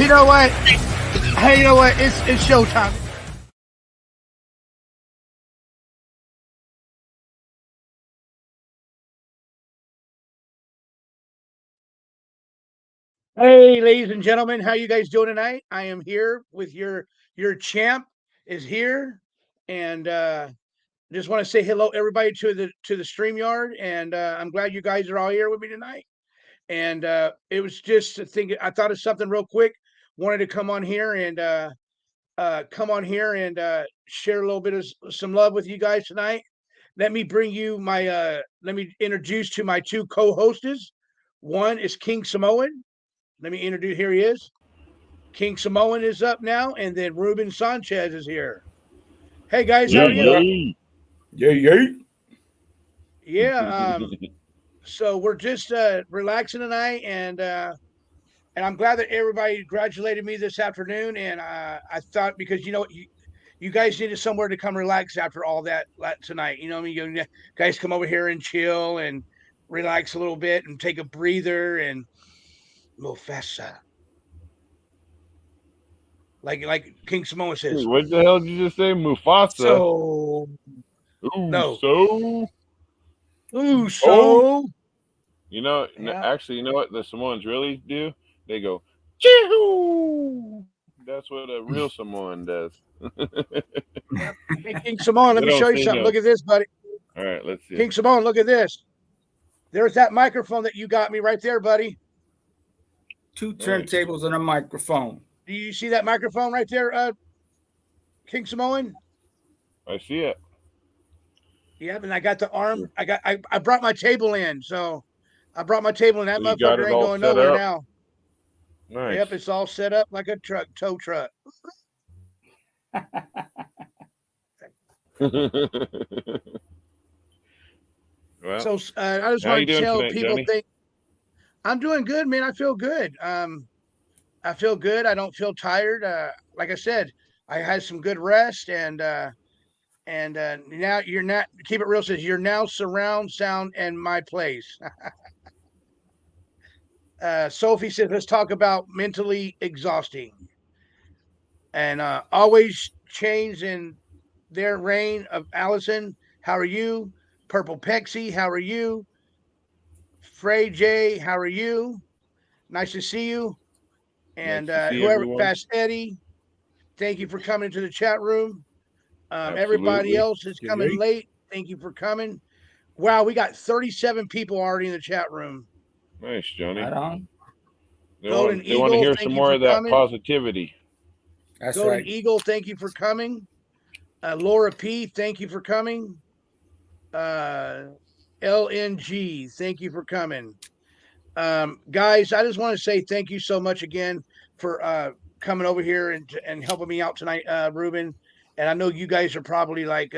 you know what? Hey, you know what? It's showtime. Hey, ladies and gentlemen, how you guys doing tonight? I am here with your champ is here, and just want to say hello everybody to the StreamYard, and I'm glad you guys are all here with me tonight. And it was just a thing. I thought of something real quick. Wanted to come on here and share a little bit of some love with you guys tonight. Let me bring you my let me introduce to my two co-hosts. One is King Samoan. Let me introduce. Here he is. King Samoan is up now, and then Ruben Sanchez is here. Hey guys, how are you? Yeah. Yeah. So we're just relaxing tonight, and I'm glad that everybody congratulated me this afternoon. And I thought, because you guys needed somewhere to come relax after all that tonight. You know what I mean? You guys come over here and chill and relax a little bit and take a breather and a little faster. Like King Samoa says. What the hell did you just say? Mufasa? So no. So? Ooh, so You know, yeah. actually, you know what the Samoans really do? They go, chee-hoo! That's what a real Samoan does. Hey, King Samoan, let me show you something. No. Look at this, buddy. All right, let's see. King Samoan, look at this. There's that microphone that you got me right there, buddy. 2 turntables and a microphone. Do you see that microphone right there, King Samoan? I see it. Yeah, and I got the arm. I brought my table in, so I brought my table in. That So you got motherfucker it ain't all going set nowhere up? now. Nice. Yep, it's all set up like a tow truck. Well, So I just how you want to doing tell tonight, people Johnny? I'm doing good, man. I feel good. I feel good. I don't feel tired. Like I said, I had some good rest, and now you're not. Keep it real says you're now surround sound and my place. Sophie says, let's talk about mentally exhausting. And always change in their reign of Allison. How are you? Purple Pexy, how are you? Frey J, how are you? Nice to see you. And Nice to see whoever, everyone. Fast Eddie, thank you for coming to the chat room. Everybody Absolutely. else is coming Great. late. Thank you for coming. Wow, we got 37 people already in the chat room. Nice, Johnny. Right on. They Golden want to Eagle, hear thank some you more for of that coming. positivity. That's Golden right. Eagle, thank you for coming. Laura P, thank you for coming. LNG, thank you for coming. Guys, I just want to say thank you so much again for coming over here and helping me out tonight, Ruben. And I know you guys are probably like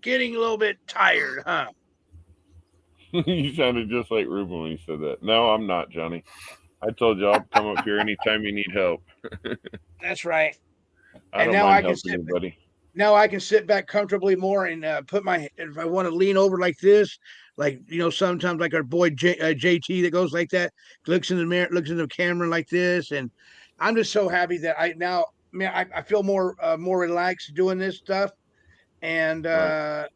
getting a little bit tired, huh? You sounded just like Ruben when you said that. No, I'm not, Johnny. I told you I'll come up here anytime you need help. That's right. I And don't now mind I can helping anybody. sit back comfortably more and put my, if I want to lean over like this, like sometimes like our boy JT that goes like that, looks in the mirror, looks in the camera like this, and I'm just so happy that I feel more relaxed doing this stuff, and Right.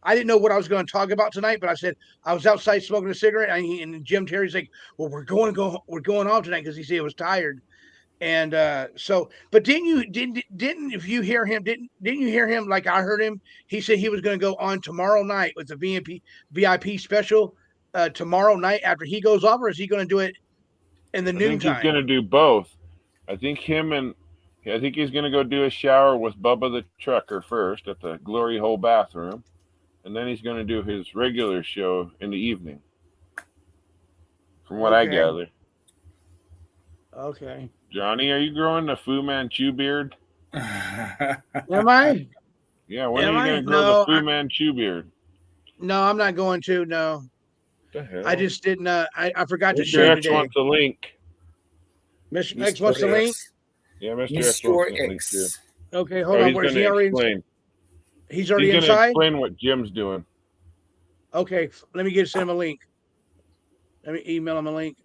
I didn't know what I was going to talk about tonight, but I said I was outside smoking a cigarette, and Jim Terry's like, "Well, we're going off tonight," because he said he was tired. And so, but didn't if you hear him didn't you hear him like I heard him? He said he was going to go on tomorrow night with the VIP special tomorrow night after he goes off, or is he going to do it in the I think he's going noontime? to do both. I think I think he's going to go do a shower with Bubba the Trucker first at the Glory Hole bathroom, and then he's going to do his regular show in the evening. From what I Okay, gather. okay. Johnny, are you growing the Fu Manchu beard? Am I? Yeah, when are Am you going I? to grow the No, Fu Manchu beard? no, I'm not going to. No, What the I hell? just didn't. I forgot to Mr. shave X today. wants a link. Mr. X Mr. wants the link. X. Yeah, Mr. X wants Mr. a link too. X. Okay, hold Oh, on. he's Where's going he to already? explain. He's He's already going to inside. explain what Jim's doing. Okay, let me send him a link. Let me email him a link.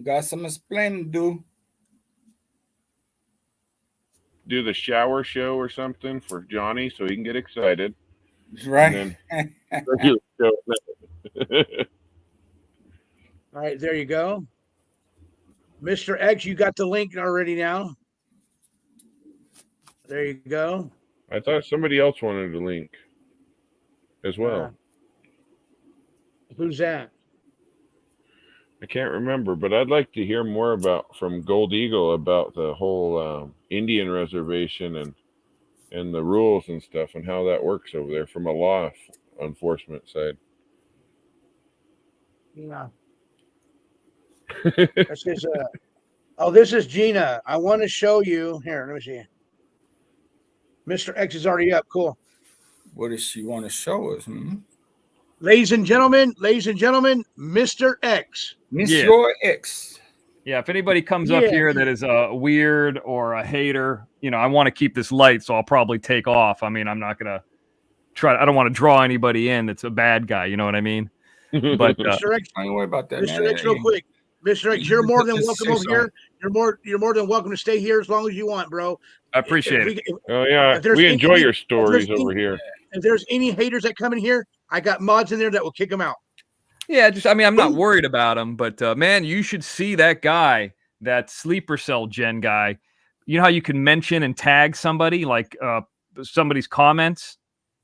Got some explaining to do. do the shower show or something for Johnny so he can get excited, Right. and then regular show. All right, there you go. Mr. X, you got the link already now. There you go. I thought somebody else wanted a link as well. Who's that? I can't remember, but I'd like to hear more from Gold Eagle about the whole Indian reservation and the rules and stuff and how that works over there from a law enforcement side. Yeah. This is this is Gina. I want to show you here. Let me see. Mr. X is already up. Cool. What does she want to show us? Ladies and gentlemen, Mr. X. Your X. Yeah, if anybody comes up here that is a weird or a hater, I want to keep this light, so I'll probably take off. I mean, I'm not going to I don't want to draw anybody in that's a bad guy, you know what I mean? But Mr. X, don't worry about that, Mr. X, real quick. Mr. X, you're more than welcome over here. You're more than welcome to stay here as long as you want, bro. I appreciate it. Oh yeah, we enjoy your stories over here. If there's any haters that come in here, I got mods in there that will kick them out. Yeah, I'm not worried about him, but man, you should see that guy, that sleeper cell gen guy. You know how you can mention and tag somebody, like somebody's comments,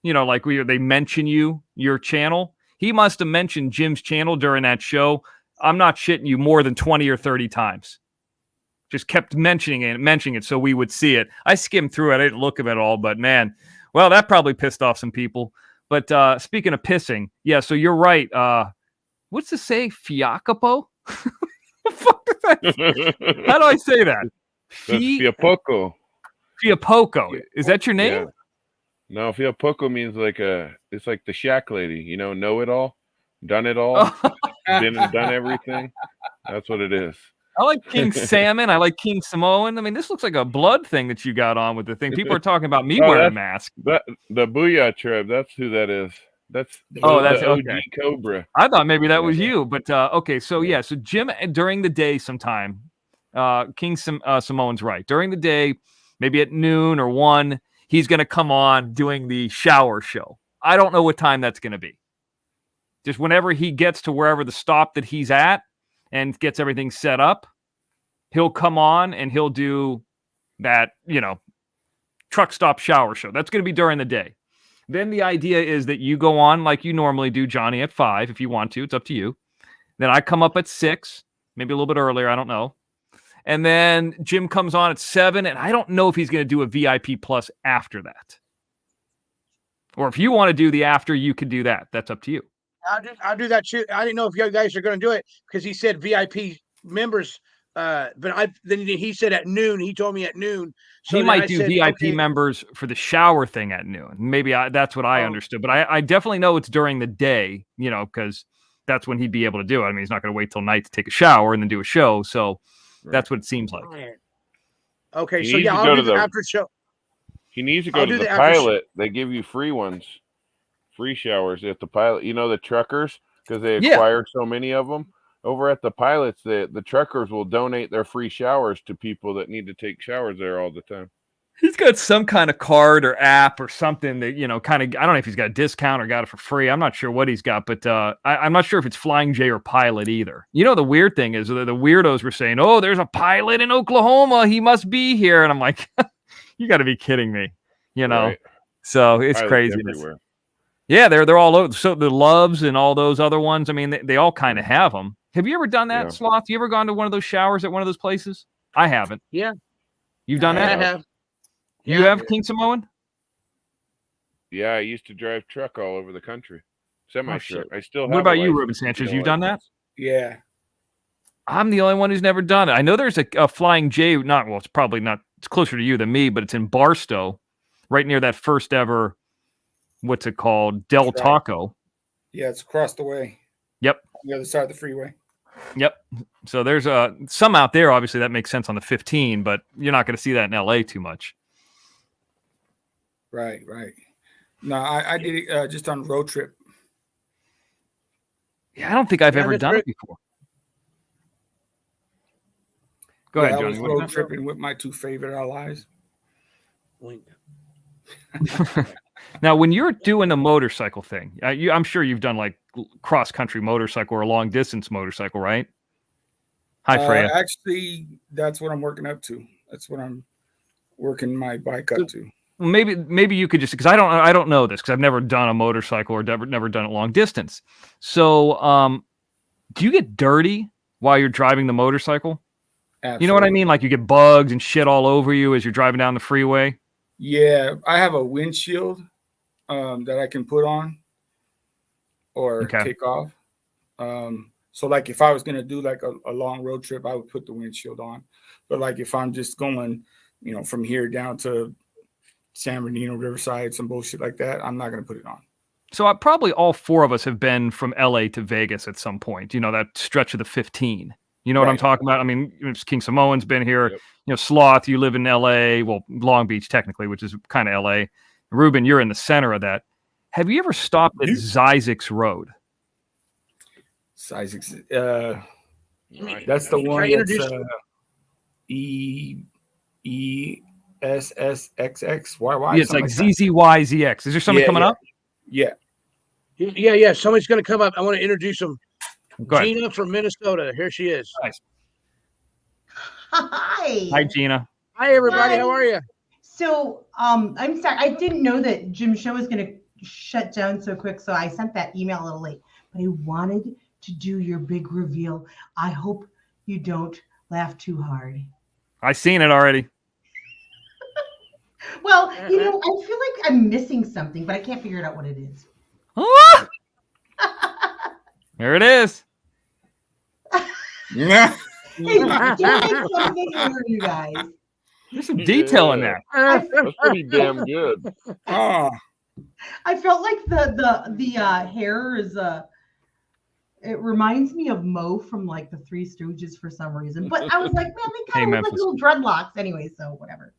like they mention your channel. He must have mentioned Jim's channel during that show. I'm not shitting you, more than 20 or 30 times. Just kept mentioning it so we would see it. I skimmed through it. I didn't look at it all, but man, well, that probably pissed off some people. But speaking of pissing, yeah, so you're right. What's to say? Fiacapo? How do I say that? Fiapoco. Fiapoco. Is that your name? Yeah. No, Fiapoco means it's like the shack lady, know it all, done it all, been and done everything. That's what it is. I like King Salmon. I like King Samoan. I mean, this looks like a blood thing that you got on with the thing. People are talking about me wearing a mask. The Booyah tribe, that's who that is. That's the OG okay. Cobra. I thought maybe that was you, but okay. So yeah, so Jim, during the day sometime, King Samoan's right. During the day, maybe at noon or 1, he's going to come on doing the shower show. I don't know what time that's going to be. Just whenever he gets to wherever the stop that he's at and gets everything set up, he'll come on and he'll do that, truck stop shower show. That's going to be during the day. Then the idea is that you go on like you normally do, Johnny, at 5, if you want to. It's up to you. Then I come up at 6, maybe a little bit earlier. I don't know. And then Jim comes on at 7, and I don't know if he's going to do a VIP plus after that. Or if you want to do the after, you can do that. That's up to you. I'll do that too. I didn't know if you guys are going to do it because he said VIP members. But then he said at noon. He told me at noon. So he might do VIP members for the shower thing at noon. Maybe that's what I understood. But I definitely know it's during the day, because that's when he'd be able to do it. I mean, he's not going to wait till night to take a shower and then do a show. So that's what it seems like. Okay, so yeah, I'll do the after show. He needs to go to the pilot. They give you free ones. Free showers at the pilot, the truckers, because they acquire so many of them. Over at the pilots, the truckers will donate their free showers to people that need to take showers there all the time. He's got some kind of card or app or something that, kind of, I don't know if he's got a discount or got it for free. I'm not sure what he's got, but I'm not sure if it's Flying J or Pilot either. The weird thing is the weirdos were saying, oh, there's a pilot in Oklahoma. He must be here. And I'm like, you got to be kidding me, Right. So it's crazy. Yeah, they're all over. So the Loves and all those other ones, I mean, they all kind of have them. Have you ever done that, Sloth? You ever gone to one of those showers at one of those places? I haven't. Yeah. You've done that? I have. You have, King Samoan? Yeah, I used to drive truck all over the country. Semi-truck. I still have. What about you, Ruben Sanchez? You've done that? Yeah. I'm the only one who's never done it. I know there's a Flying J, it's probably not, it's closer to you than me, but it's in Barstow, right near that first ever, what's it called? Del Taco. Yeah, it's across the way. Yep. On the other side of the freeway. Yep. So there's some out there, obviously, that makes sense on the 15, but you're not going to see that in LA too much. Right. No, I did it just on road trip. Yeah, I don't think I've ever done it before. Go ahead, Johnny. I was road tripping with my 2 favorite allies. Wink. Now, when you're doing the motorcycle thing, I'm sure you've done like cross country motorcycle or long distance motorcycle, right? Hi, Freya. Actually, that's what I'm working up to. That's what I'm working my bike up to. Maybe you could just, because I don't know this because I've never done a motorcycle or never done it long distance. So, do you get dirty while you're driving the motorcycle? Absolutely. You know what I mean? Like you get bugs and shit all over you as you're driving down the freeway. Yeah, I have a windshield that I can put on or take off. So like if I was gonna do like a long road trip, I would put the windshield on. But like if I'm just going, from here down to San Bernardino, Riverside, some bullshit like that, I'm not gonna put it on. So probably all four of us have been from LA to Vegas at some point. That stretch of the 15. You know what I'm talking about? I mean, King Samoan's been here. Yep. Sloth, you live in LA. Well, Long Beach technically, which is kind of LA. Ruben, you're in the center of that. Have you ever stopped at Zizek's Road? Zizek's, that's the one that's ESSXXYY. Yeah, it's like ZZYZX. Is there somebody coming up? Yeah. Yeah. Somebody's going to come up. I want to introduce them. Go ahead. Gina from Minnesota. Here she is. Nice. Hi. Hi, Gina. Hi, everybody. Hi. How are you? So, I'm sorry. I didn't know that Jim's show was going to shut down so quick, so I sent that email a little late. But I wanted to do your big reveal. I hope you don't laugh too hard. I seen it already. Well, I feel like I'm missing something, but I can't figure it out what it is. There it is. Yeah. Hey, you guys. There's some detail in that. That's pretty damn good. Oh. I felt like the hair is it reminds me of Mo from like the Three Stooges for some reason. But I was like, man, they kind of look like little dreadlocks anyway, so whatever.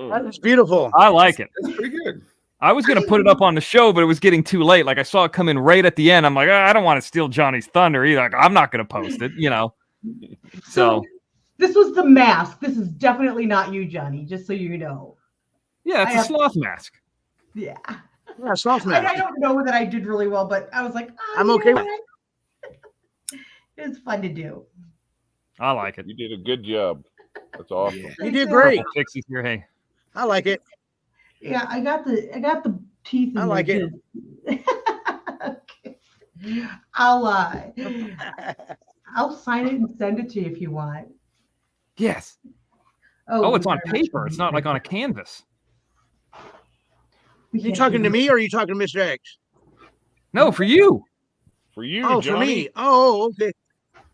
That's beautiful. I like it. That's pretty good. I was going to put it up on the show, but it was getting too late. Like I saw it come in right at the end. I'm like, I don't want to steal Johnny's thunder either. Like, I'm not going to post it, So this was the mask. This is definitely not you, Johnny, just so you know. Yeah, it's a sloth mask. Yeah. Yeah, sloth mask. I don't know that I did really well, but I was like, I'm okay with it. It was fun to do. I like it. You did a good job. That's awesome. Yeah. You did great. Pixie here, hey. I like it. Yeah, I got the teeth in I like it. Okay. I'll sign it and send it to you if you want. Yes. Oh, it's on paper. It's not like on a canvas. Are you talking to me or are you talking to Mr. X? No, for you. For you, Oh, Johnny. for me. Oh, okay.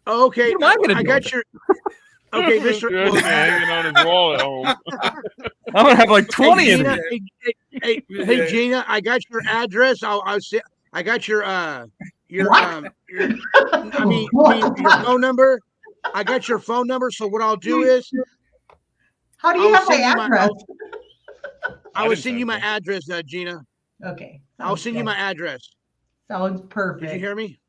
Okay. What am I gonna do I got with your. Okay, Mr. Good, hanging on his wall at home. I'm gonna have like 20 of them. Hey, Gina, I got your address. I got your your phone number. I got your phone number. So what I'll do is, how do you have my address? I will send you my address, Gina. Okay. I'll send you my address. Sounds perfect. Did you hear me?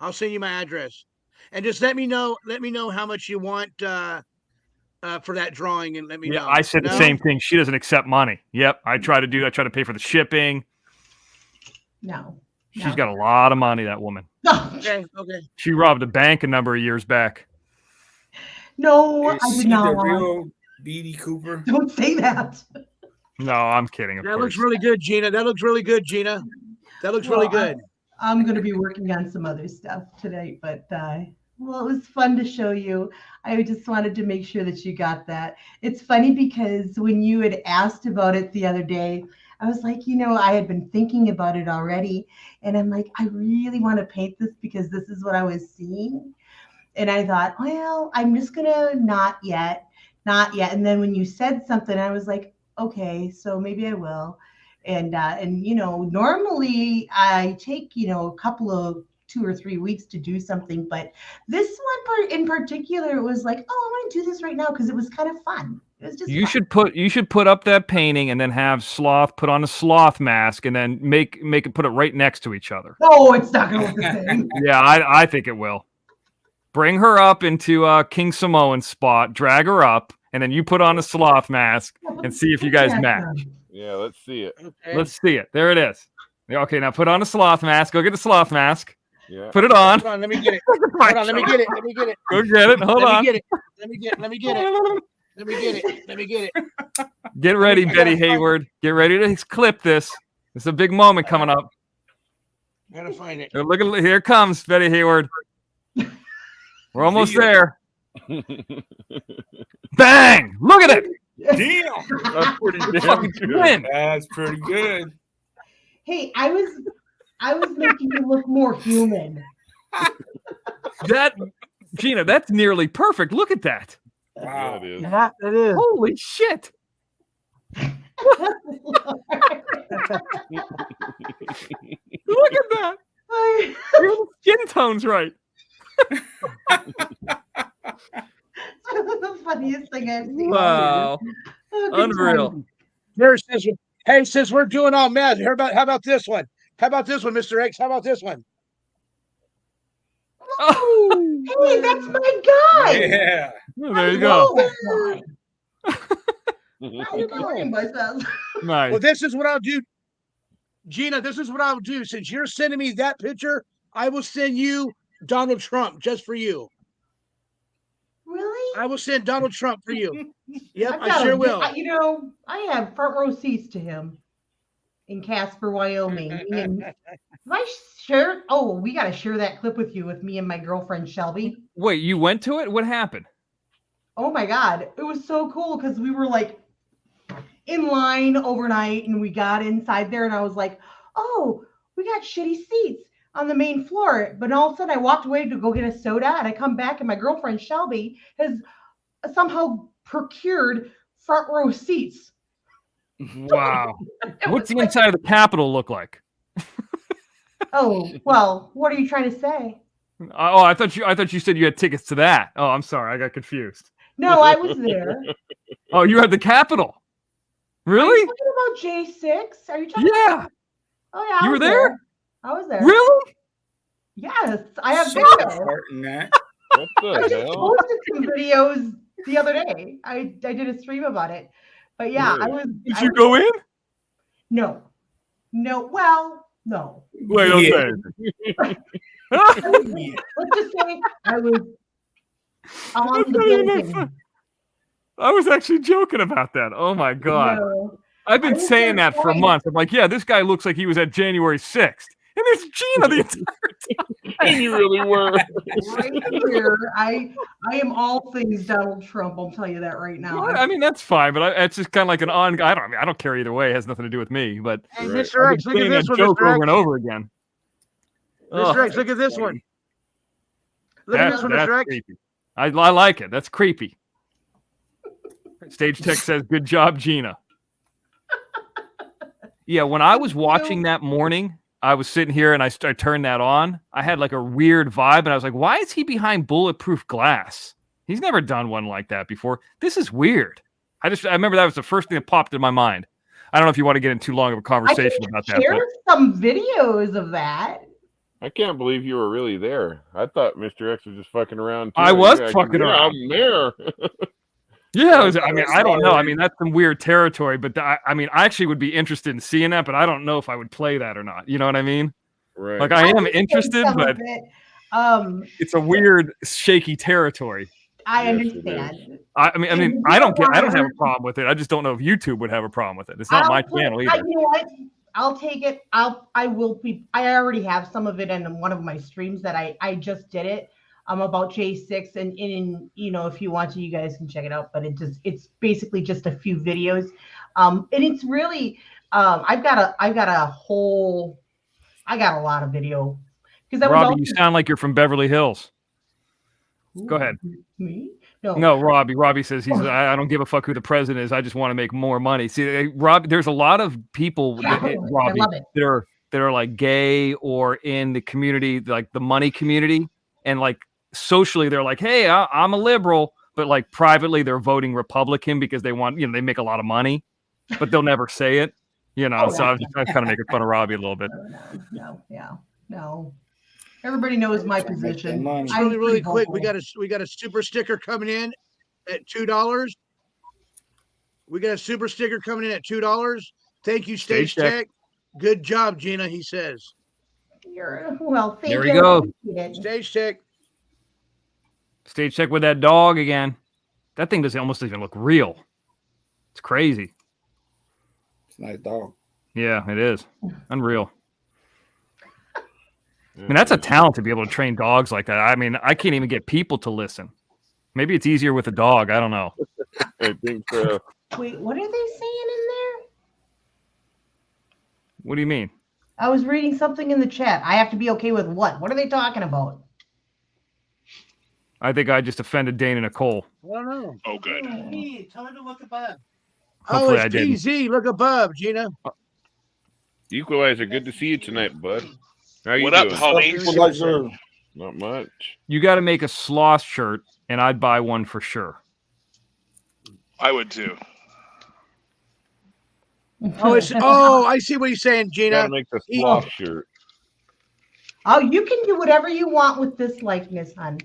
I'll send you my address, and just let me know how much you want for that drawing, and let me know. I said the same thing. She doesn't accept money. Yep, I try to pay for the shipping. No. She's got a lot of money, that woman. Okay. She robbed a bank a number of years back. No, I did not. The real B.D. Cooper. Don't say that. No, I'm kidding. That looks really good, Gina. That looks really good, Gina. That looks really good. I'm going to be working on some other stuff tonight, but well, it was fun to show you. I just wanted to make sure that you got that. It's funny because when you had asked about it the other day, I was like, I had been thinking about it already. And I'm like, I really want to paint this because this is what I was seeing. And I thought, well, I'm just going to not yet. And then when you said something, I was like, okay, so maybe I will. And normally I take, a couple of 2 or 3 weeks to do something, but this one in particular, it was like, oh, I want to do this right now because it was kind of fun. It was just fun. You should put up that painting and then have Sloth put on a sloth mask and then put it right next to each other. Oh, it's not gonna look the same. Yeah, I think it will. Bring her up into King Samoan's spot, drag her up, and then you put on a sloth mask and see if you guys match. Yeah, let's see it. Okay. Let's see it. There it is. Okay, now put on a sloth mask. Go get the sloth mask. Yeah. Put it on. Hold on, let me get it. Hold on, let me get it. Let me get it. Go get it. Hold Let on. me get it. Let me get it. Let me get it. Let me get it. Let me get it. Get ready, Betty Hayward. Get ready to clip this. It's a big moment coming up. Gotta find it. Look at here it comes, Betty Hayward. We're almost there. Bang! Look at it. Damn. That's pretty damn Fucking good. twin. That's pretty good. Hey, I was making you look more human. That Gina, that's nearly perfect. Look at that. Yeah, Wow. it is. Yeah, it is. Holy shit. Look at that. Your skin tone's right. The funniest thing I've seen. Wow. Oh, good Unreal. times. Here, hey, since we're doing all math, how about this one? How about this one, Mr. X? How about this one? Oh, Hey, that's my guy. Yeah. well, there you go. Oh, I'm enjoying myself. Nice. Well, this is what I'll do. Gina, this is what I'll do. Since you're sending me that picture, I will send you Donald Trump just for you. Really? I will send Donald Trump for you. Yep, I've I got sure a- will. I have front row seats to him in Casper, Wyoming. Me and, have I shared? Oh, we got to share that clip with you with me and my girlfriend Shelby. Wait, you went to it? What happened? Oh my God. It was so cool because we were like in line overnight and we got inside there and I was like, oh, we got shitty seats on the main floor. But all of a sudden I walked away to go get a soda and I come back and my girlfriend Shelby has somehow procured front row seats. Wow. What's the inside of the Capitol look like? Oh, well, what are you trying to say? Oh, I thought you said you had tickets to that. Oh, I'm sorry. I got confused. No, I was there. Oh, you had the Capitol. Are you Really? talking about J6? Are you talking Yeah. about? Oh, yeah. I You were was there? I was there. Really? Yes, I have So video. smart in that. What I the just hell? posted some videos the other day. I did a stream about it. But yeah, I Really? was. Did I you was- go in? No. No. Well, no. Wait, don't Yeah. say anything. Let's just say I was on That's the not even that building. fun. I was actually joking about that. Oh my God. No. I've been I was saying there that for twice. months. I'm like, yeah, this guy looks like he was at January 6th. And there's Gina the entire And you really were. Right here, I am all things Donald Trump. I'll tell you that right now. Well, I mean, that's fine, but it's just kind of like an on. I don't care either way. It has nothing to do with me. But Hey, Right. Mr. I've X, been look at saying this that one, joke Mr. over X. and over again. Mr. Ugh, X, look at this one. Look at that's this one, that's Mr. X. creepy. I like it. That's creepy. Stage Tech says, "Good job, Gina." Yeah, when I was watching that morning, I was sitting here and I turned that on. I had like a weird vibe, and I was like, "Why is he behind bulletproof glass? He's never done one like that before. This is weird." I remember that was the first thing that popped in my mind. I don't know if you want to get into too long of a I conversation can about that. share But some videos of that. I can't believe you were really there. I thought Mr. X was just fucking around. I too. was You're fucking yeah, around. I'm there. yeah, That's I don't know. I already- mean, that's some weird territory. But I actually would be interested in seeing that. But I don't know if I would play that or not. You know what I mean? Right. Like I am can play interested, some but of it. it's a weird, shaky territory. I Yes, it understand. I mean, And I don't have a whatever. problem with it. I just don't know if YouTube would have a problem with it. It's not my channel You either. know what? I'll take it. I already have some of it in one of my streams that I just did it. About J6 and you know, if you want to, you guys can check it out. But it's basically just a few videos. And it's really I've got a lot of video because I was Robbie, also you sound like you're from Beverly Hills. Go ahead. Me? No. No, Robbie. Robbie says I don't give a fuck who the president is. I just want to make more money. See, Robbie, there's a lot of people, Robbie, love it. that are like gay or in the community, like the money community, and like socially they're like, hey, I'm a liberal, but like privately they're voting Republican because they want, they make a lot of money, but they'll never say it, So I was kind of making fun of Robbie a little bit. No. Everybody knows my Trying to make that position. money. I'm Really pretty quick, we vocal. got a super sticker coming in at $2. We got a super sticker coming in at $2. Thank you, Stage Tech. Good job, Gina, he says. Well, thank you. There we go. Stage Tech. Stage Tech with that dog again. That thing doesn't almost even look real. It's crazy. It's a nice dog. Yeah, it is. Unreal. I mean, that's a talent to be able to train dogs like that. I mean, I can't even get people to listen. Maybe it's easier with a dog. I don't know. I think so. Wait, what are they saying in there? What do you mean? I was reading something in the chat. I have to be okay with what? What are they talking about? I think I just offended Dana Nicole. I don't know. Oh, good. Hey, tell her to look above. Hopefully it's I didn't. PZ. Look above, Gina. Equalizer, good to see you tonight, bud. How you What up, doing? homies? Not much. You got to make a sloth shirt, and I'd buy one for sure. I would too. Oh, I see what he's saying, Gina. Gotta make the sloth shirt. Oh, you can do whatever you want with this likeness, hon.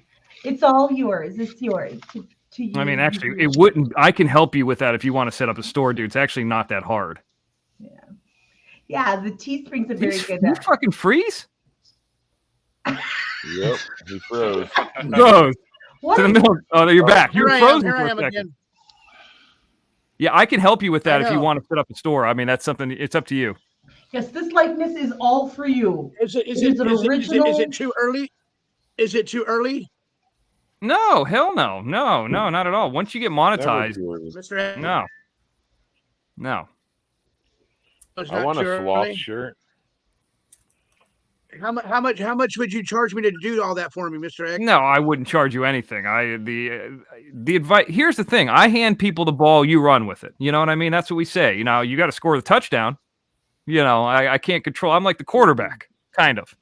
It's all yours. It's yours to use. I mean, actually, it wouldn't. I can help you with that if you want to set up a store, dude. It's actually not that hard. Yeah, the Teespring's a very good. You fucking freeze? Yep, he froze. Froze. To the middle. Oh, you're back. You're frozen Here for I a am second. again. Yeah, I can help you with that if you know. want to set up a store. I mean, that's something. It's up to you. Yes, this likeness is all for you. Is it original? too early? Is it too early? No, hell no, not at all. Once you get monetized, Mr. no. I want a sloth shirt. How much would you charge me to do all that for me, Mr. X? No, I wouldn't charge you anything. The advice. Here's the thing. I hand people the ball. You run with it. You know what I mean? That's what we say. You know, you got to score the touchdown. You know, I can't control. I'm like the quarterback, kind of.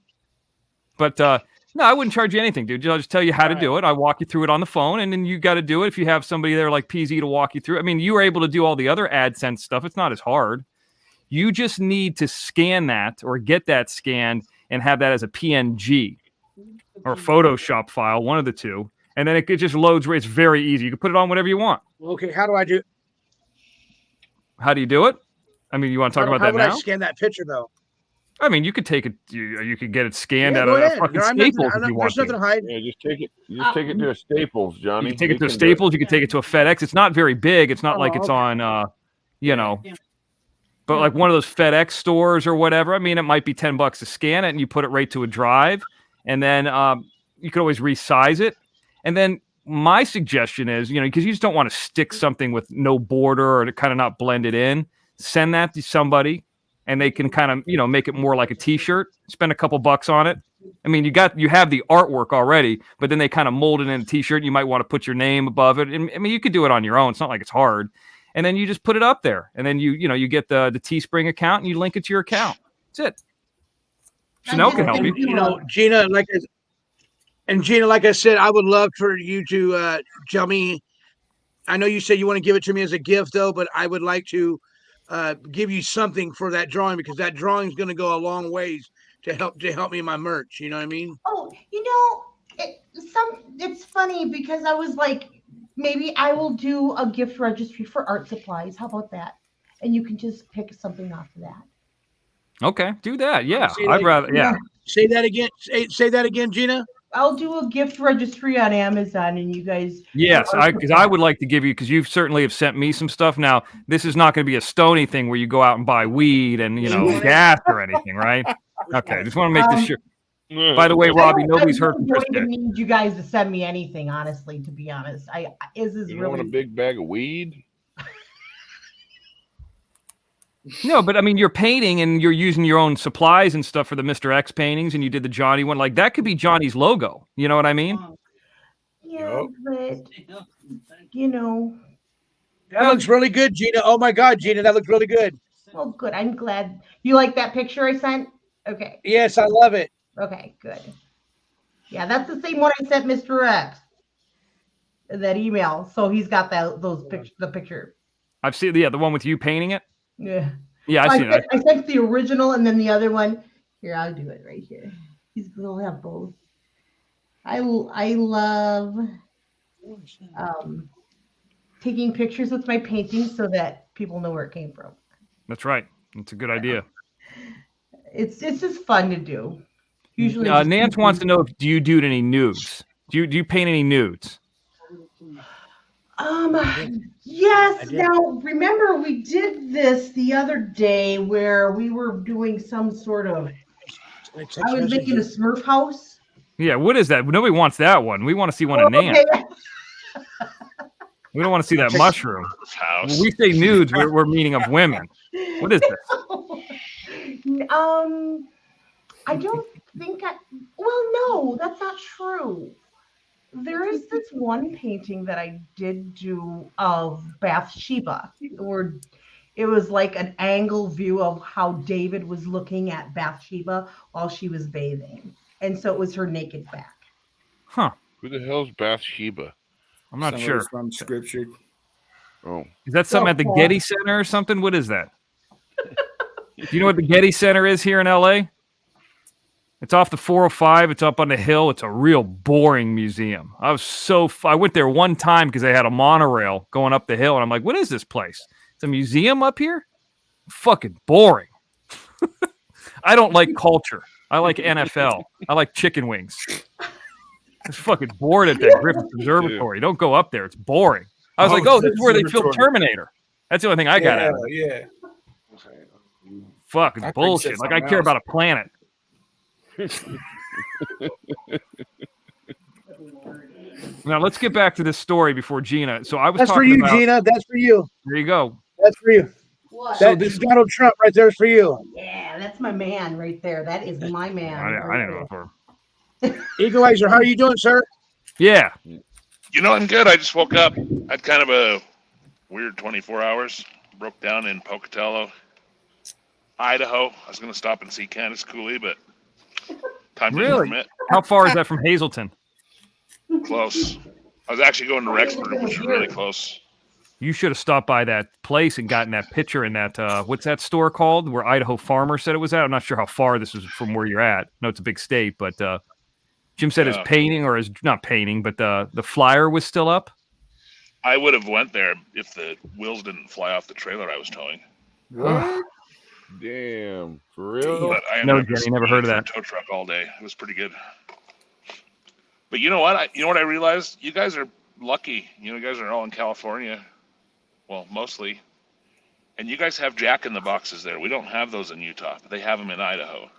But no, I wouldn't charge you anything, dude. I'll just tell you how to do it. I walk you through it on the phone, and then you got to do it if you have somebody there like PZ to walk you through. I mean, you were able to do all the other AdSense stuff. It's not as hard. You just need to scan that or get that scanned and have that as a PNG or Photoshop file, one of the two. And then it just loads. It's very easy. You can put it on whatever you want. Okay, how do I do? How do you do it? I mean, you want to talk about that now? How would I scan that picture, though? I mean, you could take it. You could get it scanned Yeah, out go of ahead. fucking No, Staples if you want There's nothing to hide. Yeah, just take it. You just take it to a Staples, Johnny. You can take it to a Staples. You can take it to a FedEx. It's not very big. It's not like it's on, you know. But like one of those FedEx stores or whatever, I mean, it might be $10 to scan it, and you put it right to a drive, and then you could always resize it. And then my suggestion is, you know, because you just don't want to stick something with no border or to kind of not blend it in, send that to somebody, and they can kind of, you know, make it more like a T-shirt. Spend a couple bucks on it. I mean, you have the artwork already, but then they kind of mold it in a T-shirt. You might want to put your name above it. And, I mean, you could do it on your own. It's not like it's hard. And then you just put it up there, and then you get the Teespring account, and you link it to your account. That's it. Chanel can help you. You know, Gina, like I said, I would love for you to, Johnny. I know you said you want to give it to me as a gift, though, but I would like to give you something for that drawing, because that drawing is going to go a long ways to help me in my merch. You know what I mean? Oh, you know, it's funny because I was like, maybe I will do a gift registry for art supplies. How about that? And you can just pick something off of that. Okay, do that. Yeah, I'd rather. Yeah. Say that again. Say that again, Gina. I'll do a gift registry on Amazon, and you guys. Yes, because I would like to give you, because you certainly have sent me some stuff. Now, this is not going to be a Stony thing where you go out and buy weed and gas or anything, right? Okay, just want to make this sure. By the way, Robbie, nobody's heard from Chris. I don't need you guys to send me anything, honestly. To be honest, You want a big bag of weed? No, but I mean, you're painting and you're using your own supplies and stuff for the Mr. X paintings, and you did the Johnny one. Like, that could be Johnny's logo. You know what I mean? Yeah, but you know, that looks really good, Gina. Oh my God, Gina, that looks really good. Well, good. I'm glad you like that picture I sent. Okay. Yes, I love it. Okay, good. Yeah, that's the same one I sent Mr. X. That email. So he's got the picture. I've seen the one with you painting it. Yeah. Yeah, I've seen that. I sent the original, and then the other one. Here, I'll do it right here. He'll have both. I love taking pictures with my paintings so that people know where it came from. That's right. It's a good idea. It's just fun to do. Usually, just Nance wants to know if do you do any nudes? Do you paint any nudes? Yes. I did. Now, remember we did this the other day where we were doing some sort of. I was making a Smurf house. Yeah, what is that? Nobody wants that one. We want to see one of Nance. Okay. We don't want to see that mushroom. House. When we say nudes, we're meaning of women. What is this? I don't think well, no, that's not true. There is this one painting that I did do of Bathsheba, or it was like an angle view of how David was looking at Bathsheba while she was bathing. And so it was her naked back. Huh. Who the hell's Bathsheba? I'm not Somebody sure. from Scripture. Oh, Is that something at the Getty Center or something? What is that? Do you know what the Getty Center is here in LA? It's off the 405. It's up on the hill. It's a real boring museum. I went there one time because they had a monorail going up the hill, and I'm like, what is this place? It's a museum up here? Fucking boring. I don't like culture. I like NFL. I like chicken wings. I was fucking bored at that Griffith Observatory. Don't go up there. It's boring. I was like, oh, this is where they filmed Terminator. That's the only thing I got out of it. Yeah. Fuck, it's bullshit. Like, I care about a planet. Now, let's get back to this story before Gina. So I was That's for talking you, about... Gina. That's for you. There you go. That's for you. What? That is Donald Trump right there for you. Yeah, that's my man right there. That is my man. I didn't know for. Equalizer, how are you doing, sir? Yeah. You know, I'm good. I just woke up. I had kind of a weird 24 hours. Broke down in Pocatello, Idaho. I was going to stop and see Candace Cooley, but time didn't permit. How far is that from Hazleton? Close. I was actually going to Rexburg, which is really close. You should have stopped by that place and gotten that picture in that, what's that store called, where Idaho Farmer said it was at? I'm not sure how far this is from where you're at. I know it's a big state, but Jim said his painting, or his, not painting, but the flyer was still up. I would have went there if the wheels didn't fly off the trailer I was towing. what? Damn, for real? But I No, Johnny, never heard of that. Tow truck all day. It was pretty good. But you know what? You know what I realized? You guys are lucky. You guys are all in California. Well, mostly. And you guys have Jack in the Boxes there. We don't have those in Utah, but they have them in Idaho.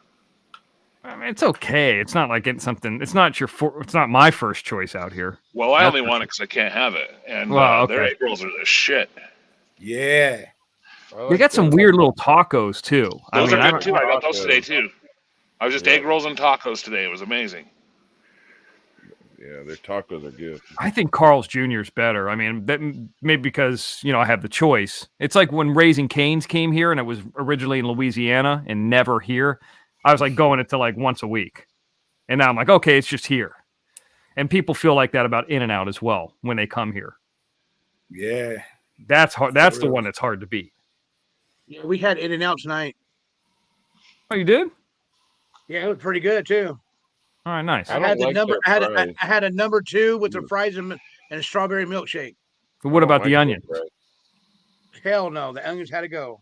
I mean, it's okay. It's not like getting something. It's not it's not my first choice out here. Well, I only want it because I can't have it. And their egg rolls are the shit. Yeah. They got some weird little tacos too. Those are good too. I got those today too. I was just egg rolls and tacos today. It was amazing. Yeah, their tacos are good. I think Carl's Jr. is better. I mean, that maybe because, I have the choice. It's like when Raising Cane's came here and it was originally in Louisiana and never here. I was like going it to like once a week. And now I'm like, okay, it's just here. And people feel like that about In-N-Out as well when they come here. Yeah. That's hard. That's the one that's hard to beat. Yeah, we had In-N-Out tonight. Oh, you did? Yeah, it was pretty good too. All right, nice. I had I had a number 2 with the fries and a strawberry milkshake. But what about the onions? Hell no, the onions had to go.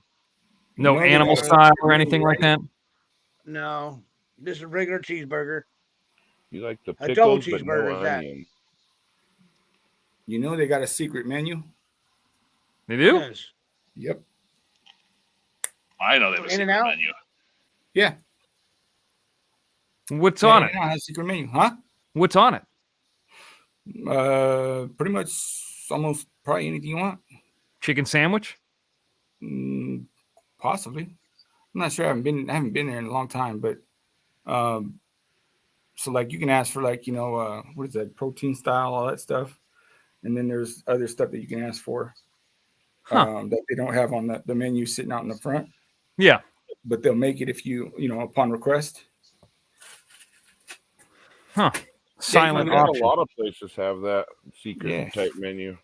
No animal style or anything like that? No, this is a regular cheeseburger. You like the A double pickles, but cheeseburger no is that. onion. They got a secret menu? They do? Yes. Yep. I know they have a secret In-N-Out? menu. Yeah. What's on it? Has a secret menu, huh? What's on it? Pretty much almost probably anything you want. Chicken sandwich? Possibly. I'm not sure. I haven't been there in a long time, but so like you can ask for like, what is that, protein style, all that stuff. And then there's other stuff that you can ask for that they don't have on the menu sitting out in the front. Yeah. But they'll make it if you upon request. Huh. Silent auction. A lot of places have that secret type menu.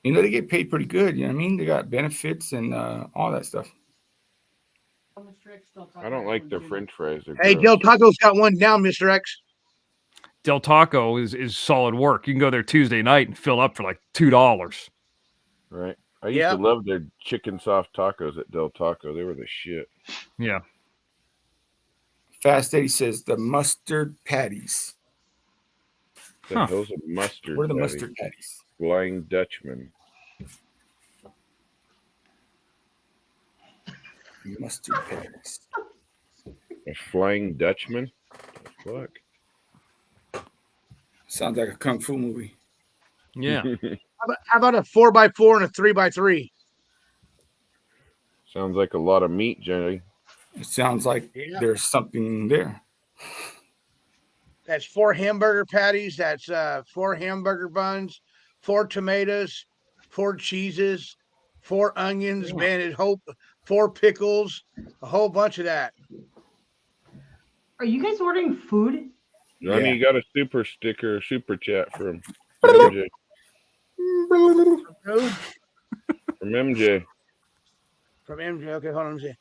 They get paid pretty good. You know what I mean? They got benefits and all that stuff. I don't like their French fries. Hey, Del Taco's got one down, Mr. X. Del Taco is solid work. You can go there Tuesday night and fill up for like $2. Right. I used to love their chicken soft tacos at Del Taco. They were the shit. Yeah. Fast Eddie says the mustard patties. The hell's a mustard? What are the mustard patties? Flying Dutchman. Mustard patties. A Flying Dutchman? What the fuck? Sounds like a kung fu movie. Yeah. How about a 4x4 and a 3x3? Sounds like a lot of meat, Johnny. It sounds like there's something there. That's 4 hamburger patties. That's 4 hamburger buns, 4 tomatoes, 4 cheeses, 4 onions, man. It 4 pickles, a whole bunch of that. Are you guys ordering food? Johnny, you got a super chat from MJ. From MJ. From MJ. Okay, hold on. Let me see.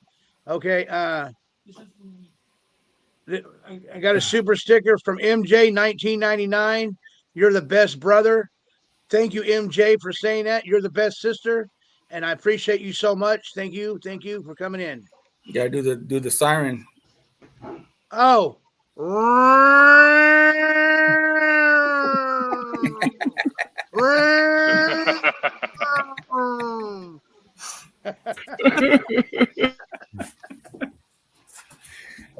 Okay, I got a super sticker from MJ 1999. You're the best brother. Thank you, MJ, for saying that. You're the best sister, and I appreciate you so much. Thank you for coming in. Yeah, do the siren. Oh.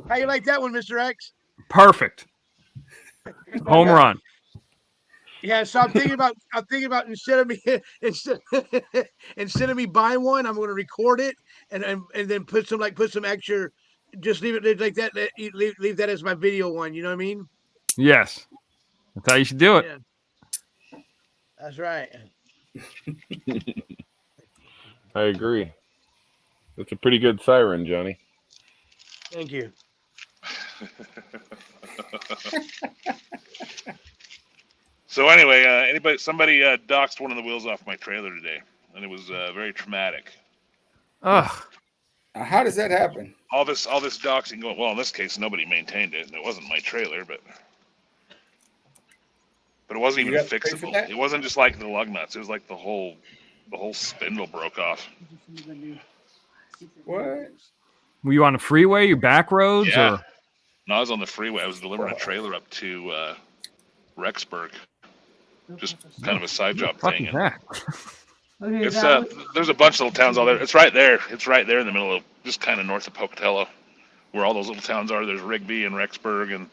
How you like that one, Mr. X? Perfect. Home run. Yeah, so I'm thinking about instead of me buying one, I'm going to record it and then put some extra. Just leave it like that. Leave that as my video one. You know what I mean? Yes, that's how you should do it. Yeah. That's right. I agree. That's a pretty good siren, Johnny. Thank you. So anyway, somebody doxed one of the wheels off my trailer today, and it was very traumatic. Ugh. How does that happen? All this doxing going. Well, in this case, nobody maintained it, and it wasn't my trailer, but it wasn't even fixable. It wasn't just like the lug nuts. It was like the whole spindle broke off. What? Were you on the freeway, your back roads? Yeah. Or? No, I was on the freeway. I was delivering a trailer up to Rexburg. Just kind of a side job thing. Okay, It's there's a bunch of little towns out there. It's right there. It's right there in the middle of, just kind of north of Pocatello, where all those little towns are. There's Rigby and Rexburg, and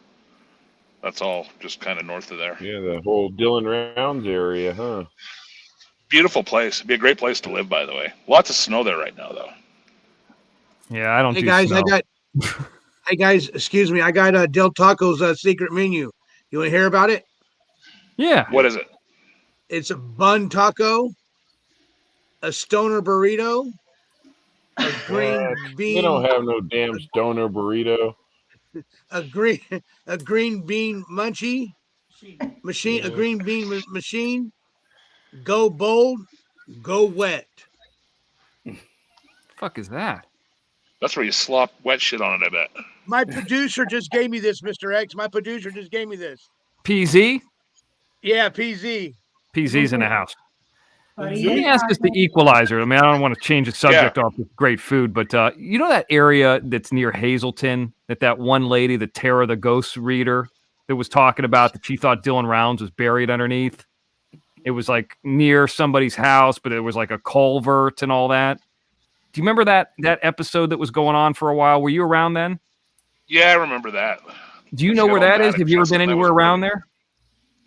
that's all just kind of north of there. Yeah, the whole Dillon Rounds area, huh? Beautiful place. It'd be a great place to live, by the way. Lots of snow there right now, though. Yeah, I don't. Hey do guys, snow. Hey guys, excuse me. I got Del Taco's secret menu. You want to hear about it? Yeah. What is it? It's a bun taco, a stoner burrito, a green bean. They don't have no damn stoner burrito. A green bean munchie machine. A green bean machine. Go bold, go wet. Fuck is that? That's where you slop wet shit on it, I bet. My producer just gave me this, Mr. X. My producer just gave me this. PZ? Yeah, PZ. PZ's in the house. Let me ask this the equalizer. I mean, I don't want to change the subject off with great food, but you know that area that's near Hazleton, that one lady, the Tara the Ghost Reader, that was talking about that she thought Dillon Rounds was buried underneath? It was like near somebody's house, but it was like a culvert and all that. Do you remember that episode that was going on for a while? Were you around then? Yeah, I remember that. Do you know where that is? Have you ever been anywhere around there?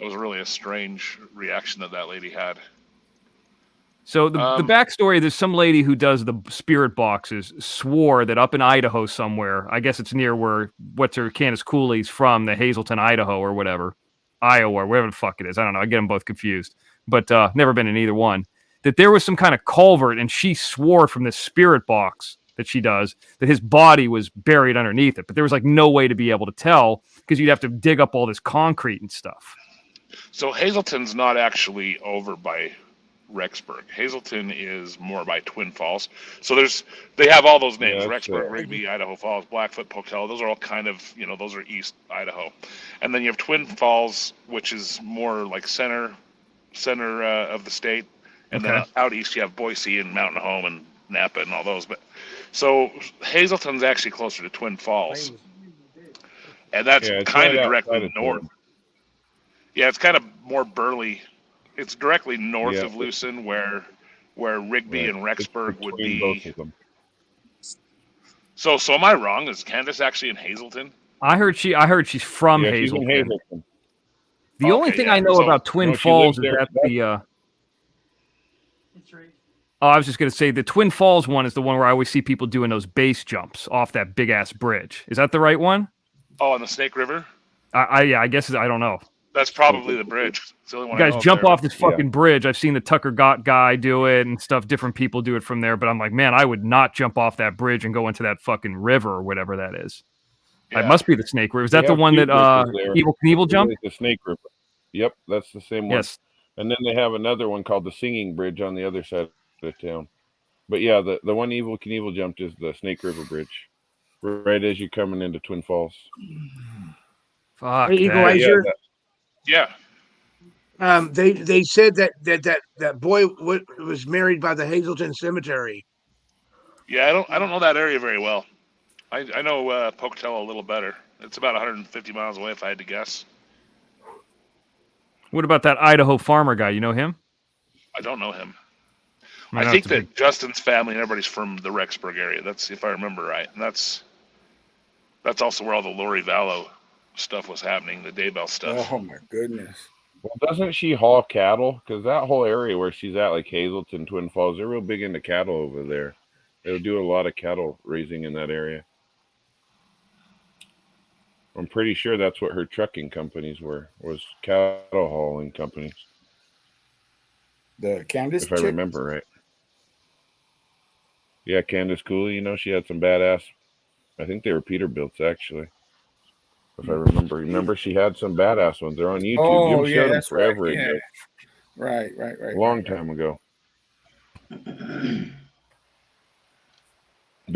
It was really a strange reaction that lady had. So the backstory, there's some lady who does the spirit boxes swore that up in Idaho somewhere, I guess it's near where Candace Cooley's from, the Hazleton, Idaho or whatever, Iowa or whatever the fuck it is. I don't know. I get them both confused, but never been in either one. That there was some kind of culvert, and she swore from this spirit box that she does that his body was buried underneath it, but there was like no way to be able to tell because you'd have to dig up all this concrete and stuff. So Hazleton's not actually over by Rexburg. Hazelton is more by Twin Falls. So they have all those names: Yeah, Rexburg, Rigby, Idaho Falls, Blackfoot, Pocatello. Those are all kind of, those are East Idaho. And then you have Twin Falls, which is more like center of the state. And then out east you have Boise and Mountain Home and Napa and all those. But so Hazelton's actually closer to Twin Falls, and that's kind of directly north. Yeah, it's kind of more Burley. It's directly north of Lucin, where Rigby and Rexburg would be. Both of them. So am I wrong? Is Candace actually in Hazelton? I heard she's from Hazelton. She's in Hazelton. The only thing I know about Twin Falls is that the. Oh, I was just gonna say the Twin Falls one is the one where I always see people doing those base jumps off that big ass bridge. Is that the right one? Oh, on the Snake River. I guess I don't know. That's probably the bridge. It's the only one. You guys jump off this fucking bridge. I've seen the Tucker Gott guy do it and stuff. Different people do it from there, but I'm like, man, I would not jump off that bridge and go into that fucking river or whatever that is. Yeah. It must be the Snake River. Is that the one that Evel Knievel jumped? The Snake River. Yep, that's the same one. Yes. And then they have another one called the Singing Bridge on the other side of the town. But yeah, the one Evel Knievel jumped is the Snake River Bridge, right as you're coming into Twin Falls. Fuck. Hey, Equalizer. Yeah. They said that boy was married by the Hazelton Cemetery. Yeah, I don't know that area very well. I know Pocatello a little better. It's about 150 miles away, if I had to guess. What about that Idaho farmer guy? You know him? I don't know him. I think that Justin's family and everybody's from the Rexburg area. That's, if I remember right. And that's also where all the Lori Vallow stuff was happening, the Daybell stuff. Oh my goodness. Well, doesn't she haul cattle? Because that whole area where she's at, like Hazelton, Twin Falls, they're real big into cattle over there. They'll do a lot of cattle raising in that area. I'm pretty sure that's what her trucking companies was cattle hauling companies. The Candace, if I remember right. Yeah, Candace Cooley, she had some badass. I think they were Peterbilts, actually. If I remember. Remember, she had some badass ones. They're on YouTube. Oh, Jim showed them forever ago. Right. A long time ago. But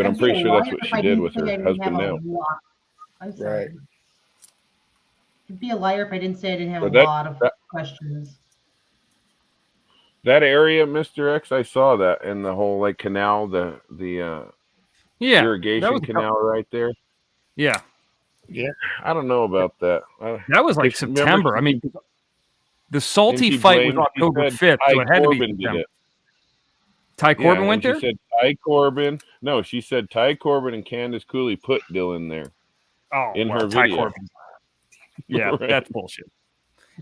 I'm pretty sure that's what she did with her husband now. I'm sorry. Right. I'd be a liar if I didn't say I didn't have a lot of questions. That area, Mr. X, I saw that in the whole canal, the irrigation canal right there. Yeah. Yeah, I don't know about that. That was like September. I mean, the Salty fight was October 5th, so it had to be September. Ty Corbin went there? She said Ty Corbin. No, she said Ty Corbin and Candace Cooley put Dylan there. Oh, in her Ty video. Corbin. Yeah, right. That's bullshit.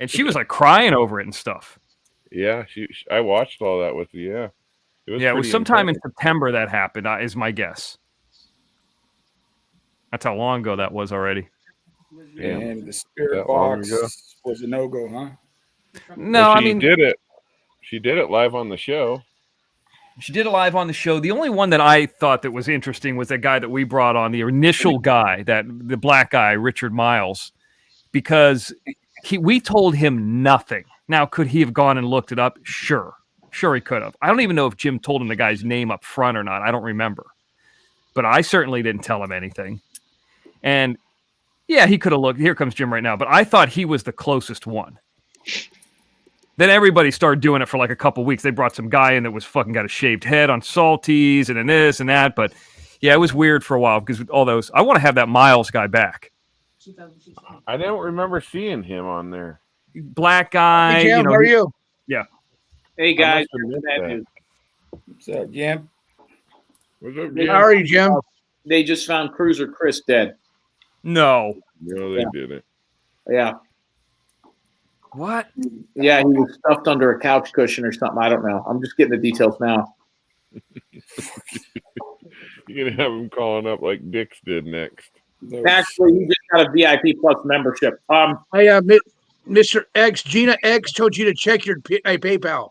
And she was crying over it and stuff. Yeah, I watched all that with you. Yeah. It was sometime in September that happened, is my guess. That's how long ago that was already. Yeah. And the spirit box was a no-go, huh? No, I mean, did it. She did it live on the show. She did it live on the show. The only one that I thought that was interesting was that guy that we brought on, the initial guy, the black guy, Richard Miles, because we told him nothing. Now, could he have gone and looked it up? Sure he could have. I don't even know if Jim told him the guy's name up front or not. I don't remember. But I certainly didn't tell him anything. And yeah, he could have looked. Here comes Jim right now. But I thought he was the closest one. Then everybody started doing it for a couple weeks. They brought some guy in that was fucking got a shaved head on Salties and then this and that. But yeah, it was weird for a while because with all those, I want to have that Miles guy back. I don't remember seeing him on there. Black guy. Hey, Jim, how are you? Yeah. Hey guys, what's up, Jim? What's up, Jim? How are you, Jim? They just found Cruiser Chris dead. No. No, they didn't. Yeah. What? Yeah, he was stuffed under a couch cushion or something. I don't know. I'm just getting the details now. You're gonna have him calling up like Dix did next. Actually, he just got a VIP Plus membership. Hey, Mr. X, Gina X told you to check your PayPal.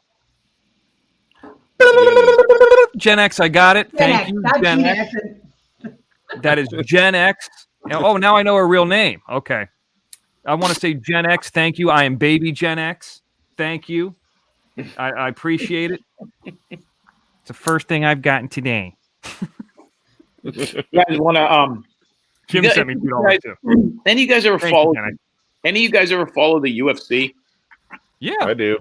Gen X, I got it. Thank you, Gen X. That is Gen X. Oh, now I know her real name. Okay. I want to say Gen X, thank you. I am baby Gen X. Thank you. I appreciate it. It's the first thing I've gotten today. You guys want to Jim sent me $2 too. Any of you guys ever follow? Any of you guys ever follow the UFC? Yeah, I do.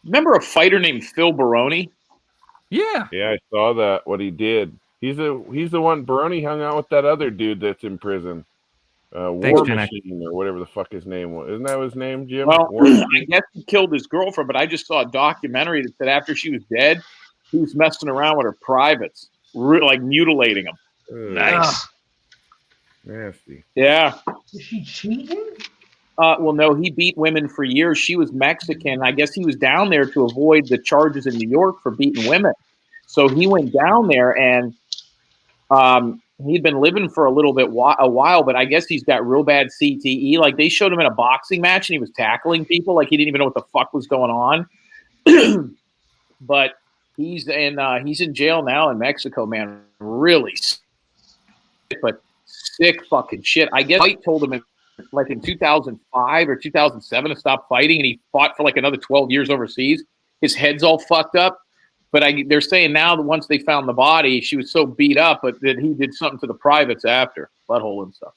Remember a fighter named Phil Baroni? Yeah. Yeah, I saw that. What he did. He's the one. Baroni hung out with that other dude that's in prison. Thanks, War Jenna. Machine or whatever the fuck his name was. Isn't that his name, Jim? Well, I guess he killed his girlfriend, but I just saw a documentary that said after she was dead, he was messing around with her privates, like mutilating them. Nice. Nasty. Yeah. Is she cheating? Well, no, he beat women for years. She was Mexican. I guess he was down there to avoid the charges in New York for beating women. So he went down there and he'd been living for a while, but I guess he's got real bad CTE. Like they showed him in a boxing match and he was tackling people like he didn't even know what the fuck was going on. But he's in jail now in Mexico, man. Really sick, but sick fucking shit. I guess White told him in 2005 or 2007 to stop fighting, and he fought for like another 12 years overseas. His head's all fucked up. But they're saying now that once they found the body, she was so beat up, but that he did something to the privates after, butthole and stuff.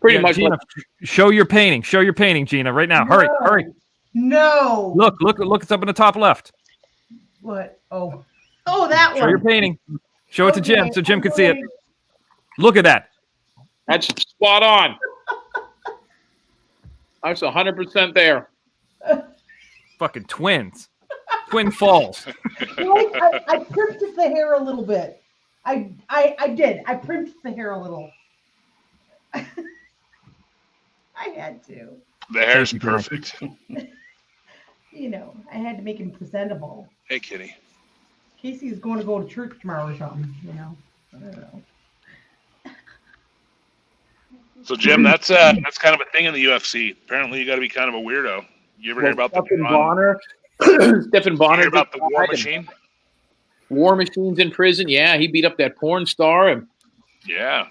Pretty much. Gina, show your painting. Show your painting, Gina, right now. No. Hurry. No. Look. It's up in the top left. What? Oh, that one. Show your painting. Show it to Jim so Jim can see it. Look at that. That's spot on. That's 100% there. Fucking twins. Twin falls. I primped the hair a little bit. I did. I primped the hair a little. I had to. The hair's perfect. You know, I had to make him presentable. Hey, Kitty. Casey is going to go to church tomorrow or something, you know. I don't know. So, Jim, that's kind of a thing in the UFC. Apparently, you got to be kind of a weirdo. You ever hear about Stephen Bonner? Stephen Bonner. Hear about the War Machine? War Machine's in prison. Yeah, he beat up that porn star. And yeah.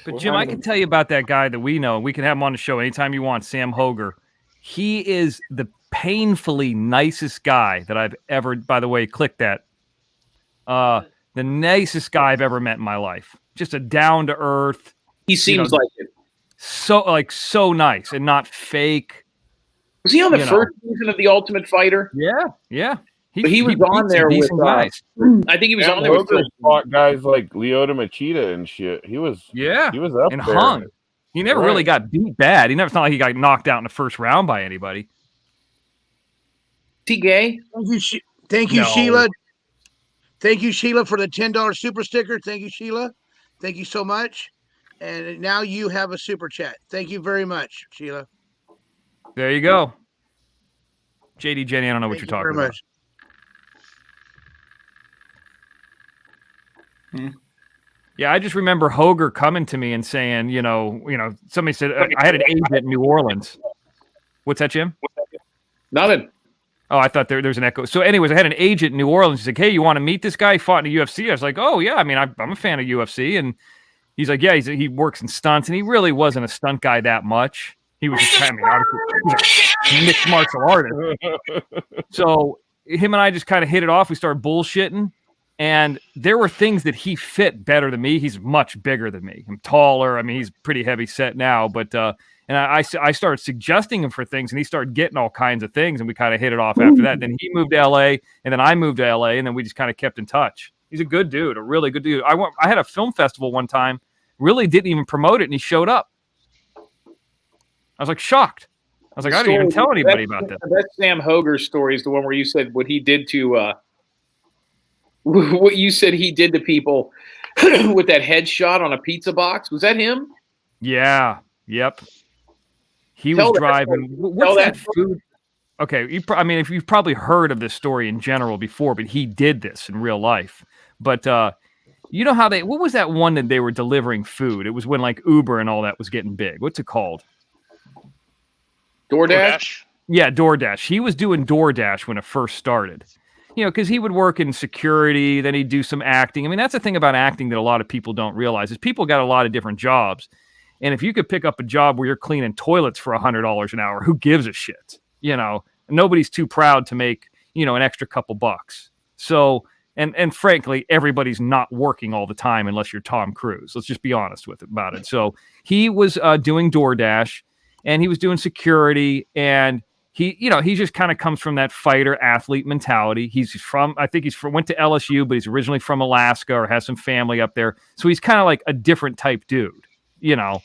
But Jim, I can tell you about that guy that we know. We can have him on the show anytime you want, Sam Hoger. He is the painfully nicest guy that I've ever, by the way, click that. The nicest guy I've ever met in my life. Just a down-to-earth. He seems like it. So nice and not fake. Was he on the first season of The Ultimate Fighter? Yeah. He was on there with guys. I think he was on there with fought guys like Lyoto Machida and shit. He was up and there. Hung. He never really got beat bad. It's not like he got knocked out in the first round by anybody. Is he gay? Thank you, Sheila. Thank you, Sheila, for the $10 super sticker. Thank you, Sheila. Thank you so much. And now you have a super chat. Thank you very much, Sheila. There you go. JD Jenny, I don't know what you're talking about. Yeah, I just remember Hoger coming to me and saying, somebody said I had an agent in New Orleans. What's that, Jim? Nothing. Oh, I thought there's an echo. So anyways, I had an agent in New Orleans. He's like, hey, you want to meet this guy? He fought in the UFC. I was like, oh, yeah. I mean, I'm a fan of UFC. And he's like, yeah, he works in stunts. And he really wasn't a stunt guy that much. He was just kind of a mixed martial artist. So him and I just kind of hit it off. We started bullshitting. And there were things that he fit better than me. He's much bigger than me. I'm taller. I mean, he's pretty heavy set now. But and I started suggesting him for things, and he started getting all kinds of things, and we kind of hit it off after that. Then he moved to LA, and then I moved to LA, and then we just kind of kept in touch. He's a good dude, a really good dude. I had a film festival one time, really didn't even promote it, and he showed up. I was like shocked. I was like, I didn't even tell anybody about this. That Sam Hoger story is the one where you said what he did to what you said he did to people with that headshot on a pizza box. Was that him? Yeah. Yep. He was driving. What's that food? Okay. If you've probably heard of this story in general before, but he did this in real life. But you know how what was that one that they were delivering food? It was when like Uber and all that was getting big. What's it called? DoorDash? Yeah, DoorDash. He was doing DoorDash when it first started. Because he would work in security, then he'd do some acting. I mean, that's the thing about acting that a lot of people don't realize is people got a lot of different jobs. And if you could pick up a job where you're cleaning toilets for $100 an hour, who gives a shit? you know, nobody's too proud to make, you know, an extra couple bucks. So, and frankly, everybody's not working all the time unless you're Tom Cruise. Let's just be honest about it. So he was doing DoorDash, and he was doing security, and he, you know, he just kind of comes from that fighter athlete mentality. I think went to LSU, but he's originally from Alaska or has some family up there. So he's kind of like a different type dude, you know.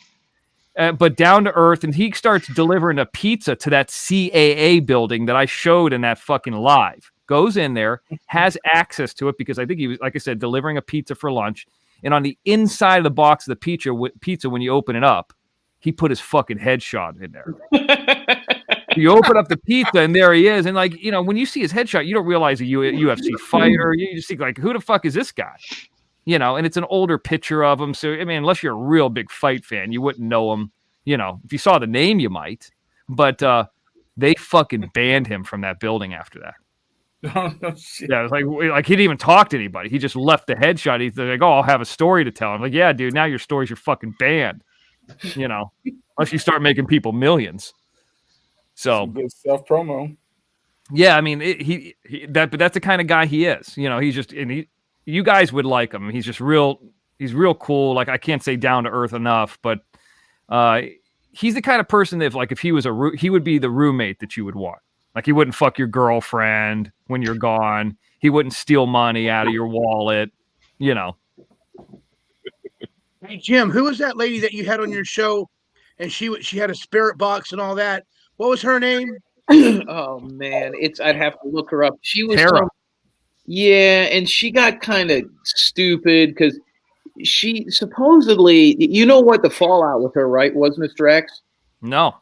But down to earth, and he starts delivering a pizza to that CAA building that I showed in that fucking live. Goes in there, has access to it because I think he was, like I said, delivering a pizza for lunch. And on the inside of the box of the pizza, when you open it up, he put his fucking headshot in there. You open up the pizza, and there he is. And like, you know, when you see his headshot, you don't realize a UFC fighter. You just think like, who the fuck is this guy? You know, and it's an older picture of him. So, I mean, unless you're a real big fight fan, you wouldn't know him. You know, if you saw the name, you might. But they fucking banned him from that building after that. Oh, no shit. Yeah, it was like he didn't even talk to anybody. He just left the headshot. He's like, oh, I'll have a story to tell. I'm like, yeah, dude, now your story's your fucking banned. You know, unless you start making people millions. So good self promo. Yeah, I mean, but that's the kind of guy he is. You know, he's just, and you guys would like him. He's just he's real cool. Like, I can't say down to earth enough, but he's the kind of person that if he was he would be the roommate that you would want. Like, he wouldn't fuck your girlfriend when you're gone. He wouldn't steal money out of your wallet, you know. Hey, Jim, who was that lady that you had on your show? And she had a spirit box and all that. What was her name? Oh man, I'd have to look her up. She was yeah, and she got kind of stupid because she supposedly, you know what the fallout with her, right, was, Mr. X? No.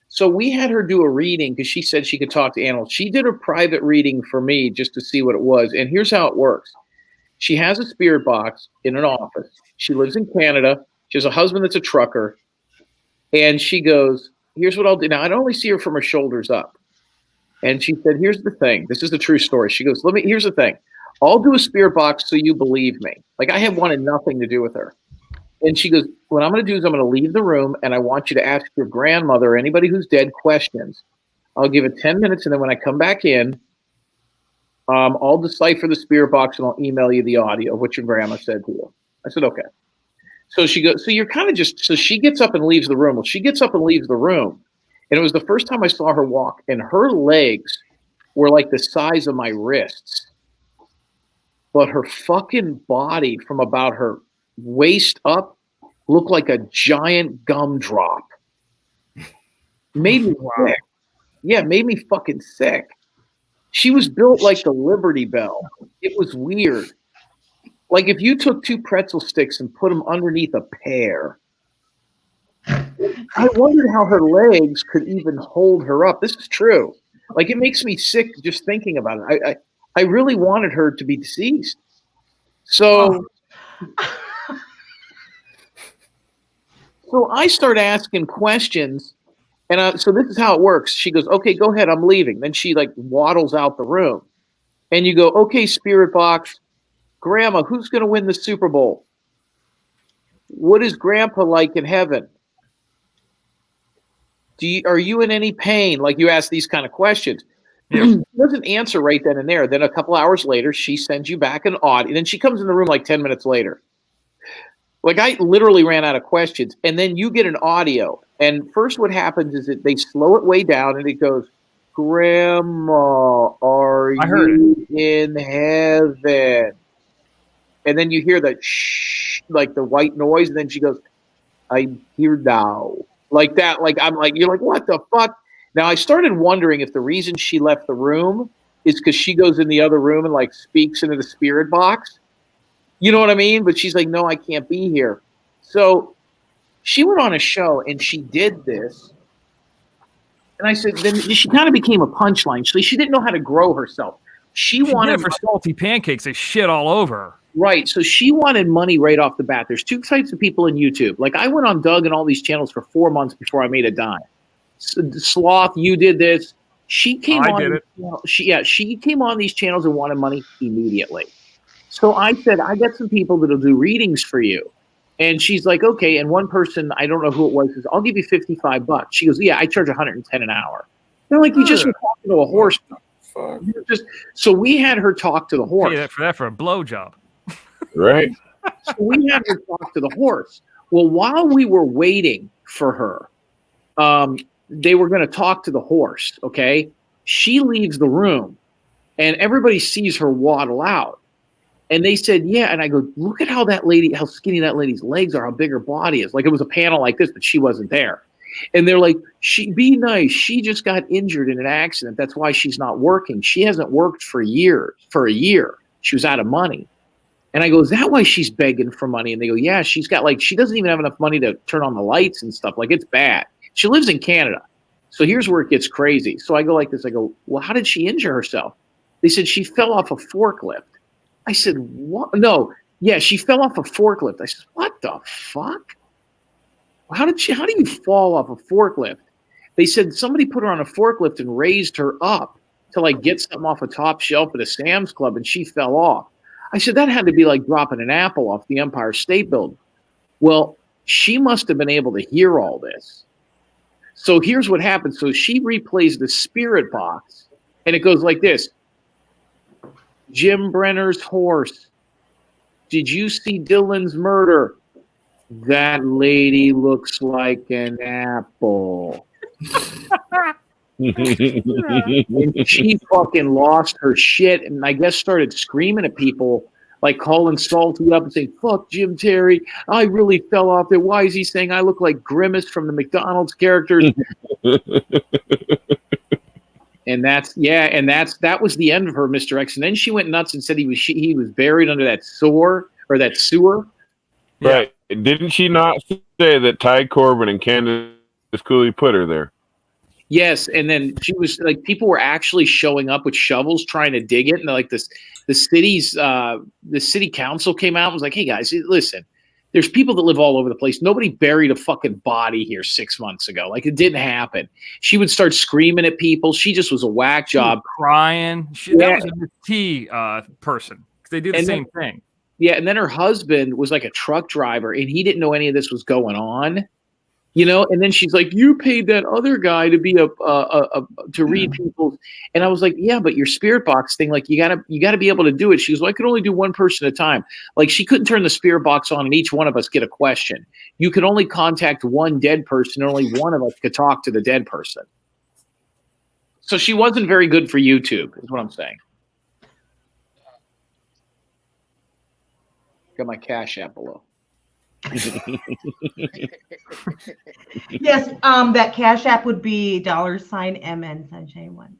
So we had her do a reading because she said she could talk to animals. She did a private reading for me just to see what it was. And here's how it works. She has a spirit box in an office. She lives in Canada. She has a husband that's a trucker. And she goes, here's what I'll do. Now, I only see her from her shoulders up. And she said, here's the thing. This is the true story. She goes, here's the thing. I'll do a spirit box so you believe me. Like, I have wanted nothing to do with her. And she goes, what I'm going to do is I'm going to leave the room, and I want you to ask your grandmother or anybody who's dead questions. I'll give it 10 minutes, and then when I come back in, I'll decipher the spirit box, and I'll email you the audio of what your grandma said to you. I said, okay. So she goes, so you're kind of just, so she gets up and leaves the room. Well, she gets up and leaves the room, and it was the first time I saw her walk, and her legs were like the size of my wrists. But her fucking body from about her waist up looked like a giant gumdrop. Made me sick. Yeah, made me fucking sick. She was built like the Liberty Bell. It was weird. Like if you took 2 pretzel sticks and put them underneath a pear. I wondered how her legs could even hold her up. This is true. Like, it makes me sick just thinking about it. I really wanted her to be deceased. So, so I start asking questions, and so this is how it works. She goes, okay, go ahead, I'm leaving. Then she like waddles out the room, and you go, okay, spirit box, Grandma, who's going to win the Super Bowl? What is Grandpa like in heaven? Are you in any pain? Like, you ask these kind of questions. Yeah. She doesn't answer right then and there. Then a couple hours later, she sends you back an audio. Then she comes in the room like 10 minutes later. Like, I literally ran out of questions. And then you get an audio. And first what happens is that they slow it way down, and it goes, Grandma, are you in heaven? And then you hear that shh, like the white noise. And then she goes, I'm here now. Like that. Like, I'm like, you're like, what the fuck? Now, I started wondering if the reason she left the room is because she goes in the other room and, like, speaks into the spirit box. You know what I mean? But she's like, no, I can't be here. So she went on a show, and she did this. And I said, then she kind of became a punchline. She didn't know how to grow herself. She wanted for salty pancakes. They shit all over her. Right. So she wanted money right off the bat. There's 2 types of people in YouTube. Like, I went on Doug and all these channels for 4 months before I made a dime. Sloth, you did this. She came on. Did it. She came on these channels and wanted money immediately. So I said, I got some people that'll do readings for you. And she's like, okay. And one person, I don't know who it was, says, I'll give you $55. She goes, yeah, I charge $110 an hour. They're like, you just were talking to a horse. Fuck. So we had her talk to the horse. Pay that for a blowjob. Right. So we had her talk to the horse. Well, while we were waiting for her, they were going to talk to the horse. Okay. She leaves the room and everybody sees her waddle out. And they said, yeah. And I go, look at how skinny that lady's legs are, how big her body is. Like it was a panel like this, but she wasn't there. And they're like, be nice. She just got injured in an accident. That's why she's not working. She hasn't worked for a year. She was out of money. And I go, is that why she's begging for money? And they go, yeah, she doesn't even have enough money to turn on the lights and stuff. Like, it's bad. She lives in Canada. So here's where it gets crazy. So I go like this. I go, well, how did she injure herself? They said she fell off a forklift. I said, what? No. Yeah, she fell off a forklift. I said, what the fuck? How do you fall off a forklift? They said somebody put her on a forklift and raised her up to like get something off a top shelf at a Sam's Club and she fell off. I said, that had to be like dropping an apple off the Empire State Building. Well, she must have been able to hear all this. So here's what happened. So she replays the spirit box and it goes like this. Jim Brenner's horse. Did you see Dylan's murder? That lady looks like an apple. And she fucking lost her shit and I guess started screaming at people, like calling Salty up and saying, fuck Jim Terry. I really fell off there. Why is he saying I look like Grimace from the McDonald's characters? And that was the end of her, Mr. X. And then she went nuts and said he was buried under that sewer. Right. Didn't she not say that Ty Corbin and Candace Cooley put her there? Yes, and then she was like, people were actually showing up with shovels trying to dig it, and like the city council came out and was like, "Hey guys, listen, there's people that live all over the place. Nobody buried a fucking body here 6 months ago. Like it didn't happen." She would start screaming at people. She just was a whack job, crying. That was a T person. They do the same thing. Yeah, and then her husband was like a truck driver, and he didn't know any of this was going on. You know, and then she's like, "You paid that other guy to be to read people," and I was like, "Yeah, but your spirit box thing, like you gotta be able to do it." She was like, "I can only do one person at a time." Like she couldn't turn the spirit box on, and each one of us get a question. You could only contact one dead person, and only one of us could talk to the dead person. So she wasn't very good for YouTube, is what I'm saying. Got my Cash App below. Yes, that Cash App would be $MN Sunshine 1.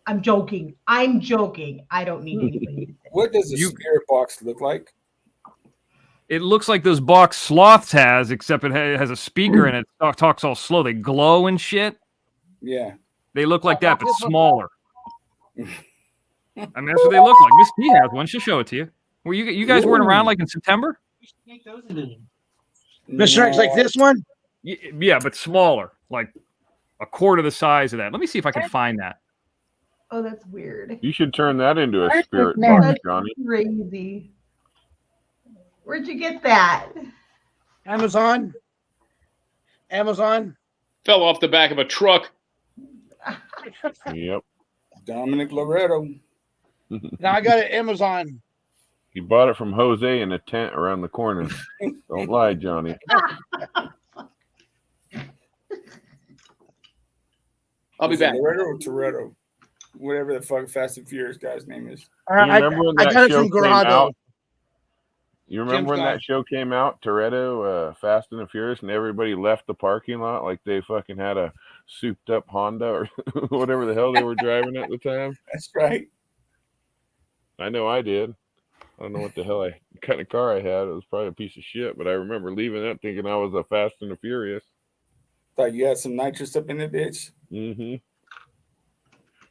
I'm joking. I don't need anybody to say. What does a spirit box look like? It looks like those box Sloths has, except it has a speaker and it talks all slow. They glow and shit. Yeah. They look like that, but smaller. I mean, that's what they look like. Miss P has one. She'll show it to you. Were you guys weren't around like in September? Mr. X, like this one? Yeah, but smaller, like a quarter the size of that. Let me see if I can find that. Oh, that's weird. You should turn that into a spirit box, Johnny. Crazy. Where'd you get that? Amazon. Fell off the back of a truck. Yep. Dominic Loretto. Now I got it Amazon. He bought it from Jose in a tent around the corner. Don't lie, Johnny. I'll be back. Loretto or Toretto? Whatever the fuck Fast and Furious guy's name is. I got it from Grotto. You remember when that show came out, Toretto, Fast and the Furious, and everybody left the parking lot like they fucking had a souped up Honda or whatever the hell they were driving at the time? That's right. I know I did. I don't know what the hell kind of car I had. It was probably a piece of shit, but I remember leaving that thinking I was a Fast and the Furious. Thought you had some nitrous up in the bitch. Mm-hmm.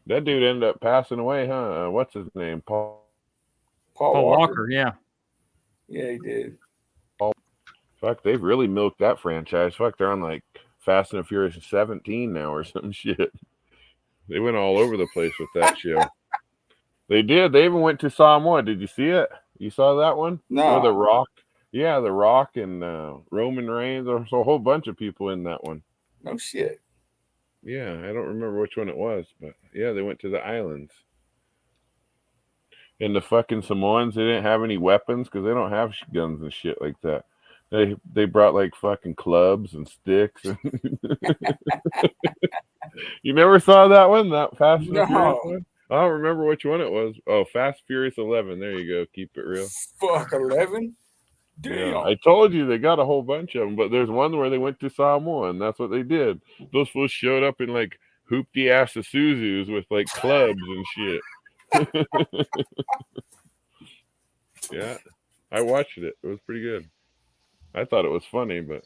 That dude ended up passing away, huh? What's his name? Paul Walker, yeah. Yeah, he did. Fuck, they've really milked that franchise. Fuck, they're on like Fast and the Furious 17 now or some shit. They went all over the place with that show. They did. They even went to Samoa. Did you see it? You saw that one? No. Oh, The Rock. Yeah, The Rock and Roman Reigns. There's a whole bunch of people in that one. No shit. Yeah, I don't remember which one it was, but yeah, they went to the islands. And the fucking Samoans, they didn't have any weapons because they don't have guns and shit like that. They brought like fucking clubs and sticks. You never saw that one, that Fast and the Furious No. one? I don't remember which one it was. Oh, Fast Furious 11. There you go. Keep it real. Fuck 11. Damn. Yeah, I told you they got a whole bunch of them, but there's one where they went to Samoa, and that's what they did. Those fools showed up in like hoopty ass Isuzus with like clubs and shit. Yeah, I watched it. It was pretty good. I thought it was funny, but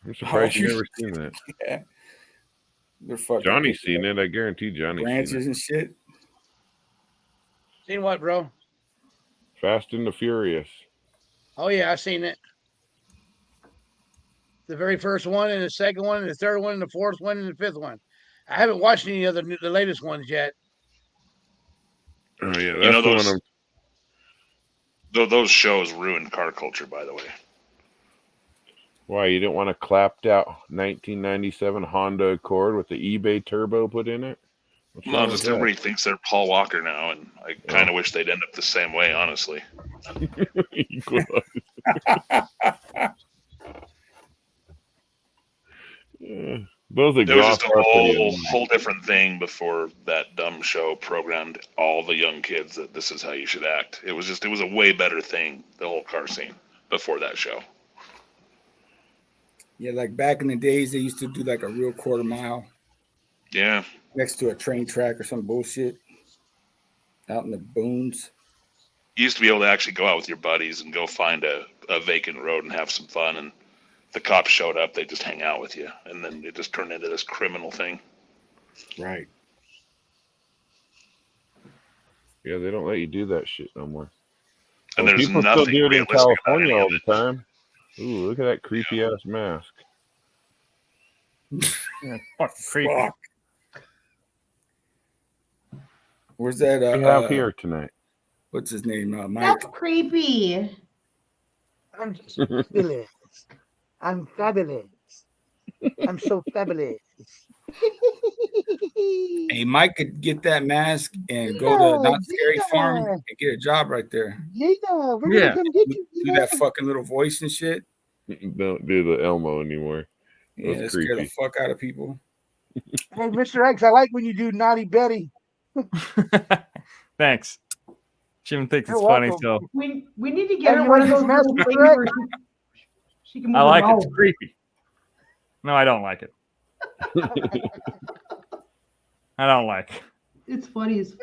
I'm surprised you've never seen that. Yeah. They're fucking Johnny's seen it. I guarantee Johnny's seen ranches it. and shit. Seen what, bro? Fast and the Furious. Oh yeah, I seen it. The very first one, and the second one, and the third one, and the fourth one, and the fifth one. I haven't watched any of the latest ones yet. Oh yeah, that's the one. Those shows ruined car culture, by the way. Why, you didn't want a clapped out 1997 Honda Accord with the eBay turbo put in it? No, just everybody thinks they're Paul Walker now, and I kind of wish they'd end up the same way, honestly. Those there was just a whole different thing before that dumb show programmed all the young kids that this is how you should act. It was a way better thing, the whole car scene, before that show. Yeah, like back in the days, they used to do like a real quarter mile. Yeah. Next to a train track or some bullshit. Out in the boons. You used to be able to actually go out with your buddies and go find a vacant road and have some fun, and the cops showed up, they just hang out with you, and then it just turned into this criminal thing. Right. Yeah, they don't let you do that shit no more. And there's people nothing still do it in realistic about California any all of the it. time. Ooh, look at that creepy ass mask. Fuck. Where's that? We have here tonight. What's his name? Mike. That's creepy. I'm fabulous. I'm fabulous. I'm so fabulous. Hey, Mike could get that mask and go to Not Scary Farm and get a job right there. Gina, we're gonna come get you. Do that fucking little voice and shit. Don't do the Elmo anymore. Yeah, that scare the fuck out of people. Hey, Mr. X, I like when you do Naughty Betty. Thanks. Jim thinks You're it's funny, welcome. so We need to get Hey, her you one want of those this mask, little Mr. things X? where she can move I like her it. mouth. It's creepy. No, I don't like it. I don't like it. It's funny as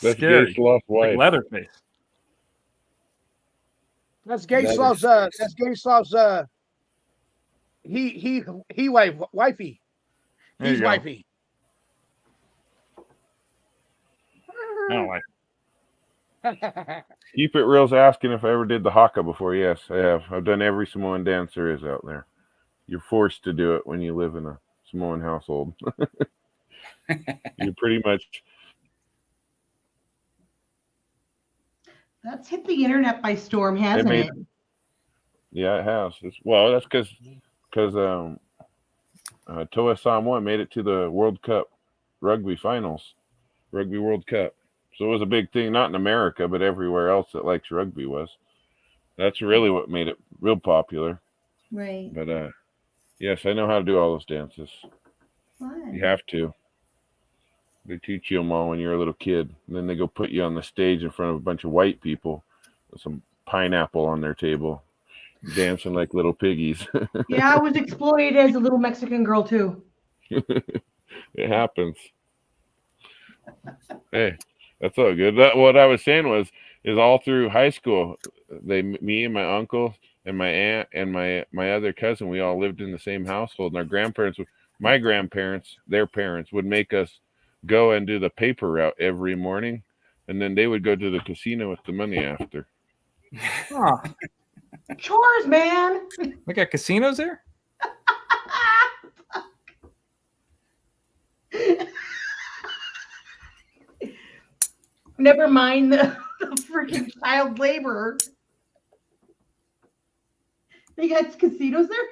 That's Scary. Gay Sloth's wife. Like Leatherface. That's Gay Sloth's. That's Gay Sloth's. Wifey. There He's you go. wifey. I don't like it. Keep It Real's asking if I ever did the haka before. Yes, I have. I've done every Samoan dance there is out there. You're forced to do it when you live in a Samoan household. You pretty much. That's hit the internet by storm, hasn't it? Yeah, it has. That's because Toa Samoa made it to the World Cup rugby finals, Rugby World Cup. So it was a big thing, not in America, but everywhere else that likes rugby was. That's really what made it real popular. Right. But yes, I know how to do all those dances. Fun. You have to. They teach you them all when you're a little kid. And then they go put you on the stage in front of a bunch of white people with some pineapple on their table, dancing like little piggies. Yeah, I was exploited as a little Mexican girl too. It happens. Hey, that's all good. What I was saying is all through high school, me and my uncle and my aunt and my other cousin, we all lived in the same household. And my grandparents, their parents would make us go and do the paper route every morning, and then they would go to the casino with the money after. Huh. Chores, man. We got casinos there? Never mind the freaking child labor. They got casinos there?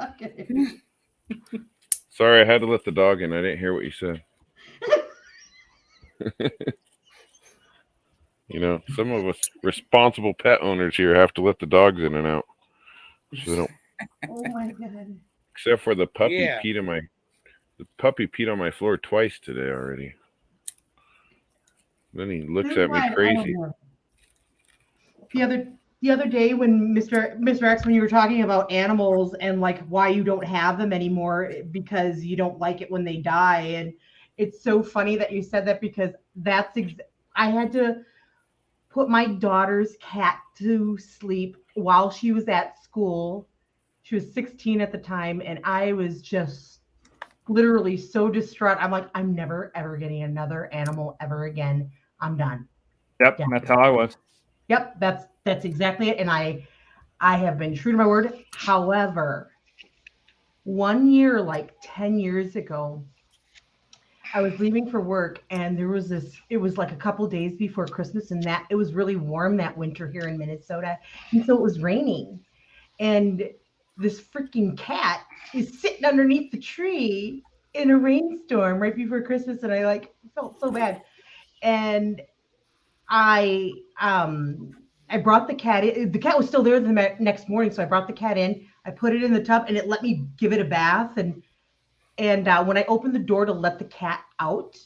Okay. Sorry, I had to let the dog in. I didn't hear what you said. You know, some of us responsible pet owners here have to let the dogs in and out. So they don't. Oh my god. Except for the puppy Yeah. the puppy peed on my floor twice today already. Then he looks at me crazy. The other day when Mr. X, when you were talking about animals and like why you don't have them anymore because you don't like it when they die, and it's so funny that you said that because I had to put my daughter's cat to sleep while she was at school. She was 16 at the time, and I was just literally so distraught. I'm like, I'm never ever getting another animal ever again. I'm done. Yep, Yeah. that's how I was. Yep, that's exactly it. And I have been true to my word. However, one year, like 10 years ago, I was leaving for work, and there was it was like a couple days before Christmas, and that it was really warm that winter here in Minnesota. And so it was raining. And this freaking cat is sitting underneath the tree in a rainstorm right before Christmas, and I like felt so bad. And I brought the cat in. The cat was still there the next morning, so I brought the cat in. I put it in the tub, and it let me give it a bath. And when I opened the door to let the cat out,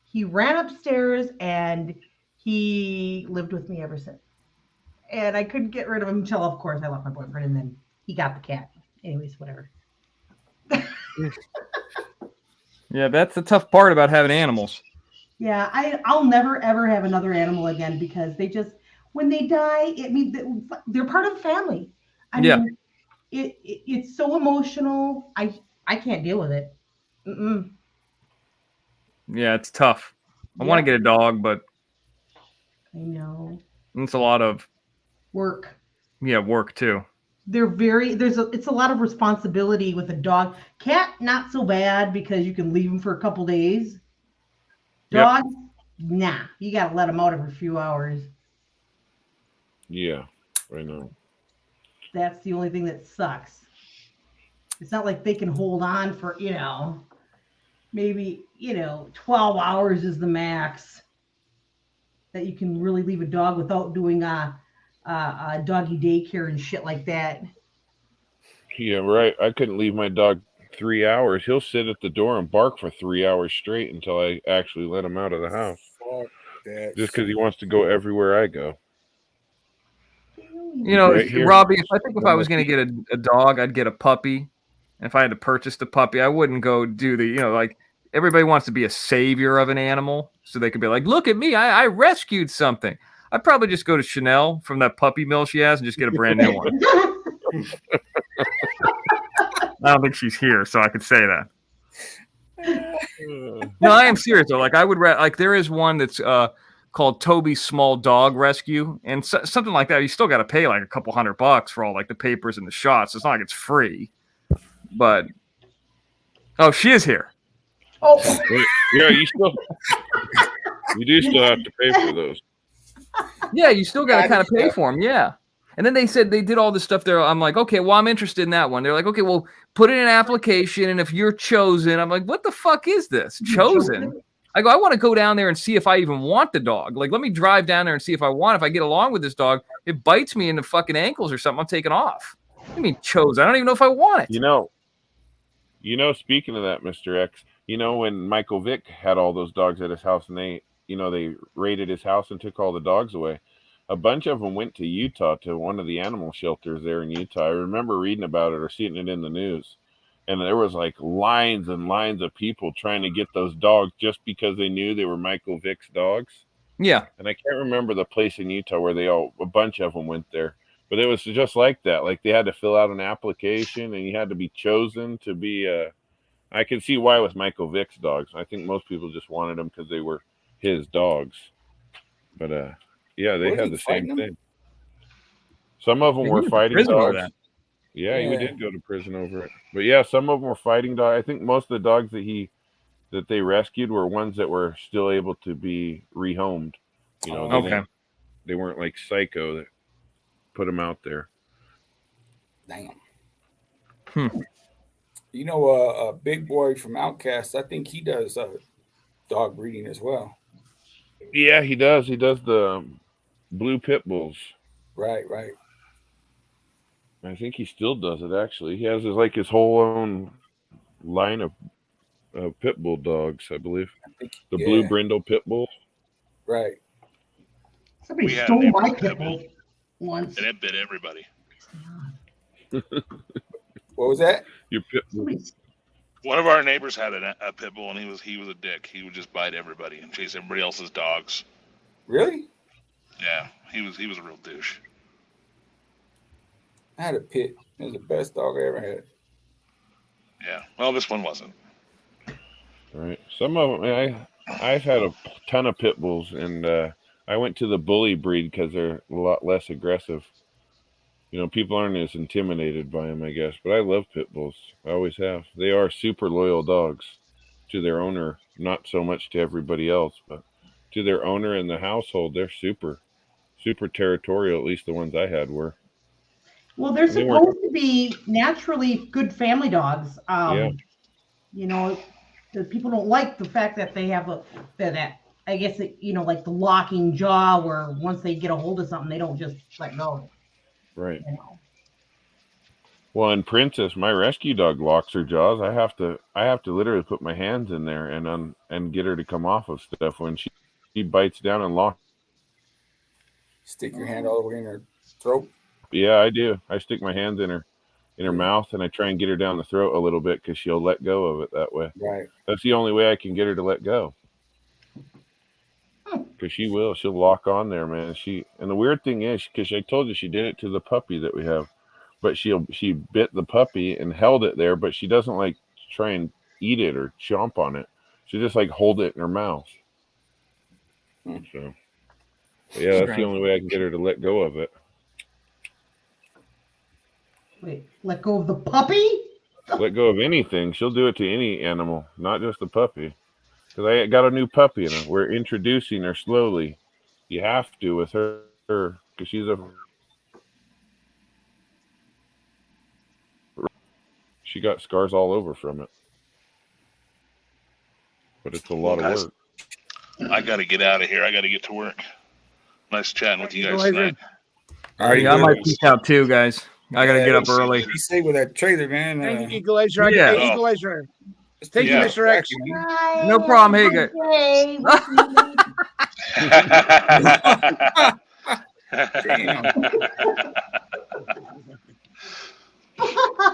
he ran upstairs, and he lived with me ever since. And I couldn't get rid of him until, of course, I left my boyfriend, and then he got the cat. Anyways, whatever. Yeah, that's the tough part about having animals. Yeah, I'll never ever have another animal again because they just when they die, they're part of the family. I mean, it's so emotional. I can't deal with it. Mm-mm. Yeah, it's tough. I want to get a dog, but I know it's a lot of work. Yeah, work too. It's a lot of responsibility with a dog. Cat, not so bad because you can leave them for a couple days. Dog, nah, you gotta let them out every few hours. Yeah, I know. That's the only thing that sucks. It's not like they can hold on for, maybe, 12 hours is the max that you can really leave a dog without doing a doggy daycare and shit like that. Yeah, right. I couldn't leave my dog 3 hours. He'll sit at the door and bark for 3 hours straight until I actually let him out of the house. Fuck that. Just because he wants to go everywhere I go. Robbie, if I was going to get a dog, I'd get a puppy. And if I had to purchase the puppy, I wouldn't go do like everybody wants to be a savior of an animal. So they could be like, look at me, I rescued something. I'd probably just go to Chanel from that puppy mill she has and just get a brand new one. I don't think she's here, so I could say that. No, I am serious though. Like I would there is one that's called Toby's Small Dog Rescue, and something like that. You still got to pay like a couple $100 for all like the papers and the shots. It's not like it's free. But she is here. Oh, yeah, you do still have to pay for those. Yeah, you still got to kind of pay for them. Yeah. And then they said they did all this stuff there. I'm like, okay, well, I'm interested in that one. They're like, okay, well, put in an application, and if you're chosen, I'm like, what the fuck is this? Chosen? I go, I want to go down there and see if I even want the dog. Like, let me drive down there and see if I get along with this dog. It bites me in the fucking ankles or something, I'm taking off. What do you mean chosen? I don't even know if I want it. Speaking of that, Mr. X, when Michael Vick had all those dogs at his house and they raided his house and took all the dogs away. A bunch of them went to Utah to one of the animal shelters there in Utah. I remember reading about it or seeing it in the news. And there was like lines and lines of people trying to get those dogs just because they knew they were Michael Vick's dogs. Yeah. And I can't remember the place in Utah where a bunch of them went there. But it was just like that. Like they had to fill out an application and you had to be chosen to be I can see why with Michael Vick's dogs. I think most people just wanted them because they were his dogs. But they had the same thing. Some of them were fighting dogs. Yeah, he did go to prison over it. But yeah, some of them were fighting dogs. I think most of the dogs that they rescued were ones that were still able to be rehomed. They weren't like Psycho that put them out there. Damn. You know, a big boy from Outcast, I think he does dog breeding as well. Yeah, he does. He does the blue pit bulls. Right. I think he still does it. Actually, he has his whole own line of pit bull dogs. I believe the blue brindle pit bulls. Right. Somebody stole my pit bull once. And it bit everybody. What was that? Your pit bull. One of our neighbors had a pit bull, and he was a dick. He would just bite everybody and chase everybody else's dogs. Really? Yeah, he was a real douche. I had a pit. It was the best dog I ever had. Yeah. Well, this one wasn't. Right. Some of them. I've had a ton of pit bulls, and I went to the bully breed because they're a lot less aggressive. You know, people aren't as intimidated by them, I guess. But I love pit bulls. I always have. They are super loyal dogs to their owner. Not so much to everybody else, but to their owner and the household, they're super territorial. At least the ones I had were. Well, they're supposed to be naturally good family dogs. Yeah. You know, the people don't like the fact that they have that I guess like the locking jaw, where once they get a hold of something, they don't just let go. Right. You know? Well, and Princess, my rescue dog, locks her jaws. I have to literally put my hands in there and get her to come off of stuff when she bites down and locks. Stick your hand all the way in her throat. Yeah, I do. I stick my hands in her mouth, and I try and get her down the throat a little bit because she'll let go of it that way. Right. That's the only way I can get her to let go. Because she will. She'll lock on there, man. And the weird thing is, because I told you she did it to the puppy that we have, but she bit the puppy and held it there, but she doesn't like try and eat it or chomp on it. She just like hold it in her mouth. So, yeah, that's the only way I can get her to let go of it. Wait, let go of the puppy? Let go of anything. She'll do it to any animal, not just the puppy. Because I got a new puppy, and we're introducing her slowly. You have to with her, because she got scars all over from it. But it's a lot of work. I got to get out of here. I got to get to work. Nice chatting with you guys tonight. All right, I might peek out too, guys. I got to get up early. Be safe with that trailer, man. Thank you, Equalizer. Yeah. Equalizer. Thank you, Mr. X. No problem. Hey, guys.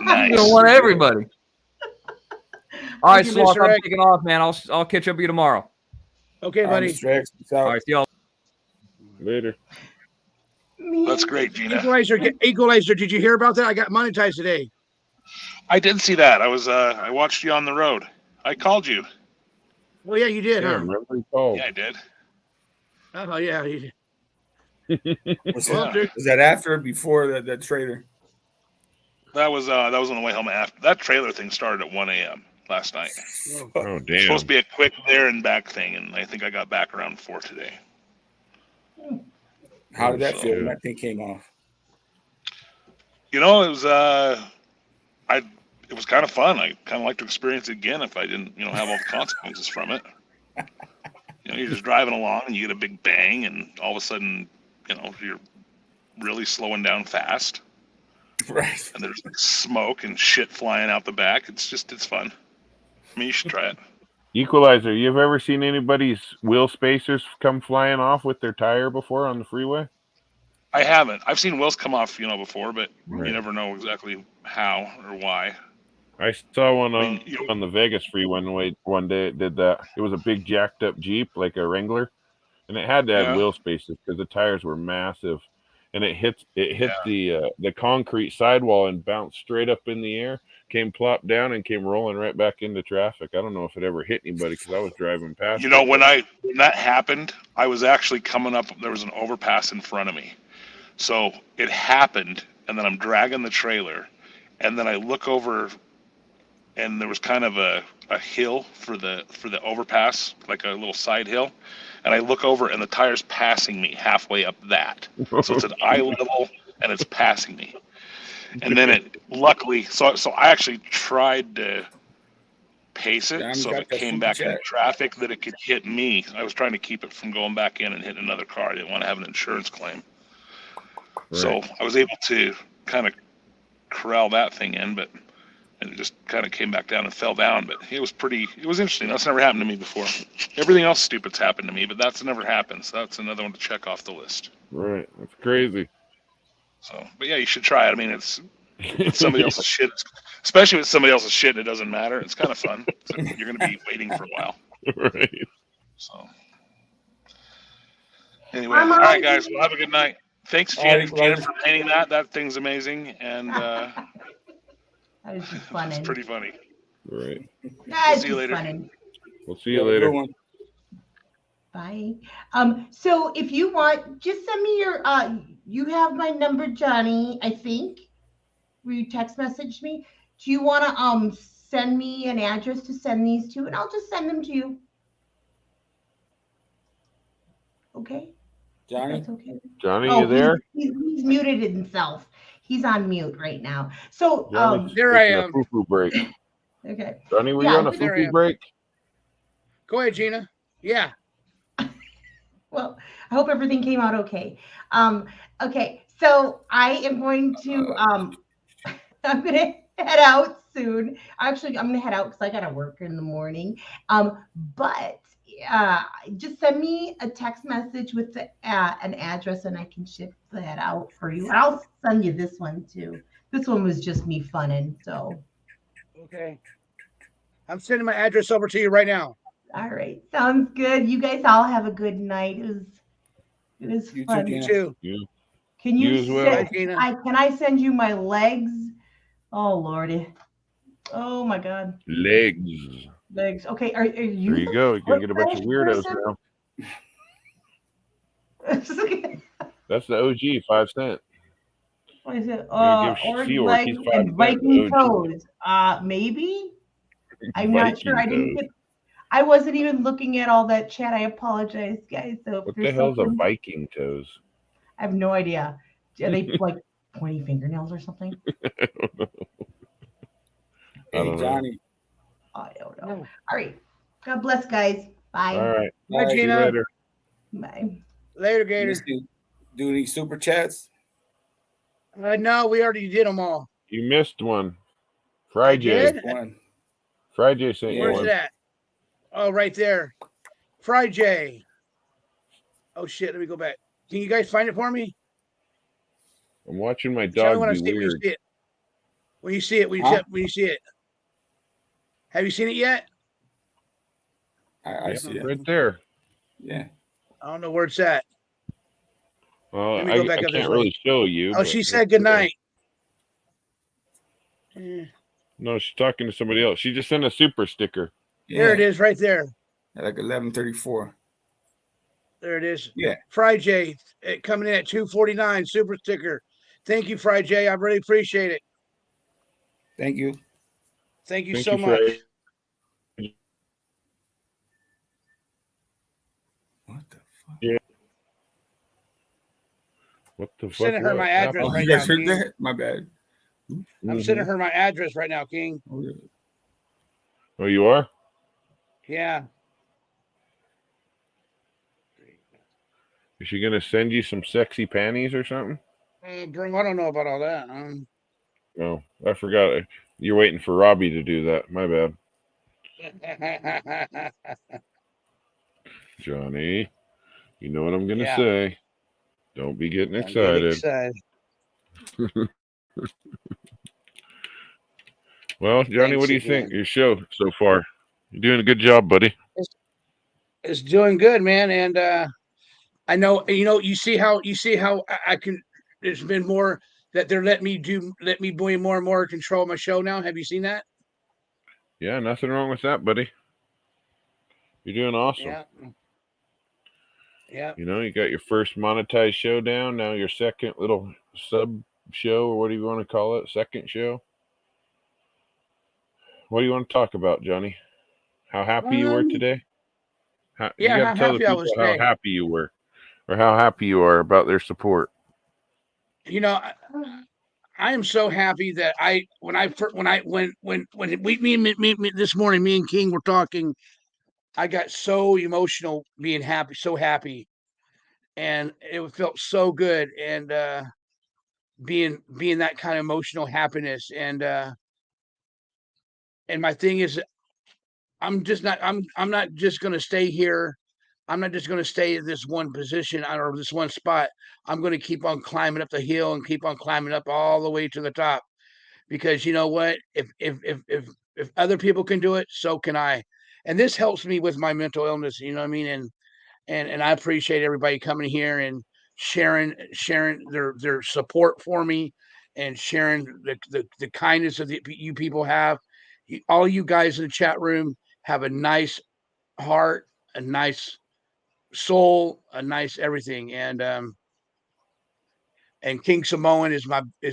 Nice. You don't want everybody. All right, you, Sloth, Mr. I'm X. taking off, man. I'll catch up with you tomorrow. Okay, buddy. Mr. X, peace out. All right, see y'all later. That's great, Gina. Equalizer, did you hear about that? I got monetized today. I did see that. I watched you on the road. I called you. Well, yeah, you did, Yeah, huh? remember he called. Yeah, I did. Oh, yeah. You Was that after or before that trailer? That was on the way home after. That trailer thing started at 1 a.m. last night. Oh, damn. It's supposed to be a quick there and back thing, and I think I got back around 4 today. How did that feel when that thing came off? You know, it was it was kind of fun. I kind of like to experience it again if I didn't, have all the consequences from it. You're just driving along and you get a big bang, and all of a sudden, you're really slowing down fast. Right. And there's like smoke and shit flying out the back. It's fun. I mean, you should try it. Equalizer, you've ever seen anybody's wheel spacers come flying off with their tire before on the freeway? I haven't. I've seen wheels come off, before, but Right. you never know exactly how or why. I saw one on the Vegas freeway one day. It did that. It was a big jacked up Jeep, like a Wrangler, and it had to have wheel spacers because the tires were massive, and it hit the concrete sidewall and bounced straight up in the air, came plopped down, and came rolling right back into traffic. I don't know if it ever hit anybody because I was driving past. When that happened, I was actually coming up. There was an overpass in front of me, so it happened, and then I'm dragging the trailer, and then I look over. And there was kind of a hill for the overpass, like a little side hill. And I look over, and the tire's passing me halfway up that. So it's at eye level, and it's passing me. And then it luckily, so I actually tried to pace it Johnny so if got it that came super back into chat. traffic that it could hit me. I was trying to keep it from going back in and hitting another car. I didn't want to have an insurance claim. So I was able to kind of corral that thing in, but and it just kind of came back down and fell down. But it was interesting. That's never happened to me before. Everything else stupid's happened to me, but that's never happened. So that's another one to check off the list. Right. That's crazy. So, but yeah, you should try it. I mean, it's somebody else's shit, especially with somebody else's shit. It doesn't matter. It's kind of fun. So you're going to be waiting for a while. Right. So anyway, all right, guys. Well, have a good night. Thanks, Gina, for painting that. That thing's amazing, and That was just fun. it's pretty funny. Right. We'll see you later. Funny. We'll see you later. Bye. So if you want, just send me your you have my number, Johnny, I think. Will you text message me? Do you want to send me an address to send these to, and I'll just send them to you. Okay? Johnny? That's okay. Johnny, you there? He's muted himself. He's on mute right now. So there I am. Foo-foo break. Okay. Johnny, were you on a foo-foo break? Go ahead, Gina. Yeah. Well, I hope everything came out okay. Okay, so I am going to I'm gonna head out soon. Actually, I'm gonna head out because I gotta work in the morning. But just send me a text message with an address, and I can ship that out for you. And I'll send you this one too. This one was just me funning. So. Okay. I'm sending my address over to you right now. All right, sounds good. You guys all have a good night. It was fun. You too. Can you as well. can I send you my legs? Oh Lordy. Oh my God. Legs. Okay, are you? There you go. You can get a bunch of weirdos now. That's the OG 5 cent. What is it? Orange legs and Viking toes. Maybe. I'm not sure. I wasn't even looking at all that chat. I apologize, guys. So what the hell's a Viking toes? I have no idea. Are they like pointy fingernails or something? I don't know. Johnny. I don't know. All right. God bless, guys. Bye. All right. Bye, See you Gina. later. Bye. Later, Gator. Do any super chats? No, we already did them all. You missed one. Friday. Friday sent you one. Where's that? Oh, right there. Friday. Oh shit! Let me go back. Can you guys find it for me? I'm watching my dog be weird. When you see it, when you see it. Have you seen it yet? I see it right there. Yeah. I don't know where it's at. Well, Let me go back I up can't really show you. Oh, she said good night. No, she's talking to somebody else. She just sent a super sticker. Yeah. There it is, right there. Like 11:34. There it is. Yeah. Friday coming in at 249 super sticker. Thank you, Friday. I really appreciate it. Thank you. Thank you so much. What the fuck? Yeah. What the fuck? Sending her my address right you now. guys heard that? My bad. I'm sending her my address right now, King. Oh, you are? Yeah. Is she gonna send you some sexy panties or something? Bro, I don't know about all that. Oh, I forgot. You're waiting for Robbie to do that. My bad. Johnny, you know what I'm gonna say. Don't be getting excited. Well, Johnny, Thanks what do you again. think? Your show so far? You're doing a good job, buddy. It's doing good, man. And I know, you see how I can. There's been more that they're let me be more and more control of my show now. Have you seen that? Yeah, nothing wrong with that, buddy. You're doing awesome. Yeah. You got your first monetized show down. Now your second little sub show, or what do you want to call it? Second show. What do you want to talk about, Johnny? How happy you were today? You got to tell the people how happy you were, or how happy you are about their support. I am so happy that when me this morning, me and King were talking, I got so emotional being happy, so happy, and it felt so good, and being that kind of emotional happiness, and my thing is, I'm not just going to stay here. I'm not just going to stay at this one position or this one spot. I'm going to keep on climbing up the hill and keep on climbing up all the way to the top, because you know what? If other people can do it, so can I. And this helps me with my mental illness. You know what I mean? And I appreciate everybody coming here and sharing their support for me, and sharing the kindness of you people have. All you guys in the chat room have a nice heart, a nice soul, a nice everything. And King Samoan is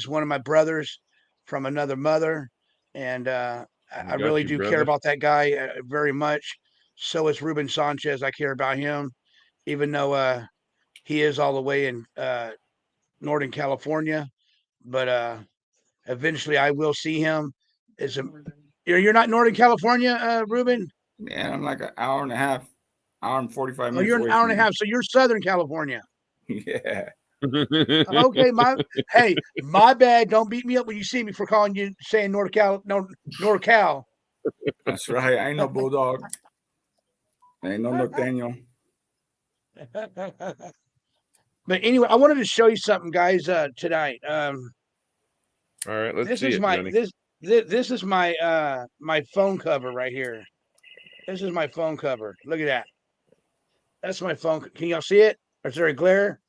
one of my brothers from another mother, and I Got really you, do care brother. about that guy very much. So is Ruben Sanchez. I care about him, even though he is all the way in Northern California. But eventually, I will see him. You're not Northern California, Ruben? Man, I'm like an hour and a half, hour and 45 Oh, minutes you're an away hour from and a half, so you're Southern California. you. Yeah. Okay, my bad. Don't beat me up when you see me for calling you saying NorCal. That's right. I ain't no bulldog. I ain't no norteño. But anyway, I wanted to show you something, guys, tonight. All right, let's This see is it, my Johnny. this is my my phone cover right here. This is my phone cover. Look at that. That's my phone. Can y'all see it? Or is there a glare?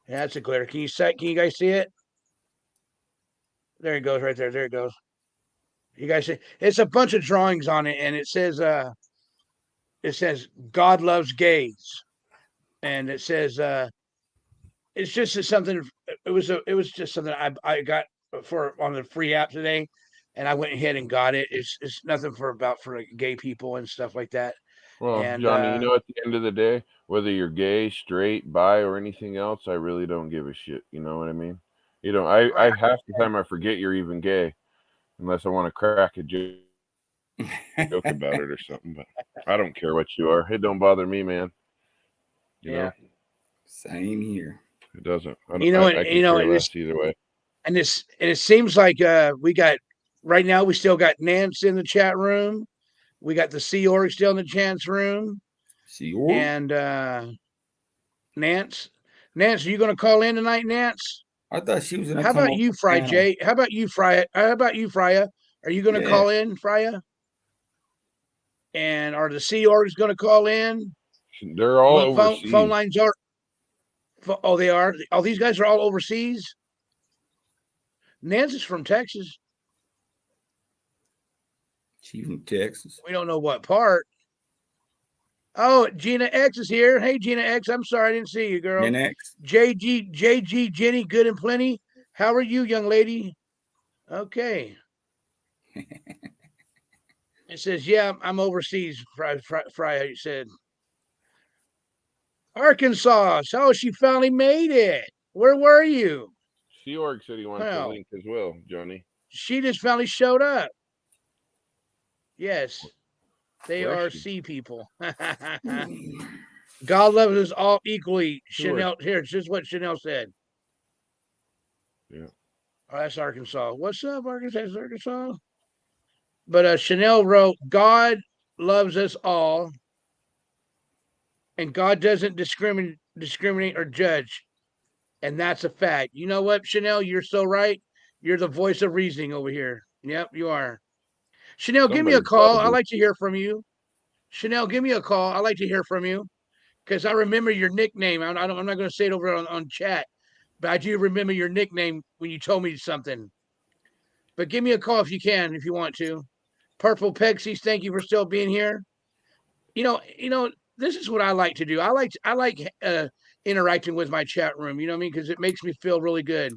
Yeah, that's a glare. Can you guys see it? There it goes right there. There it goes. You guys see? It's a bunch of drawings on it, and it says God loves gays, and it says it's just something. It was just something I got for on the free app today, and I went ahead and got it. It's nothing for like gay people and stuff like that. Well, And Johnny, you know, at the end of the day, whether you're gay, straight, bi, or anything else, I really don't give a shit. You know what I mean? You know, I half the time I forget you're even gay, unless I want to crack a joke about it or something. But I don't care what you are. It don't bother me, man. You know, Same here. it doesn't. I you can know, care less either way. and it seems like we got right now. We still got Nance in the chat room. We got the Sea Org still in the chance room. See you. And Nance, are you going to call in tonight, Nance? I thought she was gonna How come about on you, Fry panel. J? How about you, Fry? How about you, Frya? Are you going to call in, Frya? And are the Sea Orgs going to call in? They're all overseas. Phone lines are. Oh, they are. Oh, these guys are all overseas. Nance is from Texas. She's from Texas. We don't know what part. Oh, Gina X is here. Hey, Gina X. I'm sorry I didn't see you, girl. Gen X. JG Jenny, good and plenty. How are you, young lady? Okay. It says, yeah, I'm overseas. Fry said. Arkansas. Oh, she finally made it. Where were you? Sea Org said he wants a link as well, Johnny. She just finally showed up. Yes, they are sea people. God loves us all equally. Chanel, here, it's just what Chanel said. Yeah. Oh, that's Arkansas. What's up, Arkansas? But Chanel wrote, God loves us all, and God doesn't discriminate or judge. And that's a fact. You know what, Chanel? You're so right. You're the voice of reasoning over here. Yep, you are. Chanel, give me a call. I'd like to hear from you. Chanel, give me a call. I'd like to hear from you, because I remember your nickname. I'm not going to say it over on chat, but I do remember your nickname when you told me something. But give me a call if you can, if you want to. Purple Pixies, thank you for still being here. You know, this is what I like to do. I like interacting with my chat room. You know what I mean? Because it makes me feel really good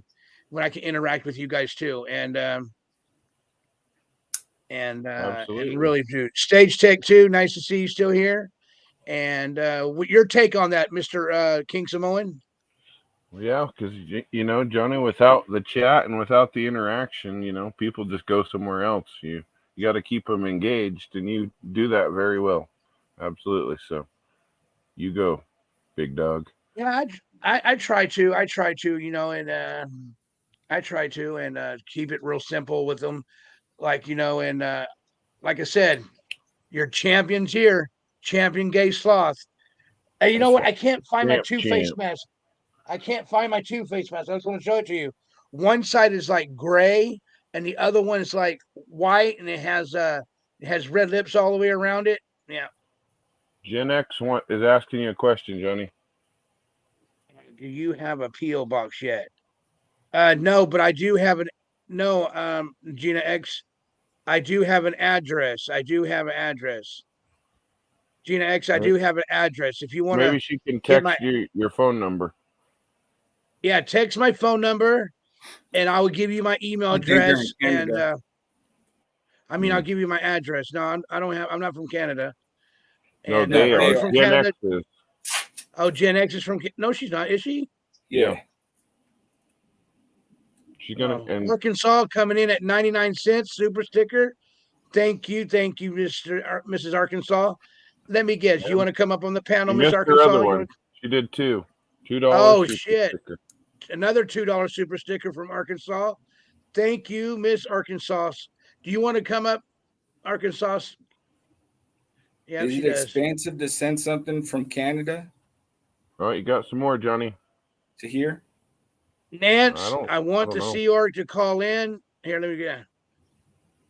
when I can interact with you guys too. And really do. Stage Tech too. Nice to see you still here. And your take on that, Mr. King Samoan? Yeah, because Johnny, without the chat and without the interaction, people just go somewhere else. You got to keep them engaged, and you do that very well. Absolutely. So, you go, big dog. Yeah, I try to, and I try to, and keep it real simple with them, like and like I said, your champion's here, champion gay sloth. And you know what? I can't find my two-face Champ. mask. I can't find my two-face mask. I was going to show it to you. One side is like gray, and the other one is like white, and it has red lips all the way around it. Yeah. Gen X is asking you a question, Johnny. Do you have a PO box yet? No, but I do have an no. Gina X, I do have an address. Gina X, I do have an address. If you want to Maybe she can get text your phone number. Yeah, text my phone number, and I will give you my email address. And I'll give you my address. No, I'm not from Canada. No, And they are. from Gen Canada? X is. Oh, Gen X is from. No, she's not. Is she? Yeah. She's gonna. Arkansas coming in at 99 cents. Super sticker. Thank you, Mrs. Arkansas. Let me guess. You want to come up on the panel, Miss Arkansas? Her other one. She did $2. Oh shit! Sticker. Another $2 super sticker from Arkansas. Thank you, Miss Arkansas. Do you want to come up, Arkansas? Yeah, is it expensive to send something from Canada? Oh, you got some more, Johnny. To here? Nance, I want the Sea Org to call in. Here, let me get.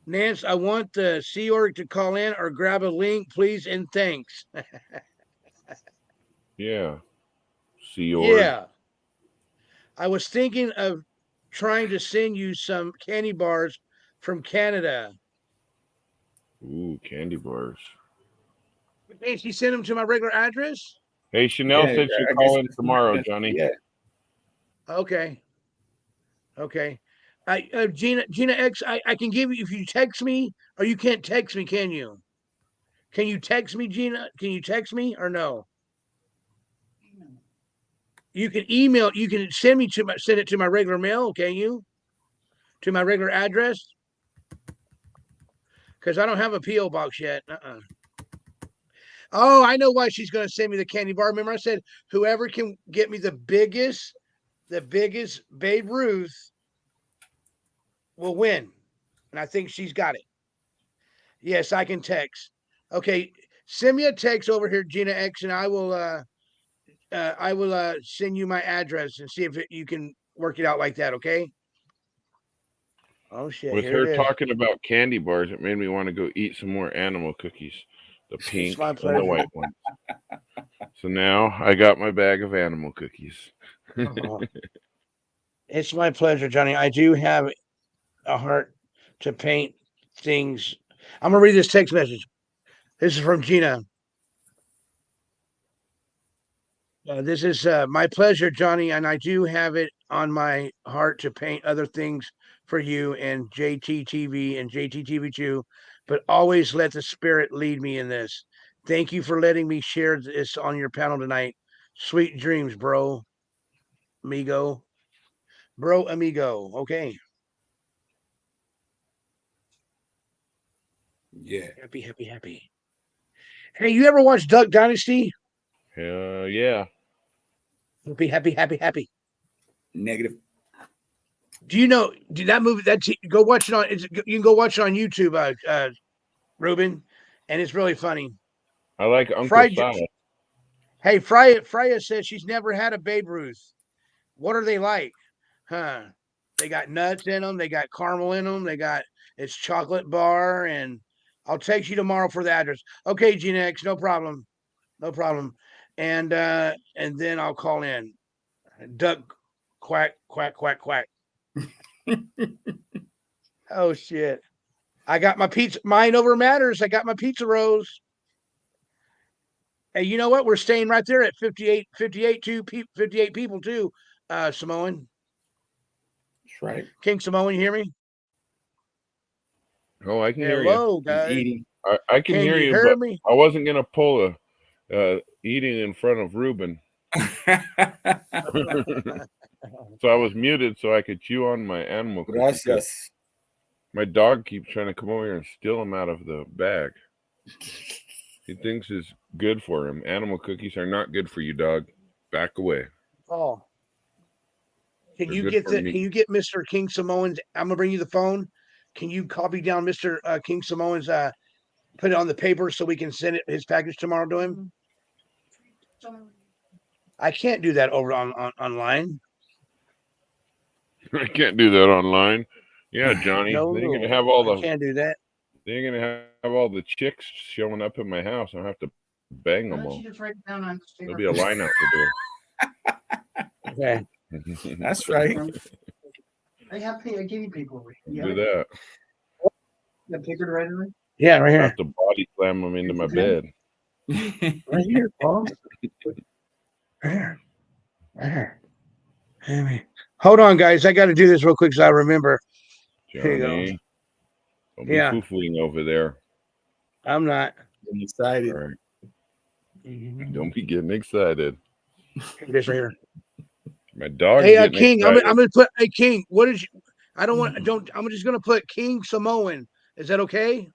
Nance, I want the Sea Org to call in or grab a link, please, and thanks. Yeah. Sea Org. Yeah. I was thinking of trying to send you some candy bars from Canada. Ooh, candy bars. Hey, she sent them to my regular address? Hey, Chanel said she'll call in tomorrow, Johnny. Yeah. Okay. Gina X, I can give you, if you text me, or you can't text me, can you? Can you text me, Gina? Can you text me or no? You can email, you can send it to my regular mail, can you? To my regular address? Because I don't have a P.O. box yet. Oh, I know why she's going to send me the candy bar. Remember I said, whoever can get me the biggest Babe Ruth will win. And I think she's got it. Yes, I can text. Okay, send me a text over here, Gina X, and I will send you my address and see if you can work it out like that, okay? Oh, shit. With her talking about candy bars, it made me want to go eat some more animal cookies. The pink and the white ones. So now I got my bag of animal cookies. It's my pleasure, Johnny. I do have a heart to paint things. I'm going to read this text message. This is from Gina. This is my pleasure, Johnny, and I do have it on my heart to paint other things for you and JTTV and JTTV2, but always let the spirit lead me in this. Thank you for letting me share this on your panel tonight. Sweet dreams, bro. Amigo. Bro, amigo. Okay. Yeah. Happy. Hey, you ever watch Duck Dynasty? Yeah. Happy. Negative. Do you know that movie? Go watch it on. You can go watch it on YouTube, Ruben, and it's really funny. I like Uncle Si. Hey, Freya says she's never had a Babe Ruth. What are they like? Huh? They got nuts in them. They got caramel in them. It's chocolate bar, and I'll text you tomorrow for the address. Okay, Gina X, no problem. And then I'll call in. Duck, quack. Oh shit! I got my pizza. Mind over matters. I got my pizza rolls. Hey, you know what? We're staying right there at 58 people too. Samoan. That's right. King Samoan, you hear me? Oh, I can hear you. Hello, guys. Eating. I can hear you, but me? I wasn't gonna pull a eating in front of Ruben. So I was muted so I could chew on my animal cookie. Gracias. My dog keeps trying to come over here and steal them out of the bag. He thinks it's good for him. Animal cookies are not good for you, dog. Back away. Oh. Can They're you good get for the? me. Can you get Mr. King Samoan's? I'm gonna bring you the phone. Can you copy down Mr. King Samoan's? Put it on the paper so we can send it his package tomorrow to him. I can't do that over on online. I can't do that online. Yeah, Johnny. No, Then you're gonna have all I the. can't do that. Then you're gonna have all the chicks showing up in my house. I'll have to bang them all. Just write it down on There'll be a line out the Okay. door. That's right. I have a guinea pig over here. Do that. The paper to write it on? Yeah, right I here. have to body slam them into my bed. Right here, Paul. Right here. Right here. Hey, hold on, guys. I got to do this real quick so I remember. Here you go. Johnny. Don't be Yeah. foo-fooing over there. I'm not. I'm excited. All right. Don't be getting excited. This right here. My dog. Hey, King. I'm gonna put. Hey, King. What is? I don't want. Don't. I'm just gonna put King Samoan. Is that okay?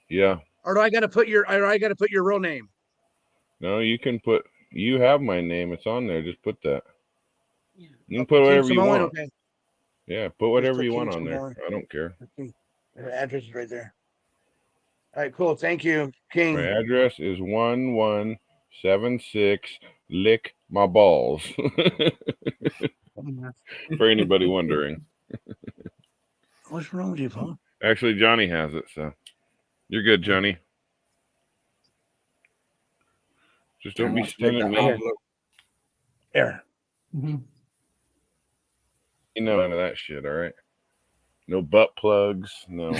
Yeah. Or do I got to put your? Or I got to put your real name? No, you can put. You have my name. It's on there. Just put that. Yeah. You can put whatever King you Samoan, want. okay. Yeah, put whatever put you King want on there. Samoan. I don't care. The address is right there. All right, cool. Thank you, King. My address is 1176 Lick My Balls. For anybody wondering. What's wrong with you, Paul? Actually, Johnny has it, so you're good, Johnny. Just don't be stinging me. There. You know none of that shit, all right? No butt plugs, no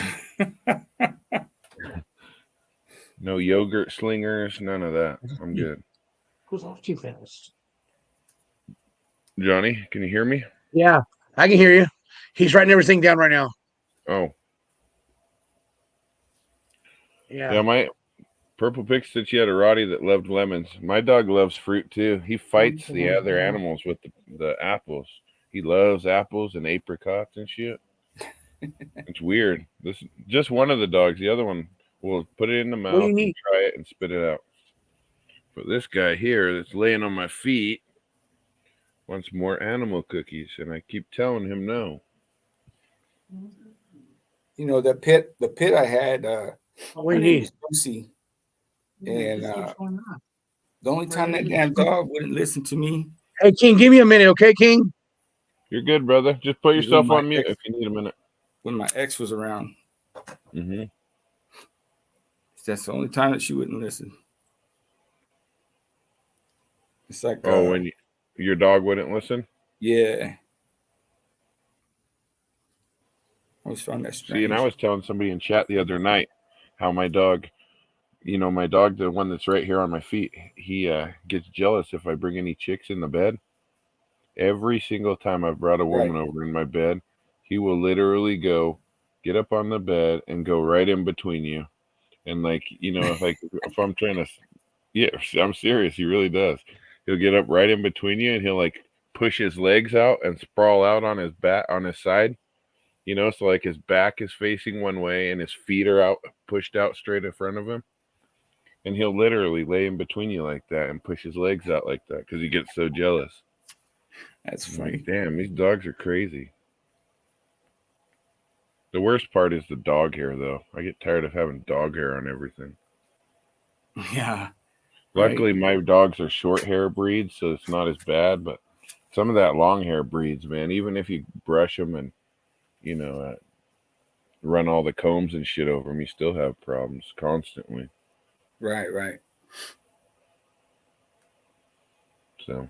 no yogurt slingers, none of that. I'm good. Who's off too fast? Johnny, can you hear me? Yeah, I can hear you. He's writing everything down right now. Oh. Yeah. Yeah, my Purple Pig said she had a Roddy that loved lemons. My dog loves fruit too. He fights the other animals with the apples. He loves apples and apricots and shit. It's weird. This is just one of the dogs. The other one will put it in the mouth and try it and spit it out. But this guy here that's laying on my feet wants more animal cookies, and I keep telling him no. You know, the pit I had, what do you need? Lucy. And the only time that damn dog wouldn't listen to me. Hey, King, give me a minute, okay, King? You're good, brother. Just put yourself on mute if you need a minute. When my ex was around. Mm-hmm. That's the only time that she wouldn't listen. It's like when your dog wouldn't listen? Yeah. I always found that strange. See, and I was telling somebody in chat the other night how my dog, my dog, the one that's right here on my feet, he gets jealous if I bring any chicks in the bed. Every single time I've brought a woman over in my bed, he will literally get up on the bed and go right in between you. And if I'm trying to, I'm serious. He really does. He'll get up right in between you and he'll push his legs out and sprawl out on his back, on his side. So his back is facing one way and his feet are pushed out straight in front of him. And he'll literally lay in between you like that and push his legs out like that because he gets so jealous. That's funny. Damn, these dogs are crazy. The worst part is the dog hair, though. I get tired of having dog hair on everything. Yeah. Luckily, my dogs are short hair breeds, so it's not as bad. But some of that long hair breeds, man, even if you brush them and, run all the combs and shit over them, you still have problems constantly. Right. So,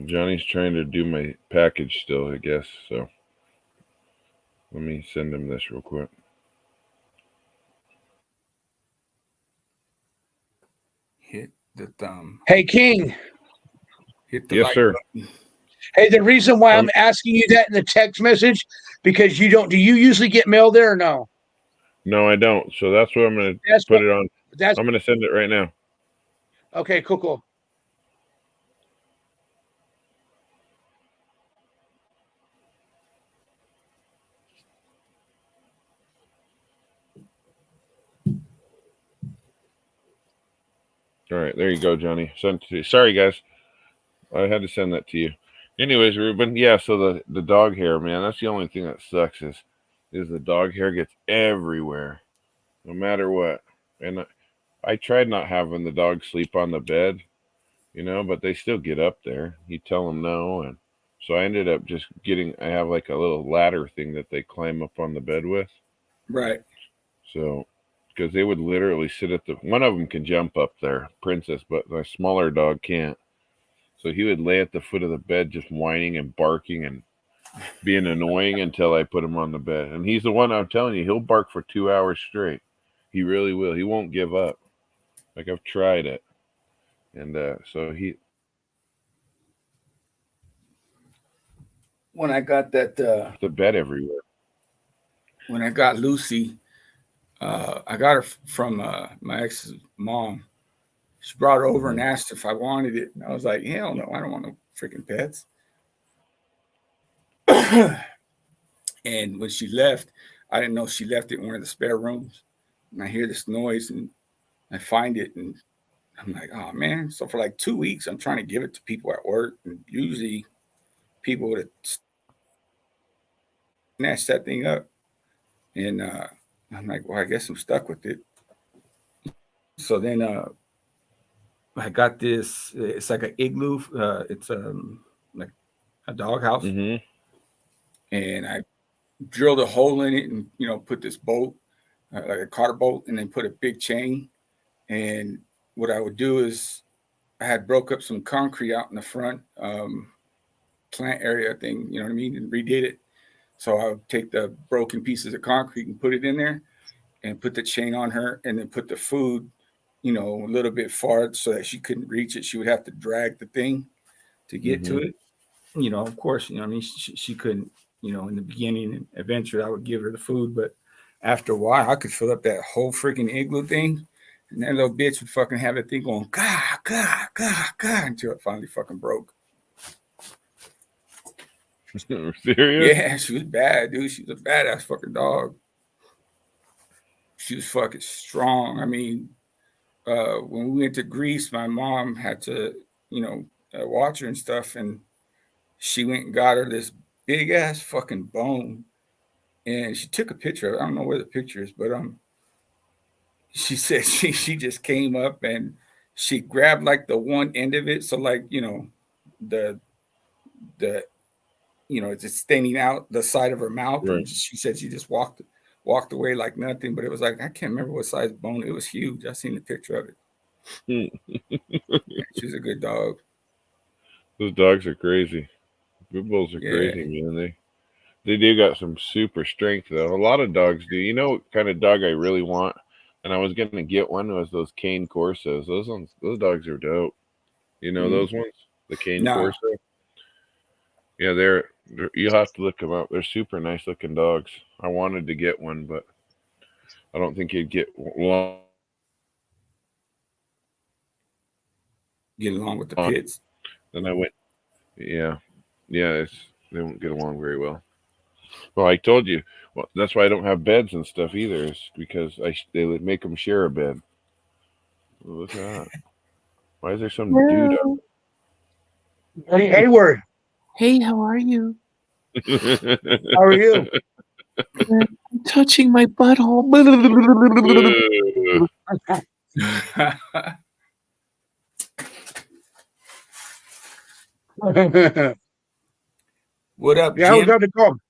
Johnny's trying to do my package still, I guess. So, let me send him this real quick. Hit the thumb. Hey, King. Hit the yes, like sir. button. Hey, the reason why I'm asking you that in the text message, because you don't. Do you usually get mail there or no? No, I don't. So that's what I'm going to put it on. I'm going to send it right now. Okay, cool. All right, there you go, Johnny. Sent to you. Sorry, guys. I had to send that to you. Anyways, Ruben, yeah, so the dog hair, man, that's the only thing that sucks is the dog hair gets everywhere, no matter what. And I tried not having the dog sleep on the bed, but they still get up there. You tell them no, and so I ended up just I have like a little ladder thing that they climb up on the bed with. Right. So, because they would literally sit one of them can jump up there, Princess, but the smaller dog can't. So he would lay at the foot of the bed just whining and barking and being annoying until I put him on the bed. And he's the one, I'm telling you, he'll bark for 2 hours straight. He really will. He won't give up. Like, I've tried it. And so when I got that the bed everywhere. When I got Lucy, I got her from my ex's mom. She brought her over and asked if I wanted it. And I was like, hell no, I don't want no freaking pets. And when she left, I didn't know she left it in one of the spare rooms. And I hear this noise and I find it and I'm like, oh man. So for like 2 weeks, I'm trying to give it to people at work. And usually people would snatch that thing up. And I'm like, well, I guess I'm stuck with it. So then I got this. It's like an igloo. It's like a doghouse, and I drilled a hole in it, and put this bolt, like a car bolt, and then put a big chain. And what I would do is, I had broke up some concrete out in the front plant area thing. You know what I mean? And redid it. So I would take the broken pieces of concrete and put it in there, and put the chain on her, and then put the food a little bit far so that she couldn't reach it. She would have to drag the thing to get to it. Of course, she couldn't, in the beginning, and eventually I would give her the food. But after a while, I could fill up that whole freaking igloo thing. And that little bitch would fucking have that thing going, gah, gah, gah, gah, until it finally fucking broke. Serious? Yeah, she was bad, dude. She was a badass fucking dog. She was fucking strong. I mean, when we went to Greece, my mom had to, watch her and stuff, and she went and got her this big ass fucking bone, and she took a picture of it. I don't know where the picture is, but she said she just came up and she grabbed like the one end of it, so like the it's just standing out the side of her mouth, right. And she said she just walked away like nothing, but it was like, I can't remember what size bone. It was huge. I seen the picture of it. Yeah, she's a good dog. Those dogs are crazy. Pit bulls are crazy, man. They do got some super strength though. A lot of dogs do. You know what kind of dog I really want? And I was gonna get one was those cane Corsos. Those dogs are dope. Those ones? The cane Corso? Yeah, you'll have to look them up. They're super nice looking dogs. I wanted to get one, but I don't think you'd get along with the pits. Then I went, yeah, they don't get along very well. Well, I told you, that's why I don't have beds and stuff either. Is because they would make them share a bed. Well, look at that. Why is there some dude up? Hey, Hayward. Hey, how are you? How are you? I'm touching my butthole. What up, Jim? How's that going?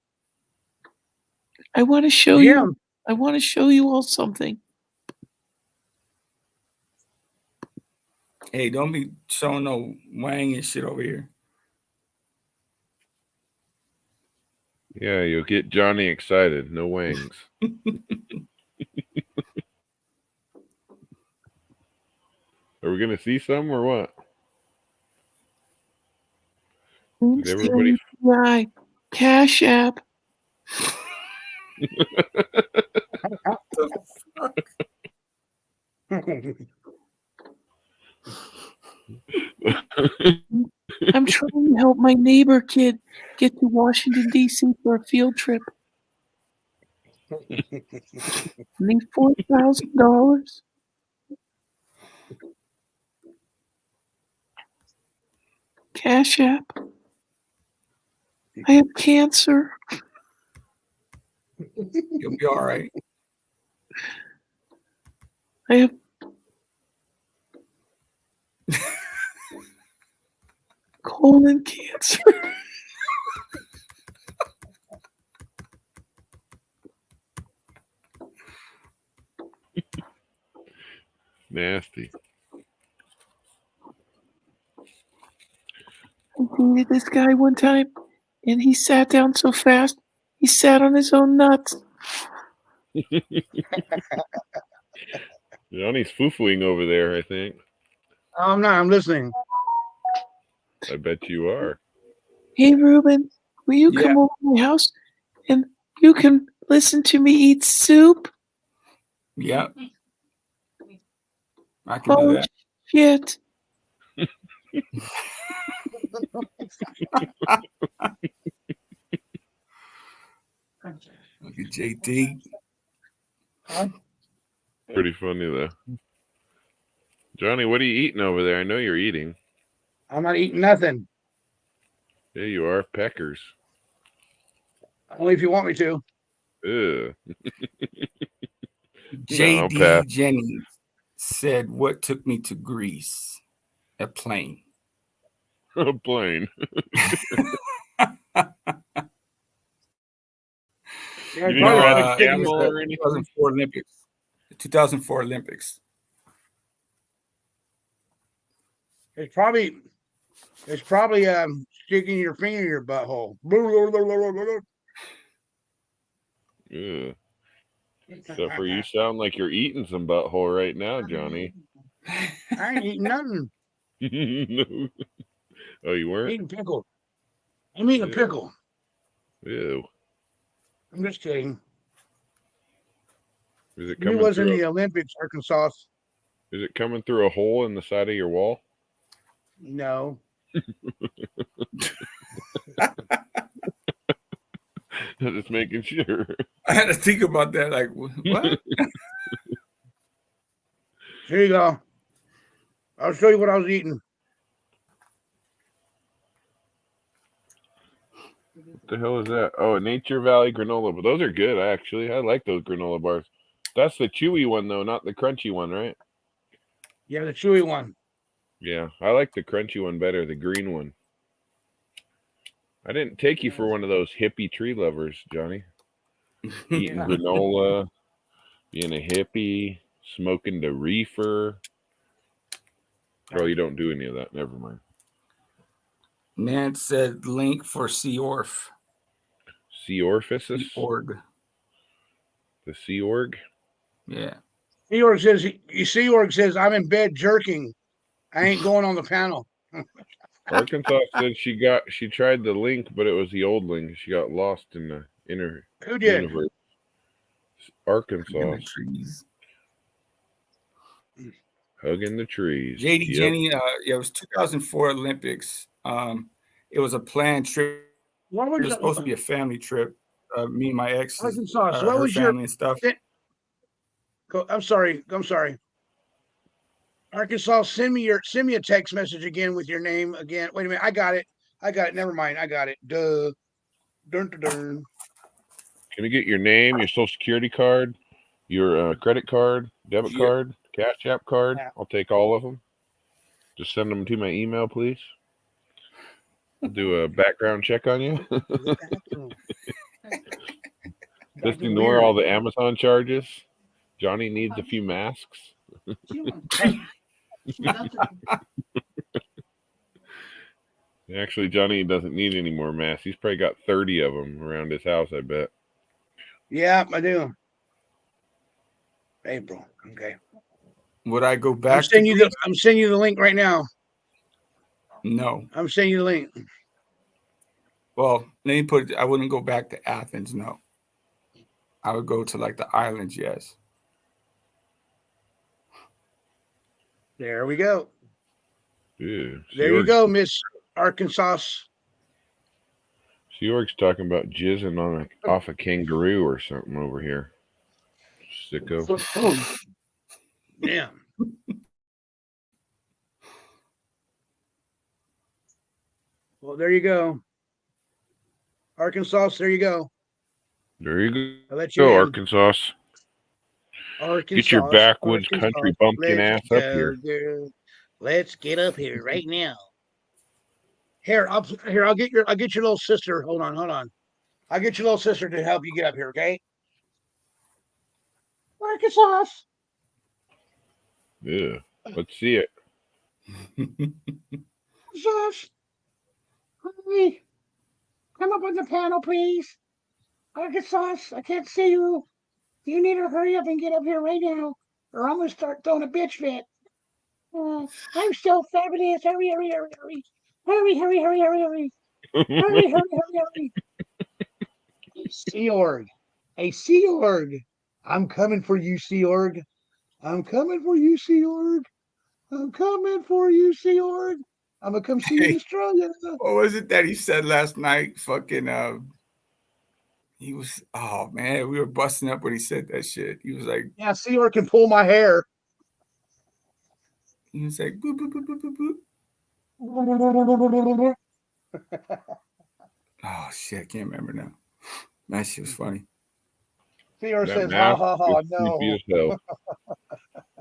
I want to show you. I want to show you all something. Hey, don't be showing no wang and shit over here. Yeah, you'll get Johnny excited. No wings. Are we gonna see some or what? Did everybody? Right. Cash App. I'm trying to help my neighbor kid get to Washington, D.C. for a field trip. Need $4,000. Cash App. I have cancer. You'll be all right. I have colon cancer. Nasty. I dated this guy one time, and he sat down so fast, he sat on his own nuts. Johnny's foo-fooing over there, I think. I'm not. I'm listening. I bet you are. Hey, Ruben, will you Yeah. come over to my house and you can listen to me eat soup? Yeah. I can do Oh, that. shit. Look at JT. Pretty funny, though. Johnny, what are you eating over there? I know you're eating. I'm not eating nothing. There you are, peckers. Only if you want me to. Ugh. JD Jenny said, "What took me to Greece? A plane." A plane. Yeah, You didn't probably ride like a chicken camel with or anything? 2004 Olympics. The 2004 Olympics. It's probably sticking your finger in your butthole. Ugh. Except for you sound like you're eating some butthole right now, Johnny. I ain't eating nothing. No. Oh, you I'm weren't? eating pickle. I'm eating a pickle. Ew. I'm just kidding. Is it You coming was in through? the Olympics, Arkansas. Is it coming through a hole in the side of your wall? No. Just making sure. I had to think about that. Like, what? Here you go. I'll show you what I was eating. What the hell is that? Oh, Nature Valley granola. But those are good, actually. I like those granola bars. That's the chewy one, though, not the crunchy one, right? Yeah, the chewy one. Yeah, I like the crunchy one better, the green one. I didn't take you for one of those hippie tree lovers, Johnny. Eating granola, being a hippie, smoking the reefer. Oh, you don't do any of that. Never mind. Nance said, "Link for Sea Orf." Sea orifices? Org. The Sea Org? Yeah. Sea Org says, I'm in bed jerking. I ain't going on the panel. Arkansas said she tried the link, but it was the old link. She got lost in the inner Who did? universe. Arkansas. Trees. Hugging the trees. JD Jenny, it was 2004 Olympics. It was a planned trip. It was supposed to be a family trip. Me and my ex, Arkansas. So what her was family and stuff. I'm sorry. Arkansas, send me a text message again with your name again. Wait a minute. I got it. Never mind. I got it. Duh. Dun, dun, dun. Can you get your name, your social security card, your credit card, debit card, Cash App card? I'll take all of them. Just send them to my email, please. I'll do a background check on you. Just ignore all the Amazon charges. Johnny needs a few masks. Actually, Johnny doesn't need any more masks. He's probably got 30 of them around his house, I bet. Yeah, I do. April. Okay. Would I go back? I'm sending you the link right now. No. I'm sending you the link. Well, let me put it. I wouldn't go back to Athens. No. I would go to like the islands. Yes. There we go. Ew, there you go, Miss Arkansas. Seorg's talking about jizzing off a kangaroo or something over here. Sicko. Yeah. Well, there you go. Arkansas, there you go. There you I'll let you go, in. Arkansas. Arkansas. Get your backwoods Arkansas. country bumpkin Let's ass up go, here. girl. Let's get up here right now. Here, I'll get your little sister. Hold on. I'll get your little sister to help you get up here, okay? Arkansas. Yeah. Let's see it. Arkansas. Hurry. Come up on the panel, please. Arkansas, I can't see you. You need to hurry up and get up here right now, or I'm going to start throwing a bitch fit. I'm so fabulous. Hurry. Hurry. Hurry. Sea Org. Hey, Sea Org. I'm coming for you, Sea Org. I'm coming for you, Sea Org. I'm coming for you, Sea Org. I'm going to come see you in Australia. What was it that he said last night? Fucking, he was, oh man, we were busting up when he said that shit. He was like, yeah, Sea Org can pull my hair. He was like, boop, boop, boop, boop, boop, boop. Oh shit, I can't remember now. That shit was funny. Theo says, ha ha ha, no. Creepy as hell.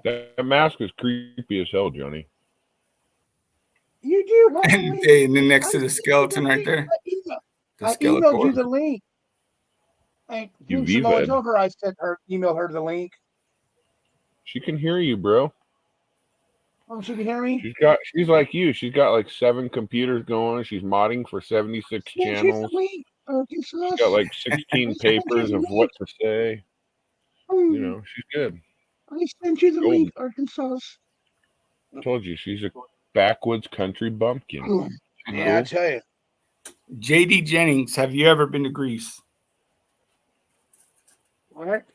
That mask is creepy as hell, Johnny. You do have and then next to the skeleton right there. I emailed you the link. Hey, Simone, tell her I sent her, email her the link. She can hear you, bro. Oh, she can hear me? She's like you. She's got like 7 computers going. She's modding for 76 channels. She's got like 16 papers of what to say. You know, she's good. I sent you the link, Arkansas. I told you, she's a backwoods country bumpkin. Yeah, I tell you. JD Jennings, have you ever been to Greece? What?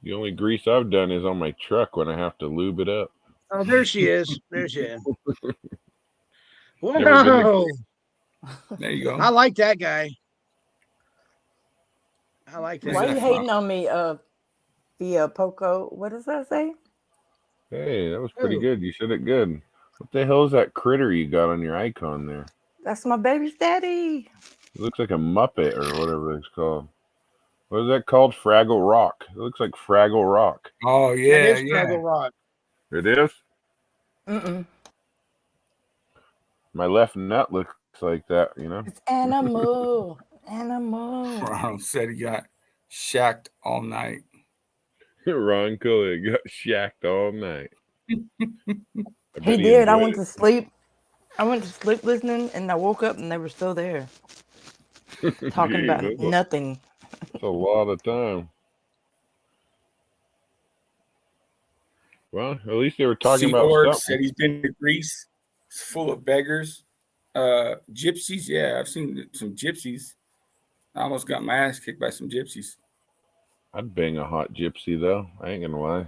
The only grease I've done is on my truck when I have to lube it up. Oh, there she is. There she is. Wow. There you go. I like that guy. I like that. Why are you hating on me, via Poco? What does that say? Hey, that was pretty good. You said it good. What the hell is that critter you got on your icon there? That's my baby's daddy. It looks like a Muppet or whatever it's called. What is that called? Fraggle Rock. It looks like Fraggle Rock. Oh, yeah. It is Fraggle Rock. It is? Mm-mm. My left nut looks like that, you know? It's animal. Animal. Ron said he got shacked all night. Ron Cooley got shacked all night. He did. I went to sleep. I went to sleep listening, and I woke up, and they were still there. Talking about nothing. It's a lot of time. Well, at least they were talking about Org something. said he's been to Greece. It's full of beggars. Gypsies, yeah, I've seen some gypsies. I almost got my ass kicked by some gypsies. I'd bang a hot gypsy, though. I ain't gonna lie.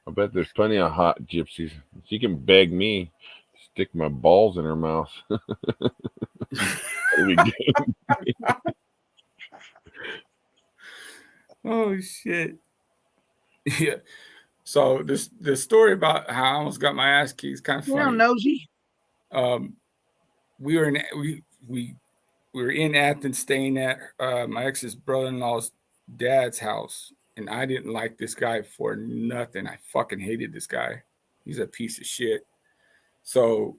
I bet there's plenty of hot gypsies. She can beg me, stick my balls in her mouth. That'd be good. Oh shit! Yeah. So the story about how I almost got my ass kicked is kind of funny. Yeah, nosy. We were in Athens, staying at my ex's brother-in-law's dad's house, and I didn't like this guy for nothing. I fucking hated this guy. He's a piece of shit. So,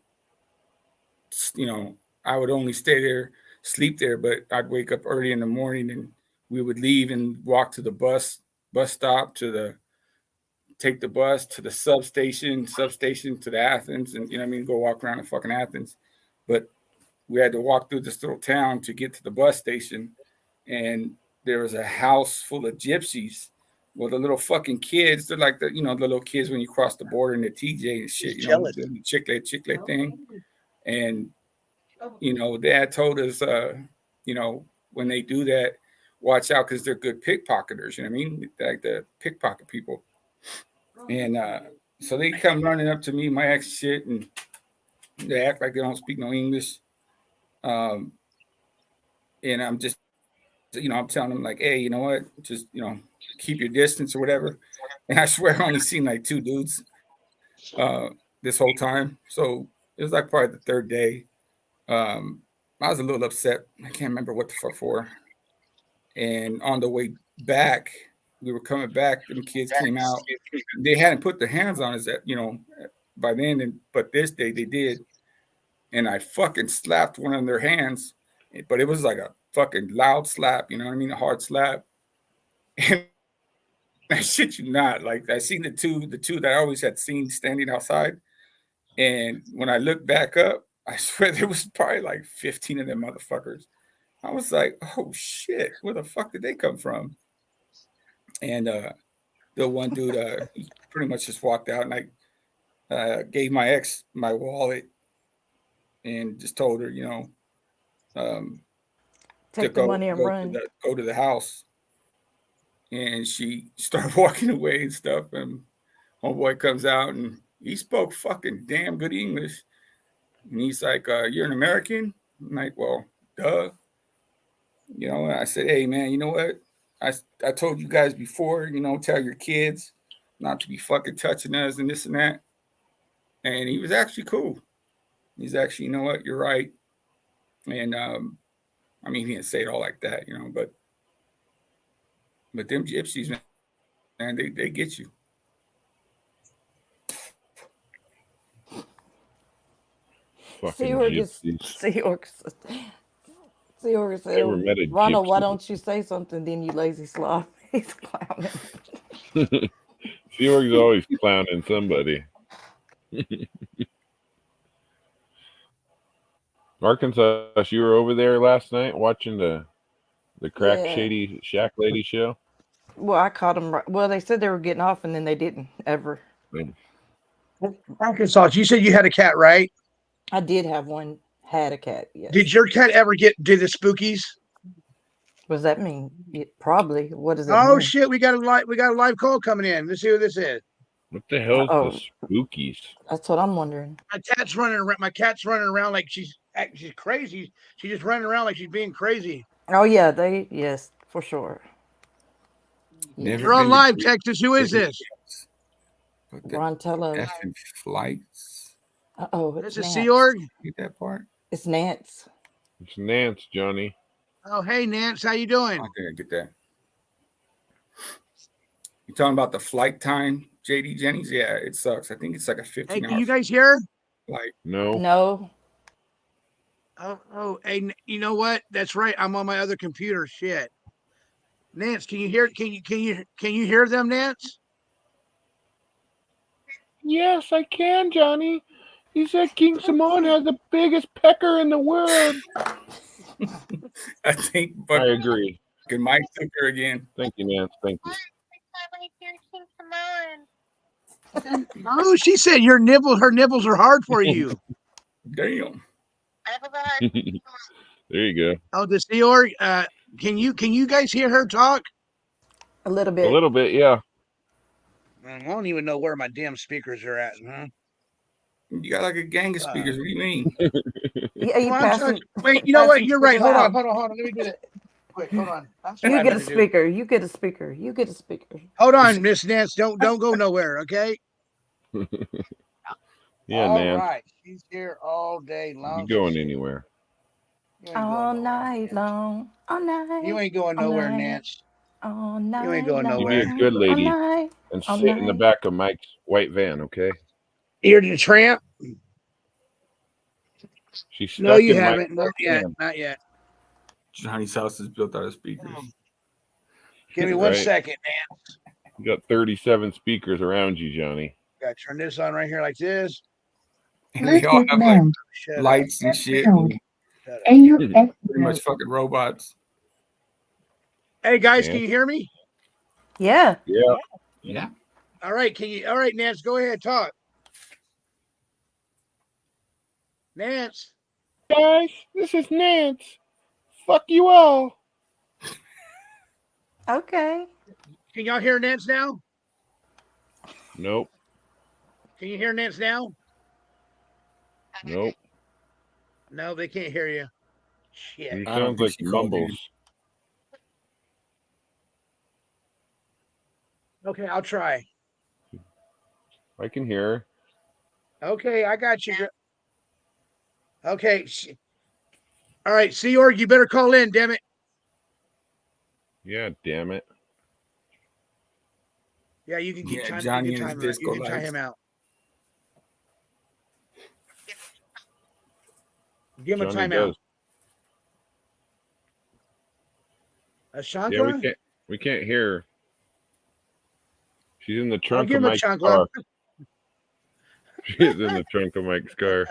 you know, I would only stay there, sleep there, but I'd wake up early in the morning, and we would leave and walk to the bus stop take the bus to the substation to the Athens, and, you know what I mean, go walk around in fucking Athens. But we had to walk through this little town to get to the bus station, and there was a house full of gypsies. Well, the little fucking kids, they're like the little kids when you cross the border in the TJ and shit, the chiclet thing. And, you know, Dad told us, you know, when they do that, watch out because they're good pickpocketers, you know what I mean? Like the pickpocket people. And so they come running up to me, my ex shit, and they act like they don't speak no English. And I'm just, you know, I'm telling them like, hey, you know what? Just, you know, keep your distance or whatever. And I swear I only seen like 2 dudes this whole time. So it was like probably the 3rd day. I was a little upset. I can't remember what the fuck for. And on the way back, we were coming back. Them kids came out. They hadn't put their hands on us, by then. But this day they did, and I fucking slapped one of their hands. But it was like a fucking loud slap. You know what I mean? A hard slap. And I shit you not. Like I seen the two that I always had seen standing outside. And when I looked back up, I swear there was probably like 15 of them motherfuckers. I was like, oh shit, where the fuck did they come from? And the one dude, he pretty much just walked out, and I gave my ex my wallet and just told her, Take the money and run. Go to the house. And she started walking away and stuff. And homeboy comes out, and he spoke fucking damn good English. And he's like, you're an American? I'm like, well, duh. And I said, hey, man, you know what? I told you guys before, tell your kids not to be fucking touching us and this and that. And he was actually cool. He's actually, you know what? You're right. And, he didn't say it all like that, but them gypsies, man, they get you. Seahawk said, Ronald, why don't you say something? Then you lazy slob. He's clowning. Seahawk's always clowning somebody. Arkansas, you were over there last night watching the crack shady shack lady show? Well, I caught them. Well, they said they were getting off, and then they didn't ever. Arkansas, you said you had a cat, right? I did have one. Had a cat. Yes. Did your cat ever do the spookies? What does that mean? Probably. What does it mean? Oh shit! We got a live call coming in. Let's see who this is. What the hell is the spookies? That's what I'm wondering. My cat's running around like she's crazy. She's just running around like she's being crazy. Oh yeah, yes, for sure. You're on live, Texas. Who is this? Rontello. Effing flights. This is Sea Org. Get that part. It's Nance. It's Nance, Johnny. Oh, hey Nance, how you doing? I think I get that. You talking about the flight time, JD Jennings? Yeah, it sucks. I think it's like a 15 Hey, can you guys hear? Like no. Hey, you know what? That's right. I'm on my other computer. Shit. Nance, can you hear? Can you hear them, Nance? Yes, I can, Johnny. He said King Simone has the biggest pecker in the world. I think. I agree. Good Mike took her again. Thank you, Nance. Thank you. Oh, she said her nipples are hard for you. Damn. There you go. Oh, the Sea Org. Can you guys hear her talk? A little bit. A little bit, yeah. I don't even know where my damn speakers are at, huh? You got like a gang of speakers. What do you mean? Wait, you know what? You're right. Hold on. Let me do that. Quick, hold on. You get a speaker. You get a speaker. You get a speaker. Hold on, Miss Nance. Don't go nowhere, okay? Yeah, all Nance. All right. She's here all day long. You going anywhere? All night long. All night. You ain't going nowhere, Nance. All night. You ain't going nowhere. You be a good lady and sit in the back of Mike's white van, okay? Here to the tramp? She's stuck no, you in haven't. Mike's Not yet. Johnny's house is built out of speakers. Give me 1 second, Nance. You got 37 speakers around you, Johnny. Gotta turn this on right here like this. And they all have like lights and shit. And you're pretty much fucking robots. Hey guys, can you hear me? Yeah. Yeah. All right, Nance, go ahead, talk. Nance. Guys, this is Nance. Fuck you all. Okay. Can y'all hear Nance now? Nope. Can you hear Nance now? Nope. No, they can't hear you. Shit. It sounds like mumbles. Okay, I'll try. I can hear her. Okay, I got you. Okay, All right, Seorg, you better call in, damn it. Yeah, damn it. Yeah, you can get time. Johnny You can, and his time disco you can tie him out. Give him Johnny a timeout. does. A chancla? Yeah, we can't hear her. She's in the I'll trunk give of him a Mike's chancla. car. She is in the trunk of Mike's car.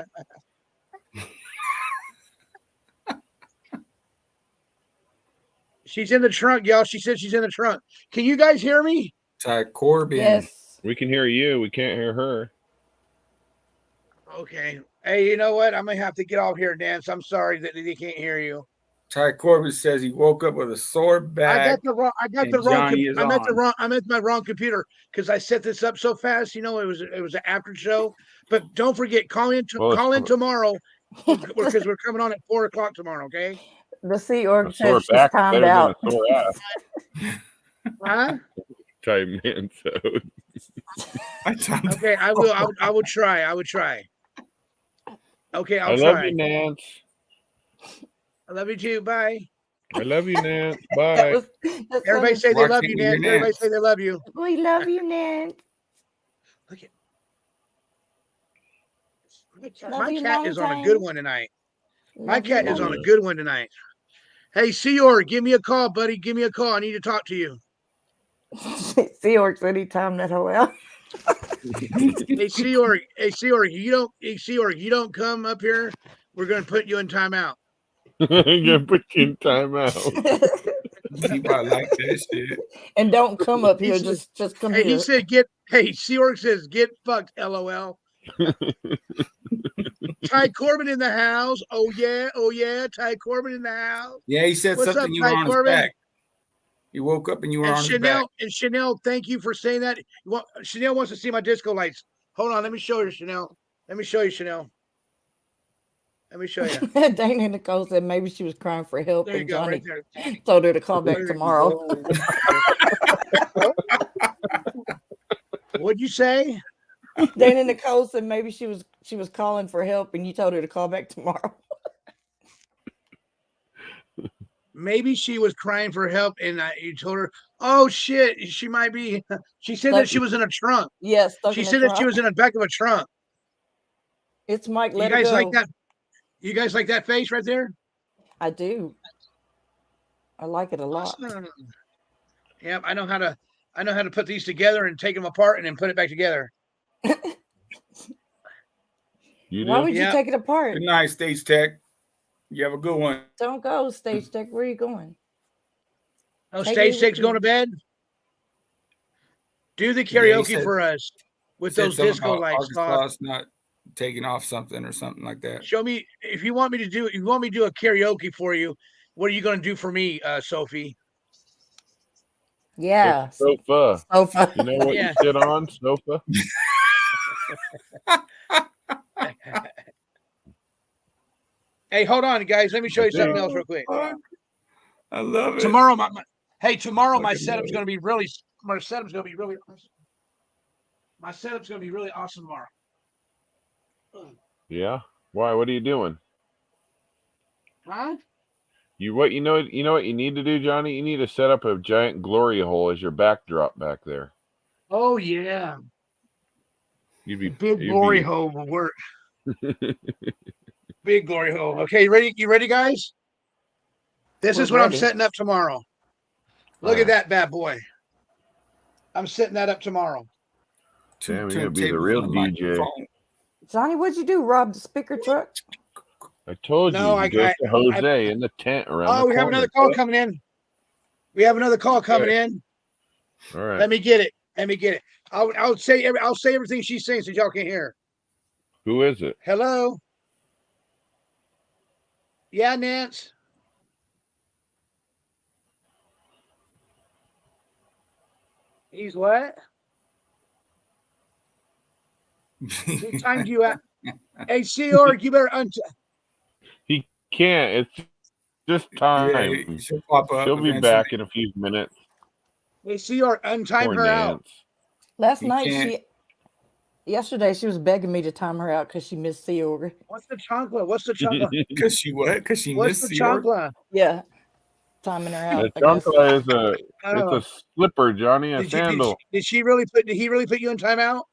She's in the trunk, y'all. She said she's in the trunk. Can you guys hear me? Ty Corbin. Yes. We can hear you. We can't hear her. Okay. Hey, you know what? I'm gonna have to get off here, Nance. I'm sorry that they can't hear you. Ty Corbin says he woke up with a sore back. I meant my wrong computer because I set this up so fast. You know, it was an after show. But don't forget, call in tomorrow because we're coming on at 4:00 tomorrow. Okay. The Sea Org A says sore she's back timed better out. than a sore ass. Huh? Ty Manso. Okay, I will try. I would try. Okay, I'll I try. love you, Nance. I love you too. Bye. I love you, Nance. Bye. Everybody say they love you, Nance. Everybody say they love you. We love you, Nance. Look at my cat is on a good one tonight. My cat is on a good one tonight. Hey, Seorg, give me a call, buddy. Give me a call. I need to talk to you. Sea Org said he timed that whole out. Hey, Seorg, you don't come up here. We're gonna put you in timeout. I'm gonna put you in timeout. He probably like that shit. And don't come up here. Just come here. He said, Seorg says, get fucked, LOL. Ty Corbin in the house. Oh yeah. Ty Corbin in the house. Yeah, he said What's something up, you were Ty on Corbin? his back. You woke up and you were on his back. And Chanel, thank you for saying that. Chanel wants to see my disco lights. Hold on, let me show you, Chanel. Let me show you, Chanel. Let me show you. Dana Nicole said maybe she was crying for help, There you and go, Johnny right there. told her to call back tomorrow. What'd you say? Dana Nicole said maybe she was calling for help, and you told her to call back tomorrow. Maybe she was crying for help, and you told her, "Oh shit, she might be." She said that she was in a trunk. Yes, she said that she was in the back of a trunk. It's Mike. You guys like that? You guys like that face right there? I do. I like it a lot. Awesome. Yeah, I know how to put these together and take them apart and then put it back together. Why would you take it apart? Good night, Stage Tech. You have a good one. Don't go, Stage Tech. Where are you going? Oh, Stage Tech's going to bed? Do the karaoke for us with those disco lights. Not taking off something or something like that. Show me if you want me to do a karaoke for you. What are you going to do for me, Sophie? Yeah, sofa. Sofa. You know what you sit on? Sofa. Hey, hold on, guys. Let me show you something else real quick. I love it. Tomorrow, my setup's going to be really. My setup's going to be really awesome. My setup's going to be really awesome tomorrow. Yeah. Why? What are you doing? Huh? What you know what you need to do, Johnny? You need to set up a giant glory hole as your backdrop back there. Oh yeah. Big glory hole will work. Big glory hole. Okay, you ready? You ready, guys? This is what I'm setting up tomorrow. Look at that bad boy. I'm setting that up tomorrow. Damn, you're gonna be the real DJ. Johnny, what'd you do? Rob the speaker truck? I told you. I go to Jose in the tent around. Oh, we have another call coming in. We have another call coming in. All right. Let me get it. I'll say everything she's saying so y'all can't hear. Who is it? Hello. Yeah, Nance. He's what? He timed you out. Hey, Seorg, you better He can't. It's just time. Yeah, she'll pop up. She'll be back in a few minutes. Hey, Seorg, untime her out. Last night Yesterday, she was begging me to time her out because she missed Sea Org. What's the chancla? What's the chancla? Because she what? Because she What's missed the Sea Org? chancla? Yeah, timing her out. The chancla is it's Oh. a slipper, Johnny, a sandal. Did he really put you in timeout?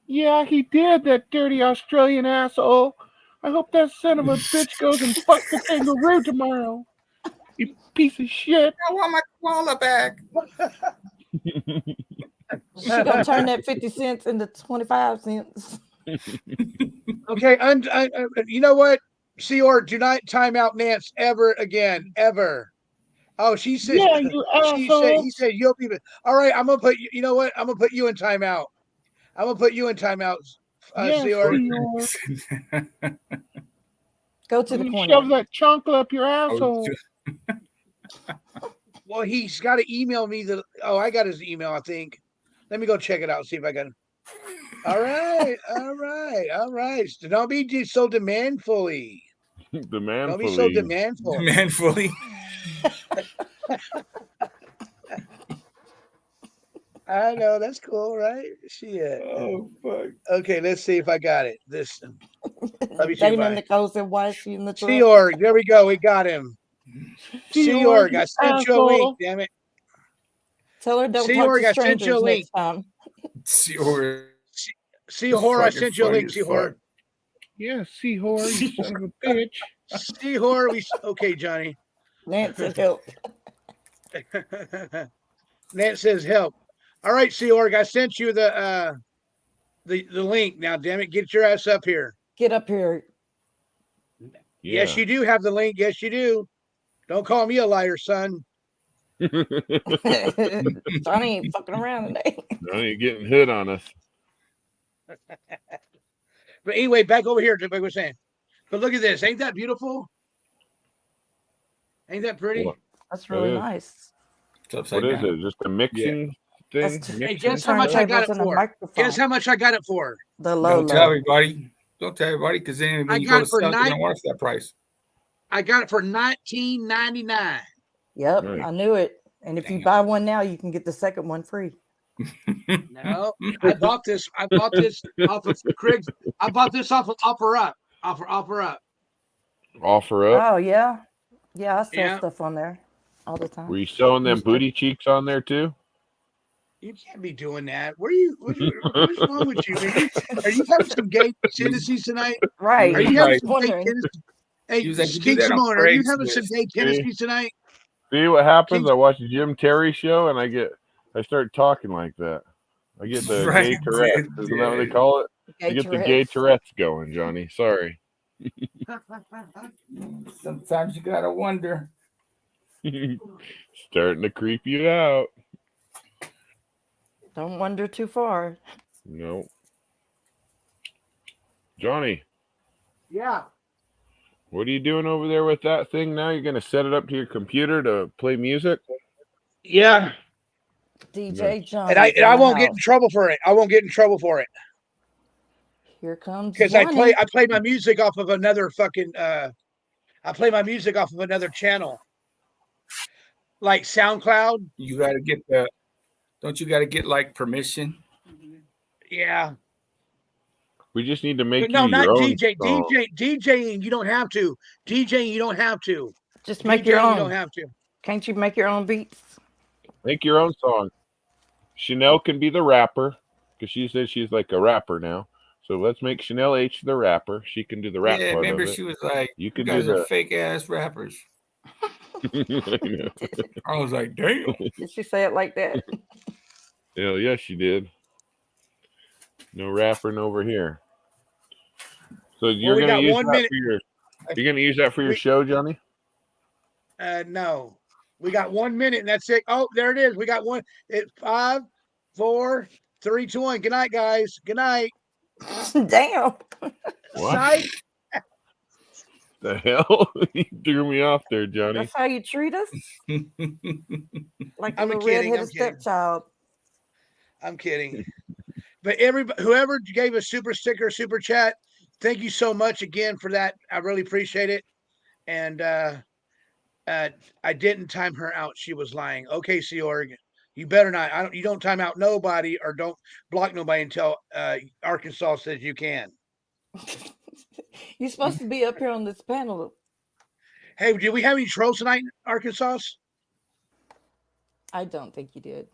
Yeah, he did, that dirty Australian asshole. I hope that son of a bitch goes and fucks the kangaroo tomorrow. You piece of shit. I want my koala back. She gonna turn that 50 cents into 25 cents. Okay, you know what? Sea Org, do not time out Nance ever again, ever. Oh, she said. Yeah, you asshole. He said you'll be. All right, I'm gonna put you. You know what? I'm gonna put you in timeout. I'm gonna put you in timeout. Sea Org. Go to the corner. Shove that chancla up your asshole. Well, he's got to email me the. Oh, I got his email. I think. Let me go check it out. See if I can. All right. So don't be so demandfully. Don't be so demandful. Demandfully. I know, that's cool, right? Shit. Oh fuck. Okay, let's see if I got it. Let me see. Dana Nicole said, "Why is she in the truck?" Sea Org, there we go. We got him. Sea Org, I sent you a link. Damn it. Tell her don't Sea talk Org, to I sent you a strangers link. next time. Sea Org. Sea Org, I sent you a link. Sea Org. Yeah, Sea Org, you son of a bitch. Sea Org, okay, Johnny. Nance says help. Nance says help. All right, Sea Org, I sent you the link. Now, damn it, get your ass up here. Get up here. Yeah. Yes, you do have the link. Yes, you do. Don't call me a liar, son. Johnny ain't fucking around today. Johnny, you're getting hit on us. But anyway, back over here to what I was saying. But look at this. Ain't that beautiful? Ain't that pretty? What? That's really nice. What is it? Just a mixing thing? Hey, guess how much I got it for? Guess how much I got it for? The low. Don't tell everybody. Don't tell everybody, because then when you go to sell, you don't watch that price. I got it for $19.99. Yep, I knew it. And if you buy one now, you can get the second one free. No, I bought this off of Craig's. I bought this off of Offer Up. Offer Up. Offer Up? Oh yeah, yeah. I sell stuff on there all the time. Were you selling them booty cheeks on there too? You can't be doing that. What's wrong with you? Man? Are you having some gay tendencies tonight? Right. Are you having some gay tendencies? Hey, King Simone, are you having some gay tendencies tonight? See what happens? I watch a Jim Terry show and I start talking like that. I get the gay Tourette's. Isn't that what they call it? I get the gay Tourette's going, Johnny. Sorry. Sometimes you gotta wonder. Starting to creep you out. Don't wander too far. No. Johnny. Yeah. What are you doing over there with that thing now? You're going to set it up to your computer to play music? Yeah. DJ Johnny. And I won't get in trouble for it. I won't get in trouble for it. Here comes because I play my music off of another fucking I play my music off of another channel. Like SoundCloud. You gotta get the don't you gotta get like permission? Yeah. We just need to make no, you not your DJ. own DJing, you don't have to. DJing, you don't have to. Just make your own. You don't have to. Can't you make your own beats? Make your own song. Chanel can be the rapper because she says she's like a rapper now. So let's make Chanel H the rapper. She can do the rap part remember of it. she was like, you guys are fake ass rappers. I was like, damn. Did she say it like that? Hell yeah, she did. No rapping over here. So you're gonna use that for your. You're gonna use that for your show, Johnny? No, we got 1 minute, and that's it. Oh, there it is. We got one. It's 5, 4, 3, 2, 1. Good night, guys. Good night. Damn. What? The hell? You threw me off there, Johnny. That's how you treat us? Like I'm a kidding. redheaded stepchild. I'm kidding. But whoever gave a super sticker, super chat, thank you so much again for that. I really appreciate it. And I didn't time her out. She was lying. Okay, Sea Org. You better not. You don't time out nobody or don't block nobody until Arkansas says you can. You're supposed to be up here on this panel. Hey, did we have any trolls tonight in Arkansas? I don't think you did.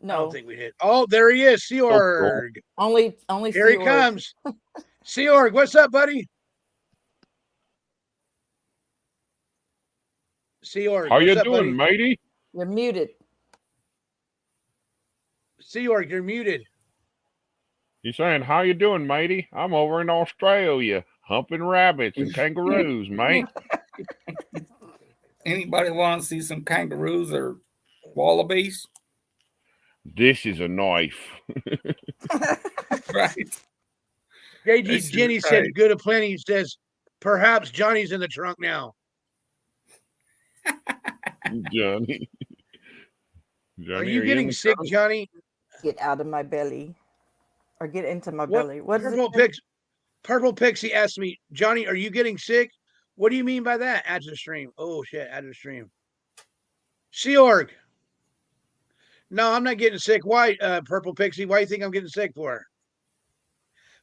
I don't No, think we did. Oh, there he is, Seorg. only Here he Seorg. comes. Seorg, what's up, buddy? Seorg, How you what's up, doing, buddy? matey? You're muted. Seorg, you're muted. He's saying, "How you doing, matey? I'm over in Australia, humping rabbits and kangaroos, mate." Anybody want to see some kangaroos or wallabies? This is a knife. Right. JG Jenny said, "Good aplenty." He says, "Perhaps Johnny's in the trunk now." Johnny. Are you getting sick, trunk? Johnny? Get out of my belly, or get into my belly. What is it? Purple Pixie asked me, "Johnny, are you getting sick? What do you mean by that?" Add to the stream. Oh shit, add to the stream. Seorg. No, I'm not getting sick. Why, Purple Pixie? Why do you think I'm getting sick for?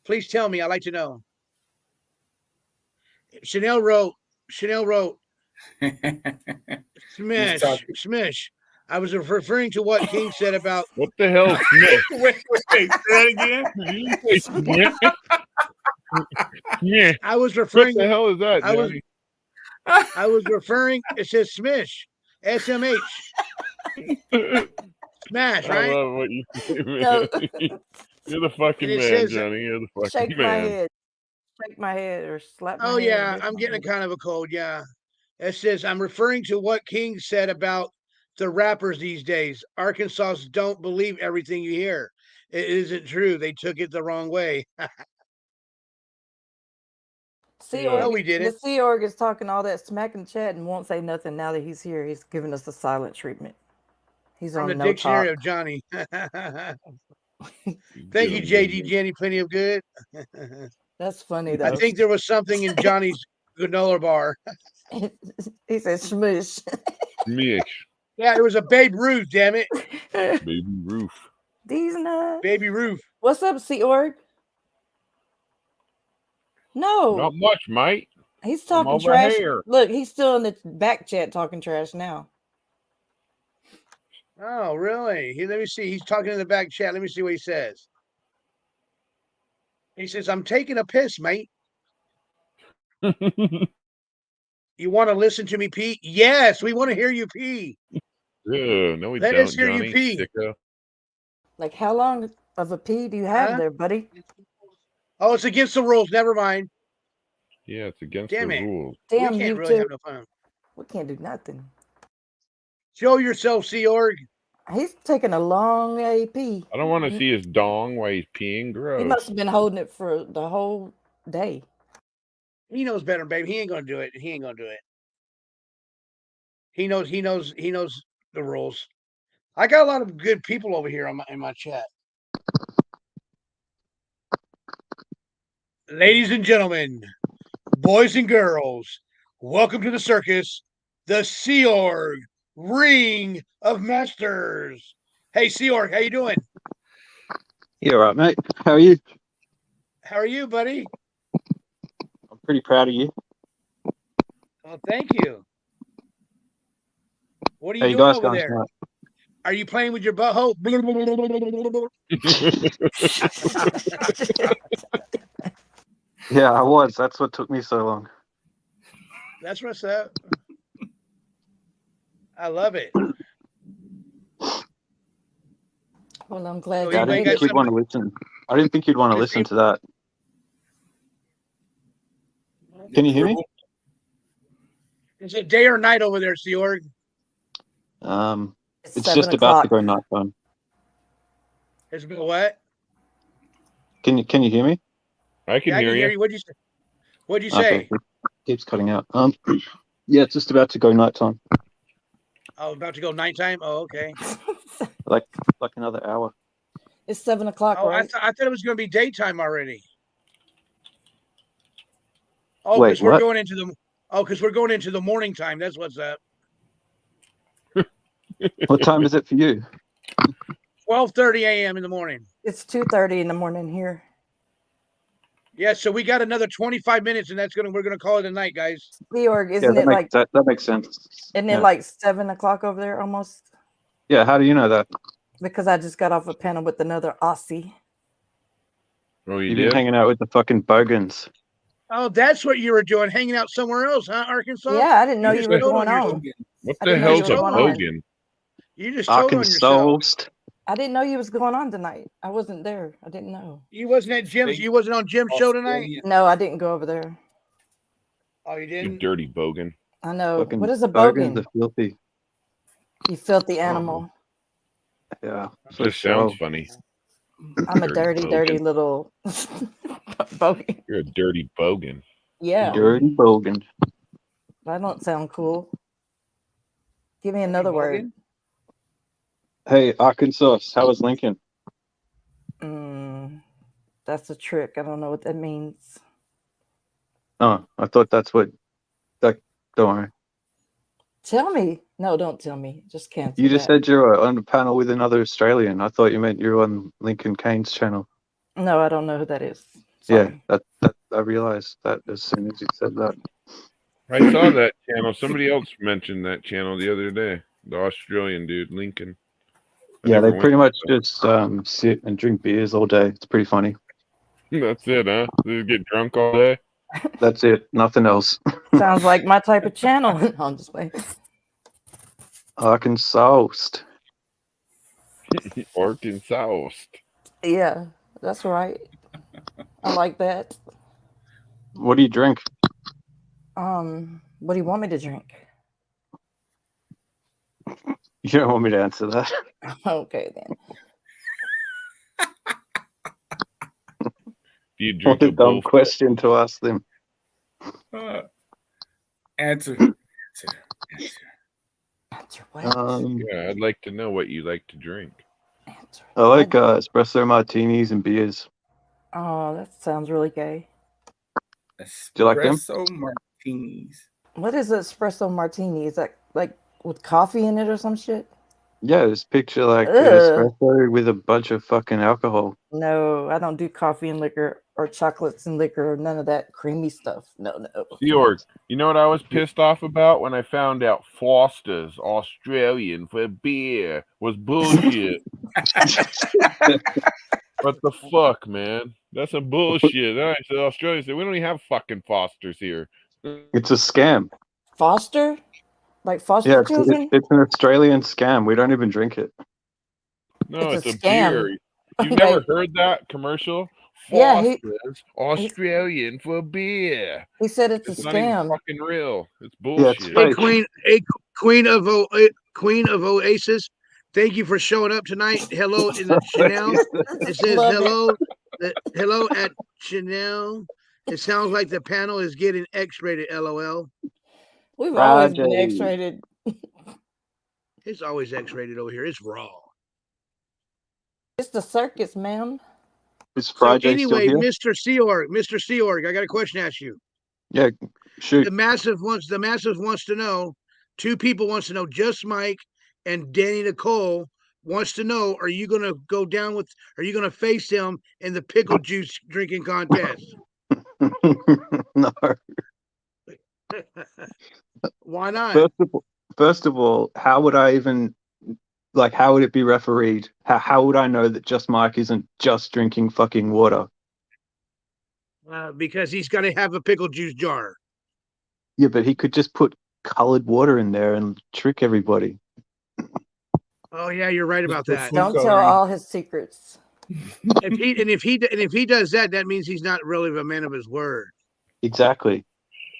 Please tell me. I'd like to know. Chanel wrote, Smish. I was referring to what King said about. What the hell, Smith? Wait, say that again. Yeah. I was referring. What the hell is that, Johnny? I was referring. It says Smish, SMH, smash, right? I love what you say, man. No. You're the fucking man, says, Johnny. You're the fucking Shake man. my head. Shake my head or slap my head. Oh yeah, I'm getting a kind of a cold. Yeah, it says I'm referring to what King said about the rappers these days. Arkansas don't believe everything you hear. It isn't true. They took it the wrong way. Seorg, No, we didn't. The Seorg is talking all that smack in chat and won't say nothing now that he's here. He's giving us the silent treatment. He's From on the no dictionary talk. of Johnny. Thank you, JD Jenny. Plenty of good. That's funny though. I think there was something in Johnny's granola bar. He said smush. Smish. Yeah, it was a Babe Ruth, damn it. Baby Ruth. These nuts. Baby Ruth. What's up, Seorg? No. Not much, mate. He's I'm talking over trash. here. Look, he's still in the back chat talking trash now. Oh, really? Let me see. He's talking in the back chat. Let me see what he says. He says, "I'm taking a piss, mate. You want to listen to me pee?" Yes, we want to hear you pee. No, we Let don't, us hear Johnny. you pee. Sicko. Like, how long of a pee do you have there, buddy? Oh, it's against the rules. Never mind. Yeah, it's against Damn the it. rules. Damn, we can't you really two. have no fun. We can't do nothing. Show yourself, Seorg. He's taking a long AP. I don't want to see his dong while he's peeing. Gross. He must have been holding it for the whole day. He knows better, baby. He ain't gonna do it. He ain't gonna do it. He knows the rules. I got a lot of good people over here in my chat. Ladies and gentlemen, boys and girls, welcome to the circus, the Seorg Ring of Masters. Hey, Seorg, how you doing? You all right, mate? How are you? How are you, buddy? I'm pretty proud of you. Well, thank you. What are How you you doing guys over going there? tonight? Are you playing with your butthole? Yeah, I was. That's what took me so long. That's what's up. I love it. Well, I'm glad So Yeah, I you didn't ain't think got you'd want to listen. I didn't think you'd want to listen to that. Can you hear me? Is it day or night over there, Seorg? It's just about to go nighttime. It's been what? Can you hear me? I can hear you. What'd you say? What'd you say? Okay, keeps cutting out. Yeah, it's just about to go nighttime. Oh, about to go nighttime? Oh, okay. Like another hour. It's 7 o'clock, Oh, right? I thought it was going to be daytime already. Oh, Wait, because we're what? going into the. Oh, because we're going into the morning time. That's what's up. What time is it for you? 12:30 a.m. in the morning. It's 2:30 in the morning here. Yeah, so we got another 25 minutes, and we're gonna call it a night, guys. Georg, isn't it like that makes sense? Isn't it like 7 o'clock over there almost? Yeah, how do you know that? Because I just got off a panel with another Aussie. Oh, You've been hanging out with the fucking bogans. Oh, that's what you were doing, hanging out somewhere else, huh, Arkansas? Yeah, I didn't know you were going on. What the hell's a bogan? You just told on yourself. I didn't know you was going on tonight. I wasn't there. I didn't know. You wasn't at Jim's. You wasn't on Jim's show tonight. No, I didn't go over there. Oh, you didn't? You dirty bogan. I know. Fucking What is a bogans bogan? are filthy. You filthy animal. Yeah. Just sounds funny. I'm a dirty little bogan. You're a dirty bogan. Yeah. Dirty bogan. That don't sound cool. Give me another word. Hey, Arkansas, how was Lincoln? That's a trick. I don't know what that means. Oh, I thought that's what. Don't worry. Tell me. No, don't tell me. Just cancel. You just said you were on a panel with another Australian. I thought you meant you were on Lincoln Kane's channel. No, I don't know who that is. Sorry. Yeah, that I realized that as soon as you said that. I saw that channel. Somebody else mentioned that channel the other day. The Australian dude, Lincoln. Yeah, they pretty much just sit and drink beers all day. It's pretty funny. That's it, huh? They get drunk all day? That's it. Nothing else. Sounds like my type of channel. I'm just waiting. Arkansas. Arkansas. Yeah, that's right. I like that. What do you drink? What do you want me to drink? You don't want me to answer that. Okay, then. Do you drink What a dumb question to ask them. Answer what? Yeah, I'd like to know what you like to drink. I like espresso martinis and beers. Oh, that sounds really gay. Do you like them? Espresso martinis. What is an espresso martini? Is that like with coffee in it or some shit? Yeah, just picture like an espresso with a bunch of fucking alcohol. No, I don't do coffee and liquor or chocolates and liquor or none of that creamy stuff. No. Georg, you know what I was pissed off about when I found out Foster's Australian for beer was bullshit. What the fuck, man? That's some bullshit. I said Australia said we don't even have fucking Foster's here. It's a scam. Foster? Like foster children? It's an Australian scam. We don't even drink it. No, it's a scam. beer. You've never heard that commercial? Yeah, Foster's Australian for beer. He said it's a not even scam. fucking real. It's Yeah, bullshit. it's Queen of Oasis. Thank you for showing up tonight. Hello, is it Chanel? It says hello at Chanel. It sounds like the panel is getting X-rated. LOL. We've always been X-rated. It's always X-rated over here. It's raw. It's the circus, ma'am. Is Friday anyway, still here? Mr. Seorg, I got a question to ask you. Yeah, shoot. The massive wants to know. Two people wants to know. Just Mike and Danny Nicole wants to know: are you going to go down with? Are you going to face him in the pickle juice drinking contest? No. Why not? First of all, how would I even how would it be refereed? How would I know that Just Mike isn't just drinking fucking water? Because he's got to have a pickle juice jar. Yeah, but he could just put colored water in there and trick everybody. Oh yeah, you're right about that. Don't tell all his secrets. If he does that, that means he's not really a man of his word. Exactly.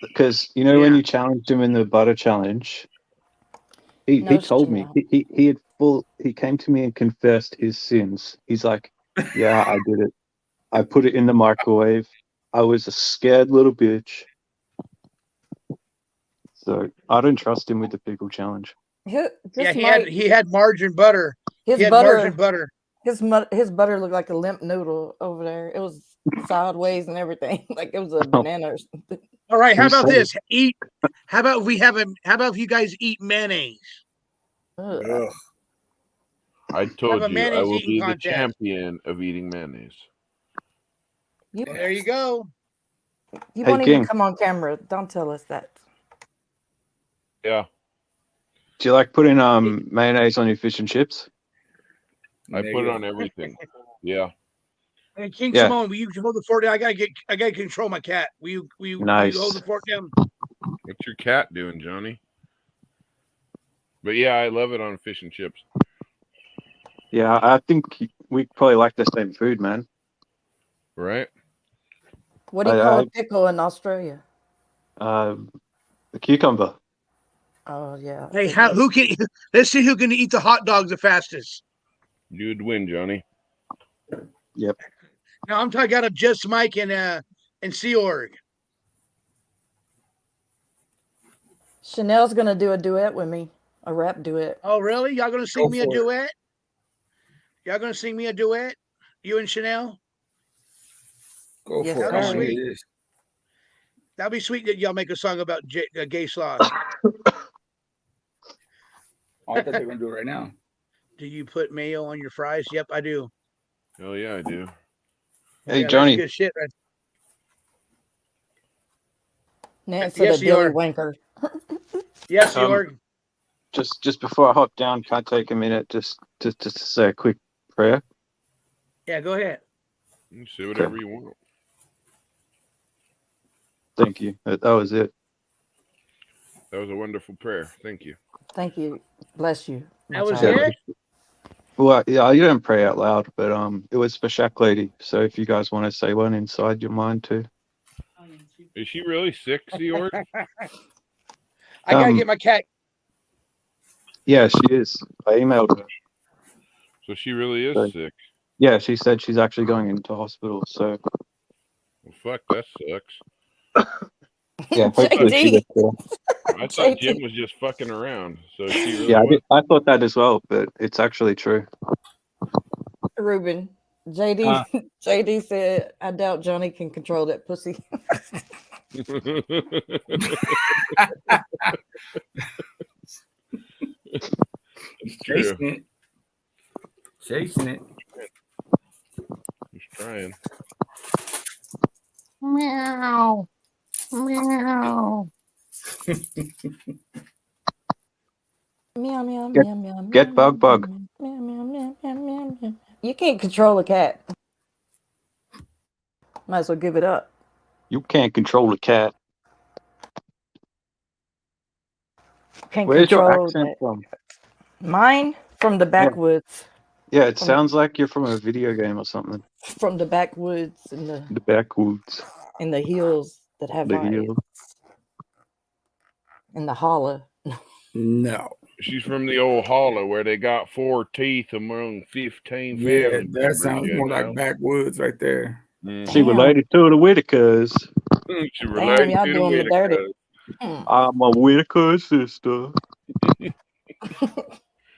Because when you challenged him in the butter challenge, he told me he came to me and confessed his sins. He's like, yeah, I did it. I put it in the microwave. I was a scared little bitch. So I don't trust him with the pickle challenge. He had margarine butter. His butter looked like a limp noodle over there. It was sideways and everything, like it was a banana or something. All right, how about this? How about if you guys eat mayonnaise? Ugh. I told you I mayonnaise will eating be contest. the champion of eating mayonnaise. There you go. You Hey, won't even King. come on camera. Don't tell us that. Yeah. Do you like putting mayonnaise on your fish and chips? I put it on everything. Yeah. Hey, King Yeah. Simone, will you hold the fort down? I gotta control my cat. Will you hold the fort down? What's your cat doing, Johnny? But yeah, I love it on fish and chips. Yeah, I think we probably like the same food, man. Right? What do you call a pickle in Australia? A cucumber. Oh yeah. Hey, let's see who can eat the hot dogs the fastest. You'd win, Johnny. Yep. Now I'm talking about just Mike and Sea Org. Chanel's gonna do a duet with me, a rap duet. Oh, really? Y'all gonna sing me a duet? Y'all gonna sing me a duet? You and Chanel? Go for it. That'd be sweet. It is. That'd be sweet that y'all make a song about gay sloth. Oh, I thought they were gonna do it right now. Do you put mayo on your fries? Yep, I do. Oh yeah, I do. Hey, yeah, Johnny. That's good shit, right? Nancy the Dilly Wanker. Yes, York. Just before I hop down, can I take a minute just to say a quick prayer? Yeah, go ahead. You say whatever you want. Thank you. That was it. That was a wonderful prayer. Thank you. Thank you. Bless you. That was it? Well, yeah, you don't pray out loud, but it was for Shack Lady. So if you guys want to say one inside your mind too. Is she really sick, Seorg? I gotta get my cat. Yeah, she is. I emailed her. So she really is sick. Yeah, she said she's actually going into hospital. So. Well, fuck, that sucks. Yeah, hopefully she gets there. I thought Jim was just fucking around. So she really Yeah, was. I thought that as well, but it's actually true. Ruben, JD said, I doubt Johnny can control that pussy. It's true. Chasing it. He's trying. Meow. Meow. Meow, meow, meow, meow. Get bug. Meow, meow, meow, meow, meow, meow. You can't control a cat. Might as well give it up. You can't control a cat. Can't Where's your control accent that. from? Mine from the backwoods. Yeah, it sounds like you're from a video game or something. From the backwoods and the backwoods. In the hills that have eyes. Hills. In the holler. No. She's from the old holler where they got 4 teeth among 15 Yeah, family that sounds more like backwoods right there. Mm-hmm. She related to the Whitakers. She related y'all to doing the me dirty. I'm a Whitaker sister. That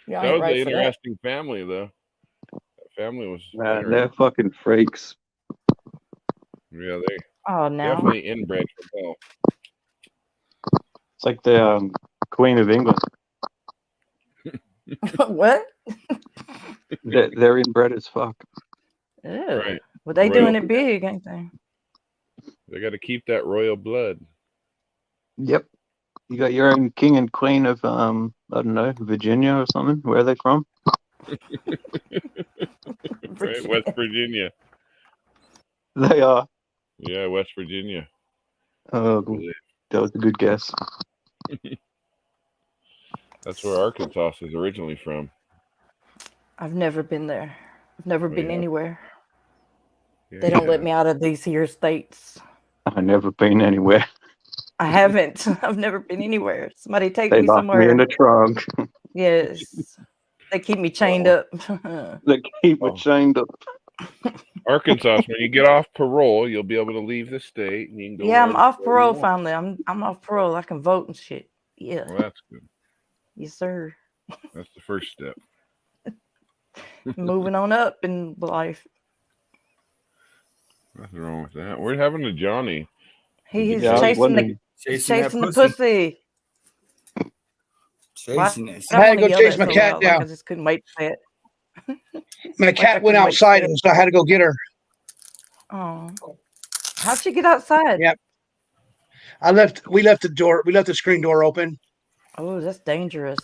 was an interesting family, though. That family was. Man, they're fucking freaks. Yeah, they. Oh no. Definitely inbred from hell. It's like the Queen of England. What? They're inbred as fuck. Ew. Right. Well, they doing it big, ain't they? They got to keep that royal blood. Yep. You got your own king and queen of I don't know, Virginia or something. Where are they from? Right, West Virginia. They are. Yeah, West Virginia. Oh, that was a good guess. That's where Arkansas is originally from. I've never been there. I've never been anywhere. Yeah, they don't let me out of these here states. I've never been anywhere. I haven't. I've never been anywhere. Somebody take They me locked somewhere. me in the trunk. Yes. They keep me chained up. They keep me chained up. Arkansas, when you get off parole, you'll be able to leave the state and you can go. Yeah, I'm off parole finally. I'm off parole. I can vote and shit. Yeah. Well, that's good. Yes, sir. That's the first step. Moving on up in life. Nothing wrong with that. We're having a Johnny. He's chasing the pussy. Chasing it. I had to go chase my cat down. I just couldn't wait to say it. My cat went outside, so I had to go get her. Oh, how'd she get outside? Yep. We left the screen door open. Oh, that's dangerous.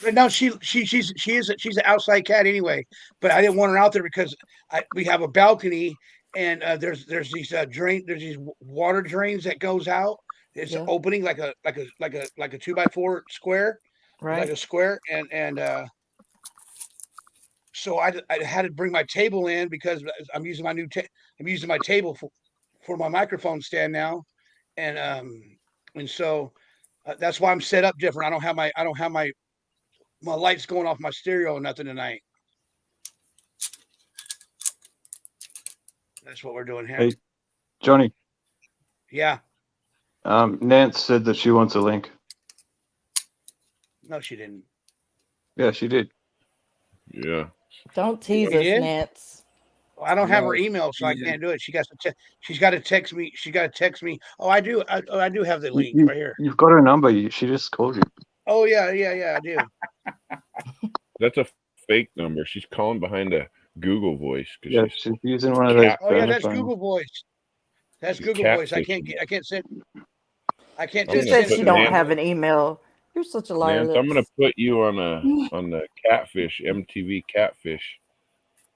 But no, she's an outside cat anyway. But I didn't want her out there because we have a balcony and there's these there's these water drains that goes out. It's opening like a 2x4 square, right? Like a square, and so I had to bring my table in because I'm using my table for my microphone stand now, and so that's why I'm set up different. I don't have my lights going off my stereo or nothing tonight. That's what we're doing here. Hey, Johnny. Yeah. Nance said that she wants a link. No, she didn't. Yeah, she did. Yeah. Don't tease us, Nance. Well, I don't have her email, so I can't do it. She's got to text me. She got to text me. Oh, I do. I do have the link right here. You've got her number. She just called you. Oh yeah, I do. That's a fake number. She's calling behind a Google Voice. Yeah, she's using one of those. Oh yeah, that's Google Voice. That's Google Voice. I can't send. She said she don't have an email. You're such a liar. Nance, I'm gonna put you on the catfish, MTV catfish.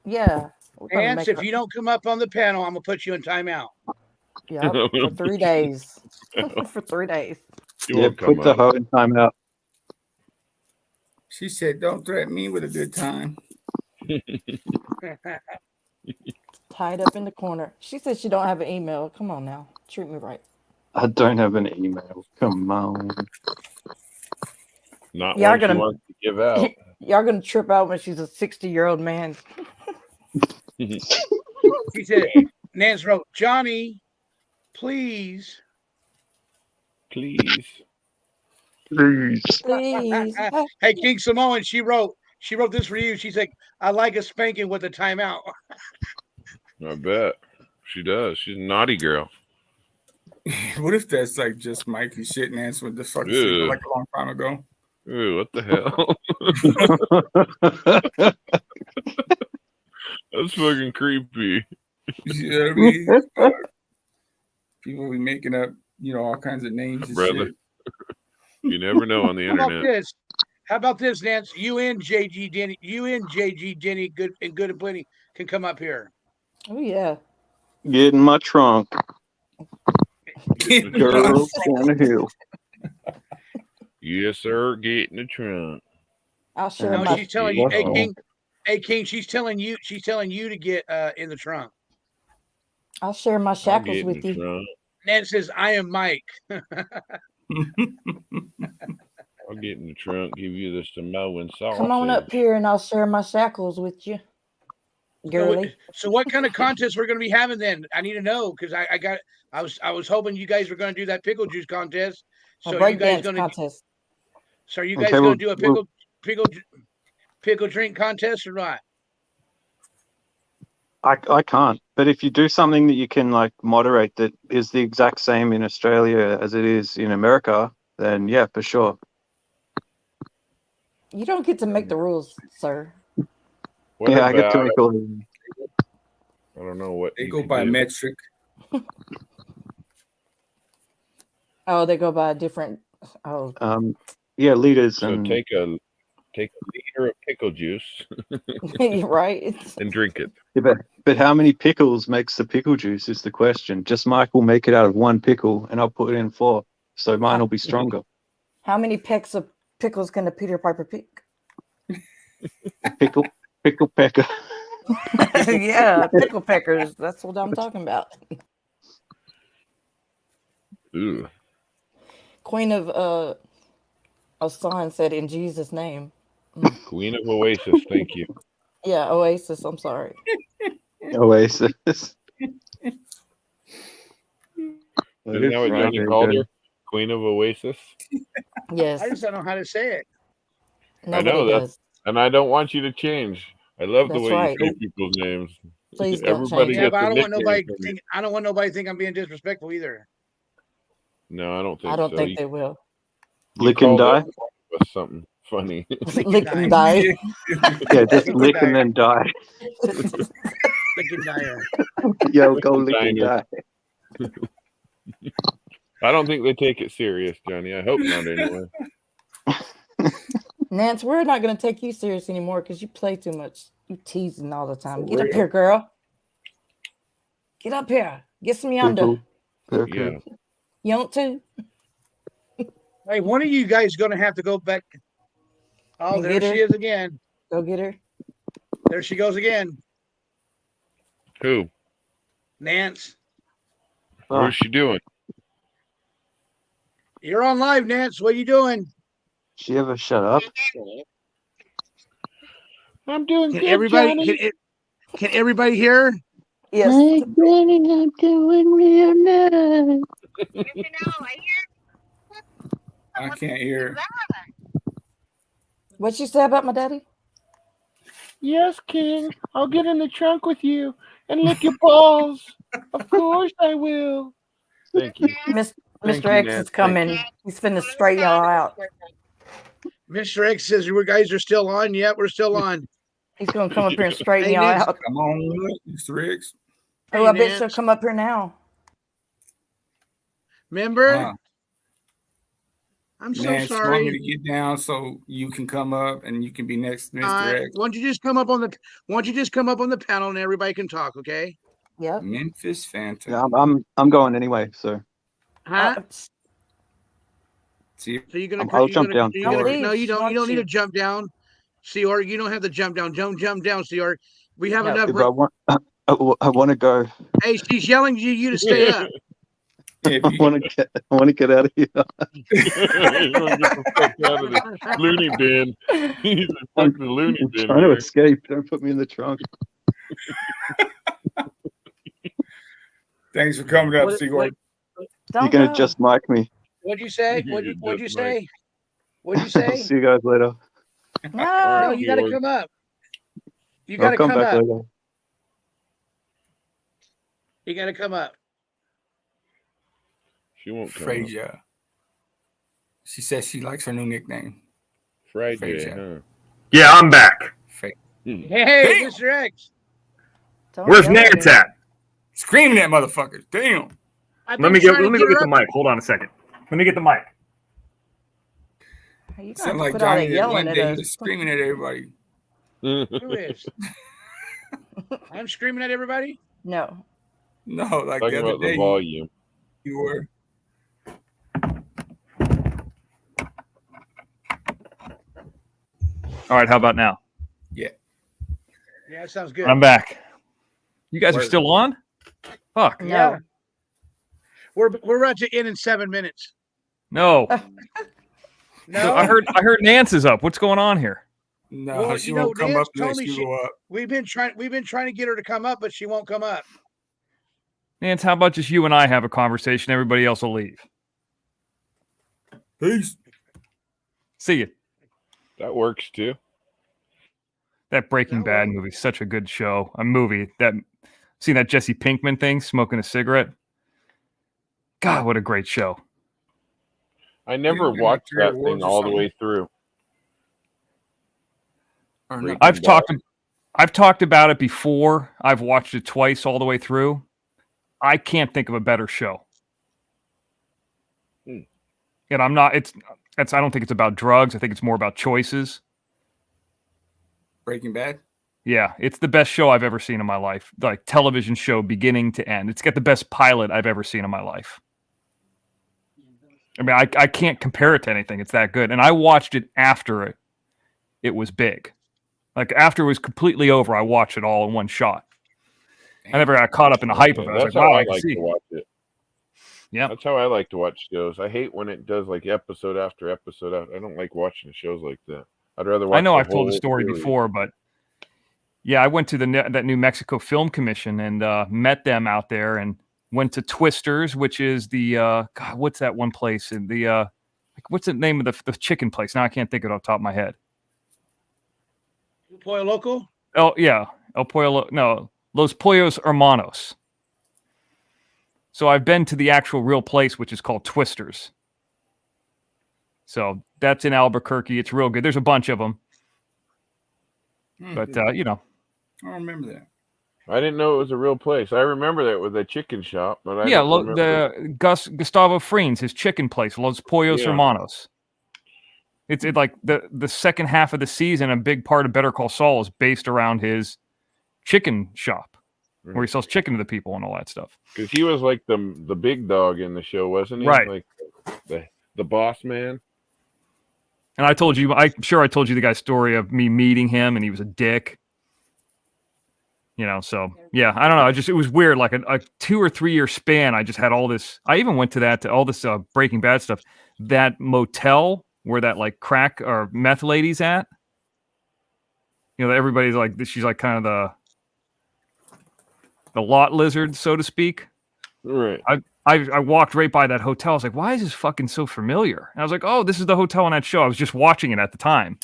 Yeah. Nance, if you don't come up on the panel, I'm gonna put you in timeout. Yeah, for 3 days. For 3 days. Yeah, put the hoe in timeout. She said, "Don't threaten me with a good time." Tied up in the corner. She said she don't have an email. Come on now, treat me right. I don't have an email. Come on. Not one she wants to give out. Y'all gonna trip out when she's a 60-year-old man. He said, Nance wrote, Johnny, please. Hey, King Samoan, she wrote this for you. She's like, I like a spanking with a timeout. I bet she does. She's a naughty girl. What if that's like just Mikey shit, Nance, with the fucking signal like a long time ago? Ew, what the hell? That's fucking creepy. You know what I mean? People be making up, all kinds of names and brother. Shit. You never know on the internet. How about this, Nance? You and JG Denny, good and plenty, can come up here. Oh yeah. Get in my trunk. Girls on the hill. Yes, sir. Get in the trunk. I'll share my. She's telling you, hey King. She's telling you to get in the trunk. I'll share my shackles with you. Trunk. Nance says, "I am Mike." I'll get in the trunk. Give you the Samoan sausage. Come on up here, and I'll share my shackles with you, girly. So what kind of contest we're going to be having then? I need to know because I was hoping you guys were going to do that pickle juice contest. So you guys going to contest. So are you guys going to do a pickle drink contest or not? I can't. But if you do something that you can like moderate that is the exact same in Australia as it is in America, then yeah, for sure. You don't get to make the rules, sir. I get to make all of them. I don't know what they go by metric. Oh, they go by different. Oh, liters. So and take a liter of pickle juice, right, and drink it. Yeah, but how many pickles makes the pickle juice is the question. Just Mike will make it out of one pickle, and I'll put it in 4, so mine will be stronger. How many pecks of pickles can the Peter Piper pick? Pickle pecker. Yeah, pickle peckers. That's what I'm talking about. Ooh. Queen of Asan said in Jesus' name. Queen of Oasis, thank you. Yeah, Oasis. I'm sorry. Oasis. Isn't that what Johnny called her? Queen of Oasis? Yes. I just don't know how to say it. Nobody I know that, does. and I don't want you to change. I love That's the way right. you say people's names. Please don't Everybody change. Yeah, but I don't want nobody to think I'm being disrespectful either. No, I don't think so. I don't think they will. Lick and die? Something funny. Lick and die. Yeah, just lick and then die. Lick and die. Yo, go lick and die. I don't think they take it serious, Johnny. I hope not anyway. Nance, we're not going to take you serious anymore because you play too much. You teasing all the time. Get up here, girl. Get up here. Get some yonder. Yeah. You want to? Hey, one of you guys going to have to go back. Oh, And there get her. she is again. Go get her. There she goes again. Who? Nance. What's she doing? You're on live, Nance. What are you doing? She ever shut up? I'm doing Can good, everybody Johnny. can everybody hear? Yes. Hey, Johnny, I'm doing real nice. I can't hear. What you say about my daddy? Yes, King. I'll get in the trunk with you and lick your balls. Of course I will. Thank you. Mr. Thank you, X Nance. is coming. He's finna straighten y'all out. Mr. X says you guys are still on. Yeah, we're still on. He's gonna come up here and straighten Hey, y'all Nance. out. Come on, Mr. X. Oh, I bet Nance. she'll come up here now. Remember? I'm so Nance, you want sorry. me to get down so you can come up and you can be next to Mr. X? Why don't you just come up on the panel and everybody can talk, okay? Yep. Memphis Phantom. Yeah, I'm going anyway. So Huh? See, So you're gonna I'll jump down. you're gonna, leave. no, you She don't. You wants don't need you. to jump down, Seor. You don't have to jump down. Don't jump down, Seor. We have No. enough. but I want to go. Hey, she's yelling at you to stay up. if I you, want to get out of here. He's gonna get the fuck out of the loony bin. He's a fucking loony I'm bin. trying to here. escape. Don't put me in the trunk. thanks for coming up, What- Sigurd. Don't You're gonna go. just mic me. What'd you say? You What'd you just say? What'd you I'll say? see you guys later. No, No. you got to Seor. come up. You I'll got to come come back up. later. You got to come up. She won't come up. Frasier. She says she likes her new nickname. Friday, Frasier. huh? Yeah, I'm back. Hey, Damn. Mr. X. Don't Where's yell at Nance me. at? Screaming at motherfuckers. Damn. I've Let been me trying to go her get the up. mic. Hold on a second. Let me get the mic. You Sound gonna like quit all that Johnny that yelling one at day he us. was screaming at everybody. Who is? I'm screaming at everybody. No. No, like Talking the other about the day volume. you were. All right, how about now? Yeah. Yeah, that sounds good. I'm back. You guys are Word. still on? Fuck. Yeah. No. We're about to end in 7 minutes. No. No, I heard Nance is up. What's going on here? No, Well, she you know, won't come Nance up unless told me you go up. we've been trying to get her to come up, but she won't come up. Nance, how about just you and I have a conversation? Everybody else will leave. Peace. See you. That works too. That Breaking Bad movie, such a good show. A movie that seen that Jesse Pinkman thing, smoking a cigarette. God, what a great show. I never been watched like 3 that awards thing or all the something? way through. Or no. Breaking I've Bad. talked about it before. I've watched it twice all the way through. I can't think of a better show. Hmm. And I'm not I don't think it's about drugs. I think it's more about choices. Breaking Bad. Yeah, it's the best show I've ever seen in my life. Like television show beginning to end. It's got the best pilot I've ever seen in my life. I mean, I can't compare it to anything. It's that good. And I watched it after it was big. Like after it was completely over, I watched it all in one shot. I never got caught up in the hype of it. I was That's like, how wow, I I can like see. to watch it. Yeah. That's how I like to watch shows. I hate when it does like episode after episode. I don't like watching shows like that. I'd rather watch. I know the I've told the whole story series. before, but yeah, I went to that New Mexico Film Commission and met them out there and went to Twisters, which is the God, what's that one place in the what's the name of the chicken place? Now I can't think of it off the top of my head. Pollo Loco? Oh yeah, El Pollo. No, Los Pollos Hermanos. So I've been to the actual real place, which is called Twisters. So That's in Albuquerque. It's real good. There's a bunch of them. But, you know. I don't remember that. I didn't know it was a real place. I remember that with a chicken shop, but I don't remember. The Gustavo Freen's, his chicken place, Los Pollos Hermanos. It's like the second half of the season, a big part of Better Call Saul is based around his chicken shop, where he sells chicken to the people and all that stuff. Because he was like the big dog in the show, wasn't he? Right. Like the boss man. And I'm sure I told you the guy's story of me meeting him, and he was a dick. You know, so yeah, I don't know. It was weird. Like a 2 or 3 year span, I just had all this. I even went to all this Breaking Bad stuff. That motel where that like crack or meth lady's at. You know, everybody's like, she's like kind of the lot lizard, so to speak. Right. I walked right by that hotel. I was like, why is this fucking so familiar? And I was like, oh, this is the hotel on that show. I was just watching it at the time.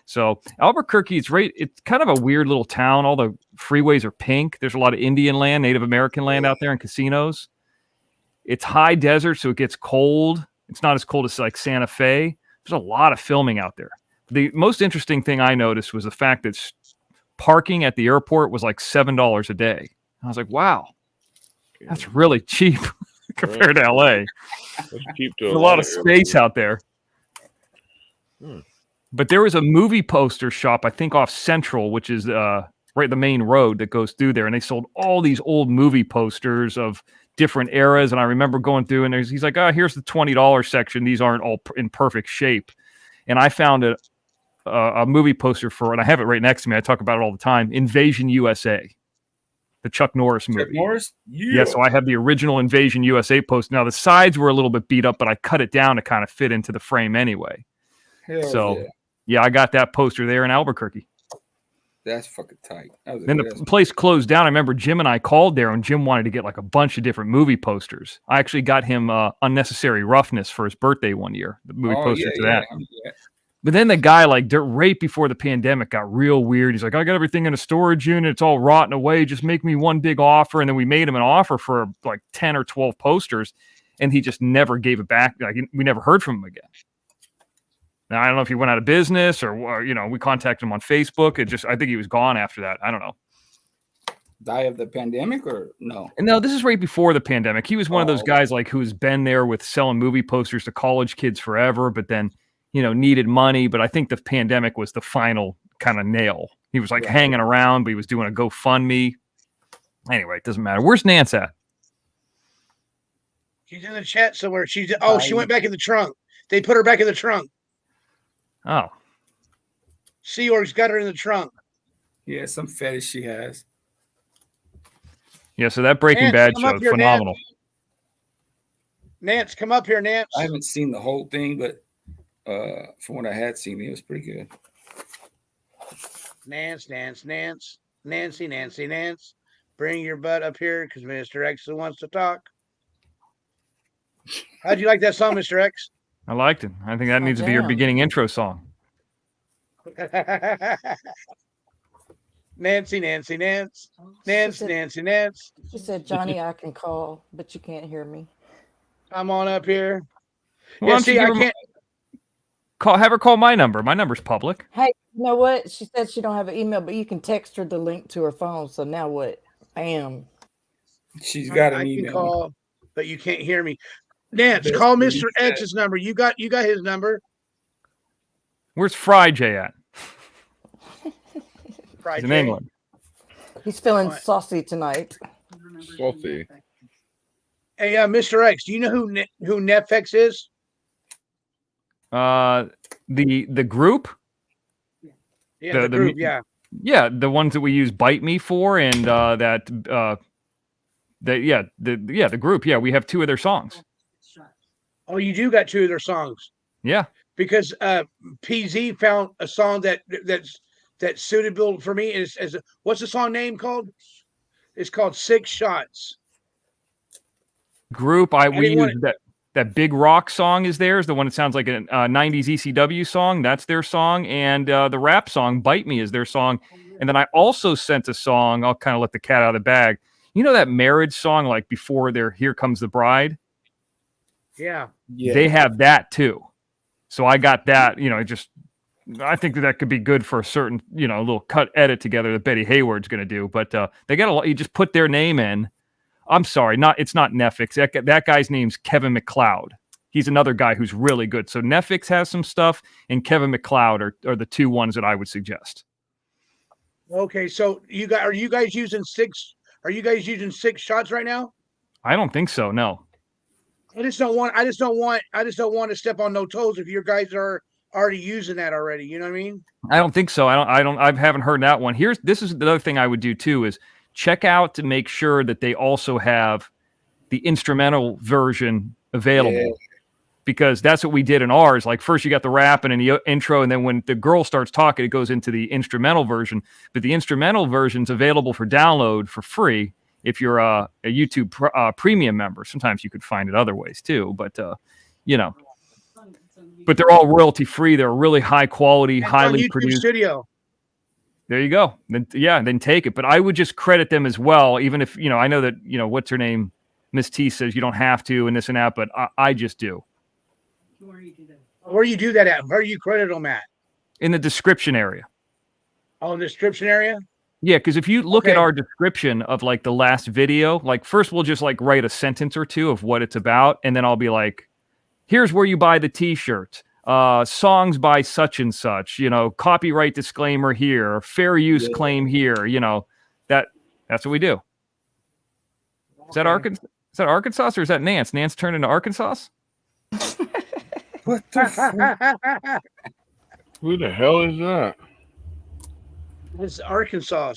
So Albuquerque, it's kind of a weird little town. All the freeways are pink. There's a lot of Indian land, Native American land out there and casinos. It's high desert, so it gets cold. It's not as cold as like Santa Fe. There's a lot of filming out there. The most interesting thing I noticed was the fact that parking at the airport was like $7 a day. I was like, wow, that's really cheap compared to LA. That's cheap to a lot of space out there. But there was a movie poster shop, I think off Central, which is right the main road that goes through there. And they sold all these old movie posters of different eras. And I remember going through and he's like, oh, here's the $20 section. These aren't all in perfect shape. And I found a movie poster for, and I have it right next to me. I talk about it all the time. Invasion USA. The Chuck Norris movie. Chuck Norris? Yeah, so I have the original Invasion USA poster. Now, the sides were a little bit beat up, but I cut it down to kind of fit into the frame anyway. Hell yeah, I got that poster there in Albuquerque. That's fucking tight. Then the place closed down. I remember Jim and I called there, and Jim wanted to get like a bunch of different movie posters. I actually got him Unnecessary Roughness for his birthday one year, the movie poster to that. But then the guy, like right before the pandemic, got real weird. He's like, I got everything in a storage unit. It's all rotten away. Just make me one big offer. And then we made him an offer for like 10 or 12 posters. And he just never gave it back. Like we never heard from him again. Now, I don't know if he went out of business or, you know, we contacted him on Facebook. I think he was gone after that. I don't know. Die of the pandemic or no? No, this is right before the pandemic. He was one of those guys like who's been there with selling movie posters to college kids forever, but then, you know, needed money. But I think the pandemic was the final kind of nail. He was like hanging around, but he was doing a GoFundMe. Anyway, it doesn't matter. Where's Nance at? She's in the chat somewhere. She went back in the trunk. They put her back in the trunk. Oh. Seahorse got her in the trunk. Yeah, some fetish she has. Yeah, so that Breaking Bad show is phenomenal. Nance, come up here, Nance. I haven't seen the whole thing, but from what I had seen, it was pretty good. Nance. Bring your butt up here because Mr. X wants to talk. How'd you like that song, Mr. X? I liked it. I think that needs to be your beginning intro song. Nancy. She said, Johnny, I can call, but you can't hear me. Come on up here. Well, I can't have her call my number. My number's public. Hey, you know what? She said she don't have an email, but you can text her the link to her phone. So now what? Bam. She's got an email. I can call, but you can't hear me. Nance, call Mr. X's number. You got his number. Where's Fry J at? He's in England. He's feeling saucy tonight. Saucy. Hey, Mr. X, do you know who Netflix is? The group. Yeah, the group. Yeah. Yeah, the ones that we use Bite Me for, and the group. Yeah, we have 2 of their songs. Oh, you do got 2 of their songs. Yeah. Because PZ found a song that's suitable for me. What's the song name called? It's called 6 Shots. Group. We use that Big Rock song is theirs. The one that sounds like a 90s ECW song. That's their song. And the rap song Bite Me is their song. And then I also sent a song. I'll kind of let the cat out of the bag. You know that marriage song, like before their Here Comes the Bride? Yeah. They have that too. So I got that, I think that could be good for a certain, little cut edit together that Betty Hayward's going to do. But they got a lot. You just put their name in. I'm sorry, it's not Netflix. That guy's name's Kevin MacLeod. He's another guy who's really good. So Netflix has some stuff, and Kevin MacLeod are the two ones that I would suggest. Okay, so are you guys using 6 shots right now? I don't think so. No. I just don't want to step on no toes if your guys are already using that already. You know what I mean? I don't think so. I haven't heard that one. This is the other thing I would do too is check out to make sure that they also have the instrumental version available. Because that's what we did in ours. Like first you got the rap and the intro, and then when the girl starts talking, it goes into the instrumental version. But the instrumental version's available for download for free if you're a YouTube premium member. Sometimes you could find it other ways too, but but they're all royalty free. They're really high quality, highly produced. Studio. There you go. Then take it. But I would just credit them as well, even if I know that what's her name, Miss T says you don't have to and this and that, but I just do. Where you do that at? Where you credit them at? In the description area. Oh, in the description area? Yeah, because if you look at our description of like the last video, like first we'll just like write a sentence or two of what it's about, and then I'll be like, here's where you buy the t-shirt, songs by such and such, copyright disclaimer here, fair use claim here, that's what we do. Is that Arkansas? Is that Arkansas or is that Nance? Nance turned into Arkansas? What the Who the hell is that? It's Arkansas.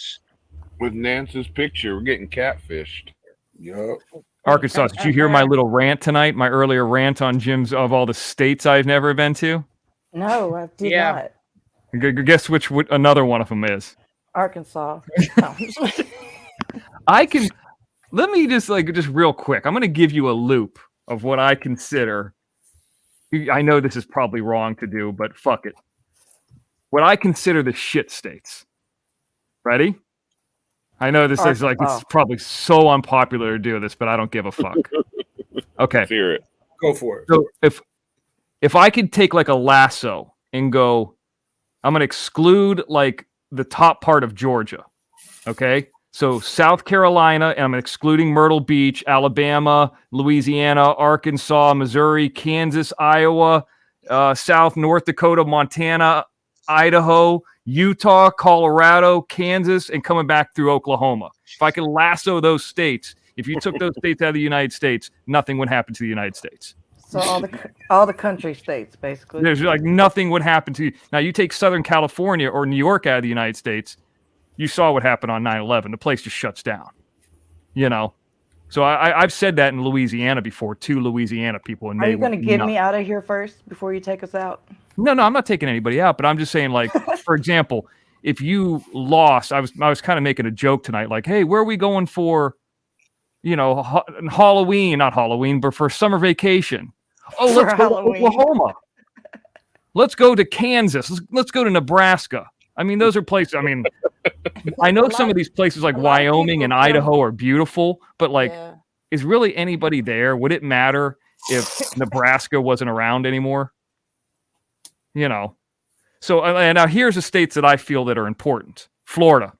With Nance's picture, we're getting catfished. Yup. Arkansas, did you hear my little rant tonight? My earlier rant on Jim's of all the states I've never been to? No, I did not. Guess which another one of them is? Arkansas. Let me just real quick. I'm going to give you a loop of what I consider. I know this is probably wrong to do, but fuck it. What I consider the shit states. Ready? I know this is it's probably so unpopular to do this, but I don't give a fuck. Okay. Let's hear it. Go for it. So if I could take like a lasso and go, I'm going to exclude like the top part of Georgia. Okay. So South Carolina, and I'm excluding Myrtle Beach, Alabama, Louisiana, Arkansas, Missouri, Kansas, Iowa, North Dakota, Montana, Idaho, Utah, Colorado, Kansas, and coming back through Oklahoma. If I could lasso those states, if you took those states out of the United States, nothing would happen to the United States. So all the country states, basically. There's like nothing would happen to you. Now you take Southern California or New York out of the United States, you saw what happened on 9/11. The place just shuts down. So I've said that in Louisiana before to Louisiana people. And are you going to get me out of here first before you take us out? No, I'm not taking anybody out, but I'm just saying, like, for example, if you lost, I was kind of making a joke tonight, like, hey, where are we going for, Halloween, not Halloween, but for summer vacation? Oh, let's go to Oklahoma. Let's go to Kansas. Let's go to Nebraska. I mean, those are places. I mean, I know some of these places like Wyoming and Idaho are beautiful, but like, is really anybody there? Would it matter if Nebraska wasn't around anymore? So and now here's the states that I feel that are important: Florida,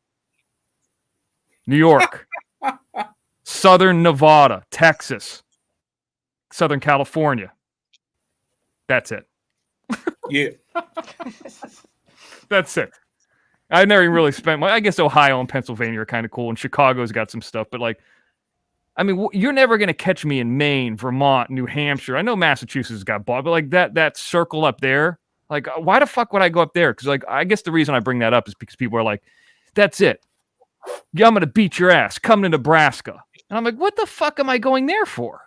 New York, Southern Nevada, Texas, Southern California. That's it. Yeah. That's it. I've never even really spent I guess Ohio and Pennsylvania are kind of cool, and Chicago's got some stuff, but like, I mean, you're never going to catch me in Maine, Vermont, New Hampshire. I know Massachusetts got bought, but like that circle up there, like, why the fuck would I go up there? Because like, I guess the reason I bring that up is because people are like, that's it. Yeah, I'm going to beat your ass. Come to Nebraska. And I'm like, what the fuck am I going there for?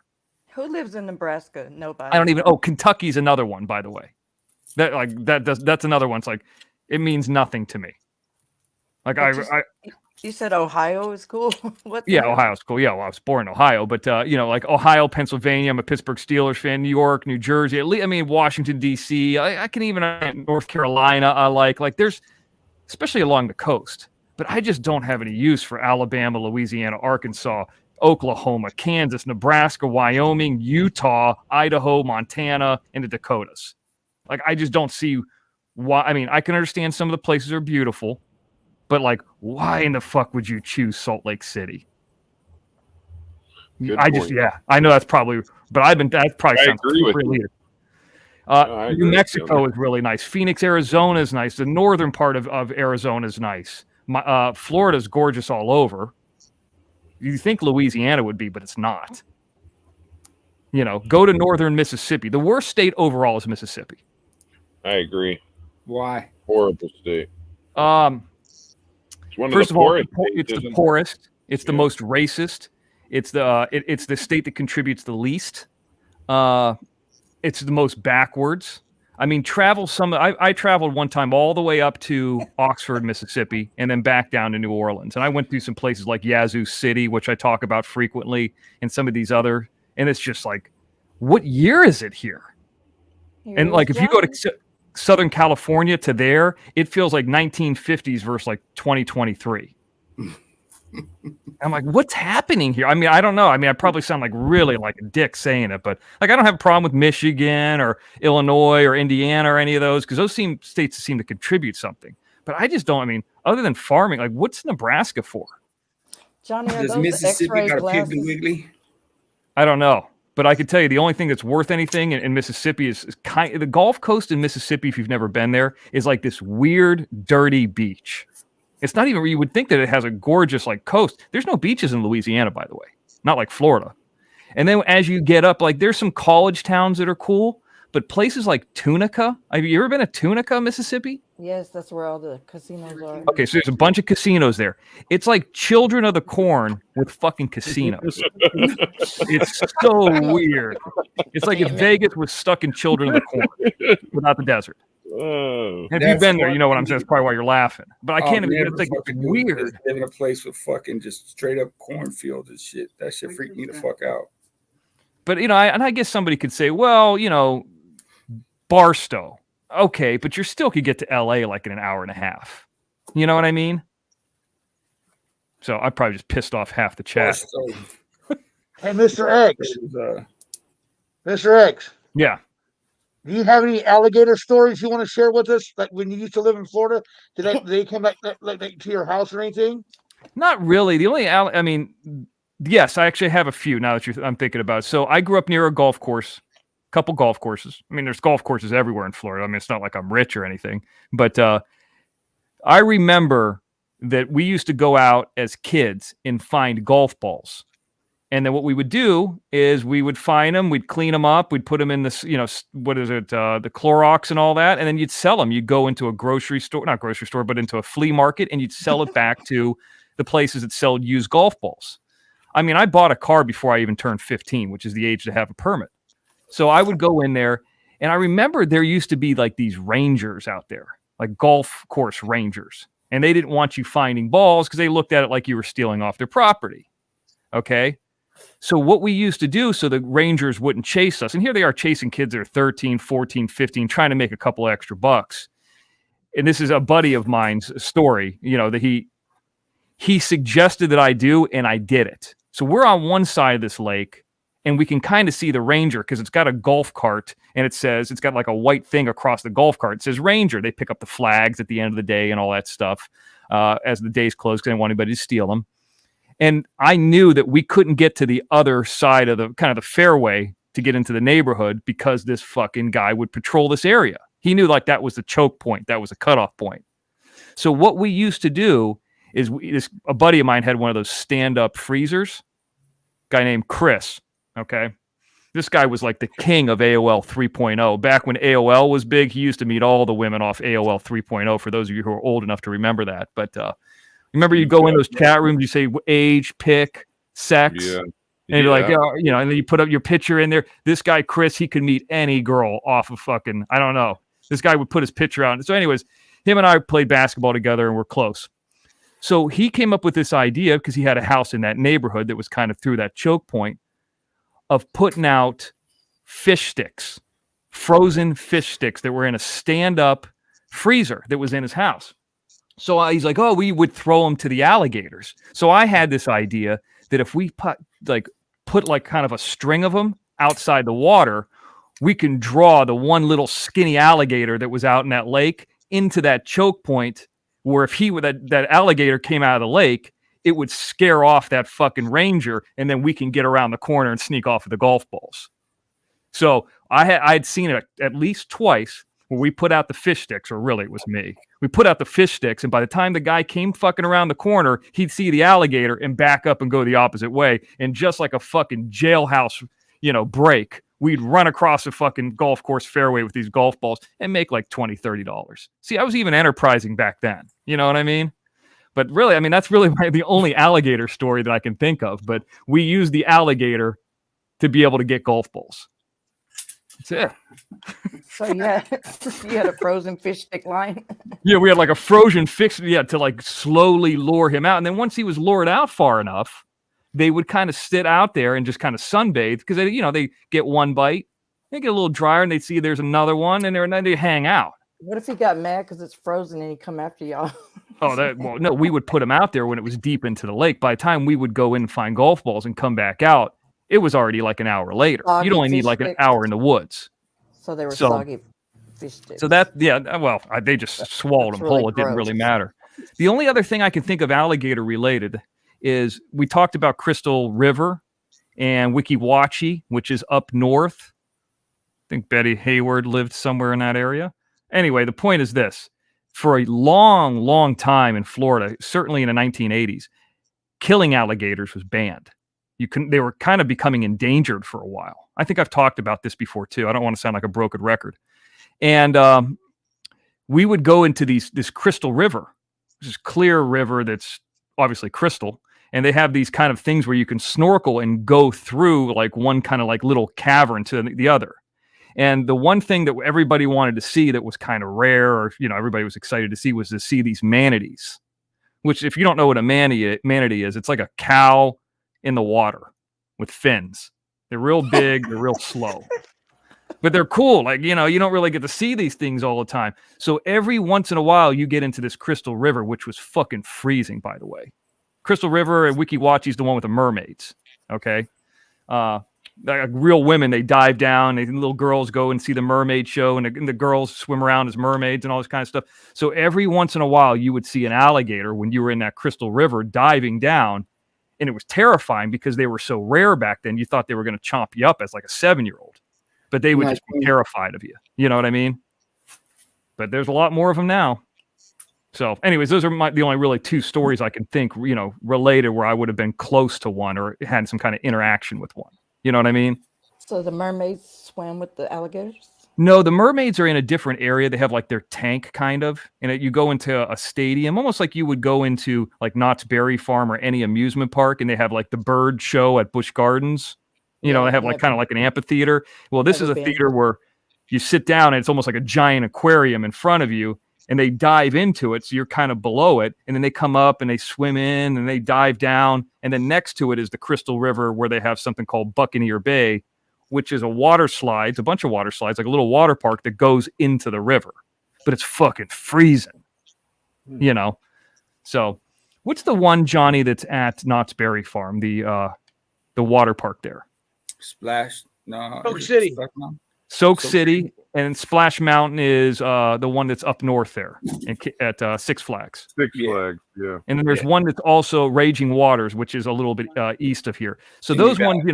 Who lives in Nebraska? Nobody. I don't even. Oh, Kentucky's another one, by the way. That's another one. It's like, it means nothing to me. Like you said Ohio is cool. What? Yeah, Ohio's cool. Yeah, well, I was born in Ohio, but like Ohio, Pennsylvania. I'm a Pittsburgh Steelers fan. New York, New Jersey. Washington D.C. I can even North Carolina. I like there's, especially along the coast. But I just don't have any use for Alabama, Louisiana, Arkansas, Oklahoma, Kansas, Nebraska, Wyoming, Utah, Idaho, Montana, and the Dakotas. Like, I just don't see why. I mean, I can understand some of the places are beautiful, but like, why in the fuck would you choose Salt Lake City? Good I point. just, yeah, I know that's probably, but that probably sounds super elite. New Mexico is really nice. Phoenix, Arizona is nice. The northern part of Arizona is nice. Florida's gorgeous all over. You think Louisiana would be, but it's not. You know, go to northern Mississippi. The worst state overall is Mississippi. I agree. Why? Horrible state. First of all, it's the poorest. It's the most racist. It's the state that contributes the least. It's the most backwards. I mean, I traveled one time all the way up to Oxford, Mississippi, and then back down to New Orleans. And I went through some places like Yazoo City, which I talk about frequently, and some of these other. And it's just like, what year is it here? And like, if you go to Southern California to there, it feels like 1950s versus like 2023. I'm like, what's happening here? I mean, I don't know. I mean, I probably sound like really like a dick saying it, but like, I don't have a problem with Michigan or Illinois or Indiana or any of those, because those states seem to contribute something. But I just don't. I mean, other than farming, like, what's Nebraska for? Johnny, does Mississippi got a Piggly Wiggly? I don't know, but I can tell you the only thing that's worth anything in Mississippi is the Gulf Coast in Mississippi. If you've never been there, is like this weird, dirty beach. It's not even, you would think that it has a gorgeous like coast. There's no beaches in Louisiana, by the way, not like Florida. And then as you get up, like, there's some college towns that are cool, but places like Tunica. Have you ever been to Tunica, Mississippi? Yes, that's where all the casinos are. Okay, so there's a bunch of casinos there. It's like Children of the Corn with fucking casinos. It's so weird. It's like if Vegas was stuck in Children of the Corn without the desert. If you've been there, you know what I'm saying. That's probably why you're laughing. But I can't even think it's weird. Live in a place with fucking just straight up cornfields and shit. That shit freaked me the fuck out. But, you know, I guess somebody could say, well, you know, Barstow. Okay, but you still could get to LA like in an hour and a half. You know what I mean? So I probably just pissed off half the chat. Hey, Mr. X. Mr. X. Yeah. Do you have any alligator stories you want to share with us? Like when you used to live in Florida, did they come back like to your house or anything? Not really. The only, I mean, yes, I actually have a few now that I'm thinking about it. So I grew up near a golf course, a couple golf courses. I mean, there's golf courses everywhere in Florida. I mean, it's not like I'm rich or anything, but I remember that we used to go out as kids and find golf balls. And then what we would do is we would find them, we'd clean them up, we'd put them in this, you know, what is it, the Clorox and all that, and then you'd sell them. You'd go into a grocery store, not grocery store, but into a flea market, and you'd sell it back to the places that sell used golf balls. I mean, I bought a car before I even turned 15, which is the age to have a permit. So I would go in there, and I remember there used to be like these rangers out there, like golf course rangers, and they didn't want you finding balls because they looked at it like you were stealing off their property. Okay? So what we used to do so the rangers wouldn't chase us, and here they are chasing kids that are 13, 14, 15, trying to make a couple extra bucks. And this is a buddy of mine's story, you know, that he suggested that I do, and I did it. So we're on one side of this lake, and we can kind of see the ranger because it's got a golf cart, and it's got like a white thing across the golf cart. It says ranger. They pick up the flags at the end of the day and all that stuff as the day's closed because they don't want anybody to steal them. And I knew that we couldn't get to the other side of the kind of the fairway to get into the neighborhood because this fucking guy would patrol this area. He knew like that was the choke point. That was a cutoff point. So what we used to do is a buddy of mine had one of those stand-up freezers, guy named Chris. Okay. This guy was like the king of AOL 3.0. Back when AOL was big, he used to meet all the women off AOL 3.0, for those of you who are old enough to remember that. But remember, you go in those chat rooms, you say age, pick, sex, and you're like, you know, and then you put up your picture in there. This guy, Chris, he could meet any girl off of fucking, I don't know. This guy would put his picture out. So anyways, him and I played basketball together and we're close. So he came up with this idea because he had a house in that neighborhood that was kind of through that choke point of putting out fish sticks, frozen fish sticks that were in a stand-up freezer that was in his house. So he's like, oh, we would throw them to the alligators. So I had this idea that if we put kind of a string of them outside the water, we can draw the one little skinny alligator that was out in that lake into that choke point where if that alligator came out of the lake, it would scare off that fucking ranger, and then we can get around the corner and sneak off with the golf balls. So I'd seen it at least twice where we put out the fish sticks, or really it was me. We put out the fish sticks, and by the time the guy came fucking around the corner, he'd see the alligator and back up and go the opposite way. And just like a fucking jailhouse, break, we'd run across a fucking golf course fairway with these golf balls and make like $20, $30. See, I was even enterprising back then. You know what I mean? But really, I mean, that's really the only alligator story that I can think of. But we used the alligator to be able to get golf balls. That's it. So you had a frozen fish stick line? Yeah, we had like a frozen fish, to like slowly lure him out. And then once he was lured out far enough, they would kind of sit out there and just kind of sunbathe because they get one bite, they get a little drier, and they see there's another one, and then they hang out. What if he got mad because it's frozen and he come after y'all? No, we would put him out there when it was deep into the lake. By the time we would go in and find golf balls and come back out, it was already like an hour later. Soggy You'd only need like an hour in the woods. So they were soggy fish sticks. So they just swallowed them whole. It didn't really matter. The only other thing I can think of alligator related is we talked about Crystal River and Weeki Wachee, which is up north. I think Betty Hayward lived somewhere in that area. Anyway, the point is this. For a long, long time in Florida, certainly in the 1980s, killing alligators was banned. They were kind of becoming endangered for a while. I think I've talked about this before too. I don't want to sound like a broken record. And we would go into this Crystal River, this clear river that's obviously crystal. And they have these kind of things where you can snorkel and go through like one kind of like little cavern to the other. And the one thing that everybody wanted to see that was kind of rare, or everybody was excited to see these manatees. Which, if you don't know what a manatee is, it's like a cow in the water with fins. They're real big, they're real slow, but they're cool. Like, you don't really get to see these things all the time. So every once in a while you get into this Crystal River, which was fucking freezing, by the way. Crystal River and Weeki Wachee is the one with the mermaids. Okay. Like real women, they dive down, little girls go and see the mermaid show, and the girls swim around as mermaids and all this kind of stuff. So every once in a while you would see an alligator when you were in that Crystal River diving down. And it was terrifying because they were so rare back then. You thought they were going to chomp you up as like a 7-year-old, but they would just be terrified of you. You know what I mean? But there's a lot more of them now. So anyways, those are the only really two stories I can think, related where I would have been close to one or had some kind of interaction with one. You know what I mean? So the mermaids swam with the alligators? No, the mermaids are in a different area. They have like their tank kind of, and you go into a stadium, almost like you would go into like Knott's Berry Farm or any amusement park, and they have like the bird show at Busch Gardens. They have like kind of like an amphitheater. Well, this is a theater where you sit down and it's almost like a giant aquarium in front of you, and they dive into it. So you're kind of below it, and then they come up and they swim in and they dive down. And then next to it is the Crystal River, where they have something called Buccaneer Bay, which is a bunch of water slides, like a little water park that goes into the river, but it's fucking freezing, So what's the one, Johnny, that's at Knott's Berry Farm, the water park there? Soak City. Soak City, and Splash Mountain is the one that's up north there at Six Flags. Six Flags, yeah. And then there's one that's also Raging Waters, which is a little bit east of here. So those ones,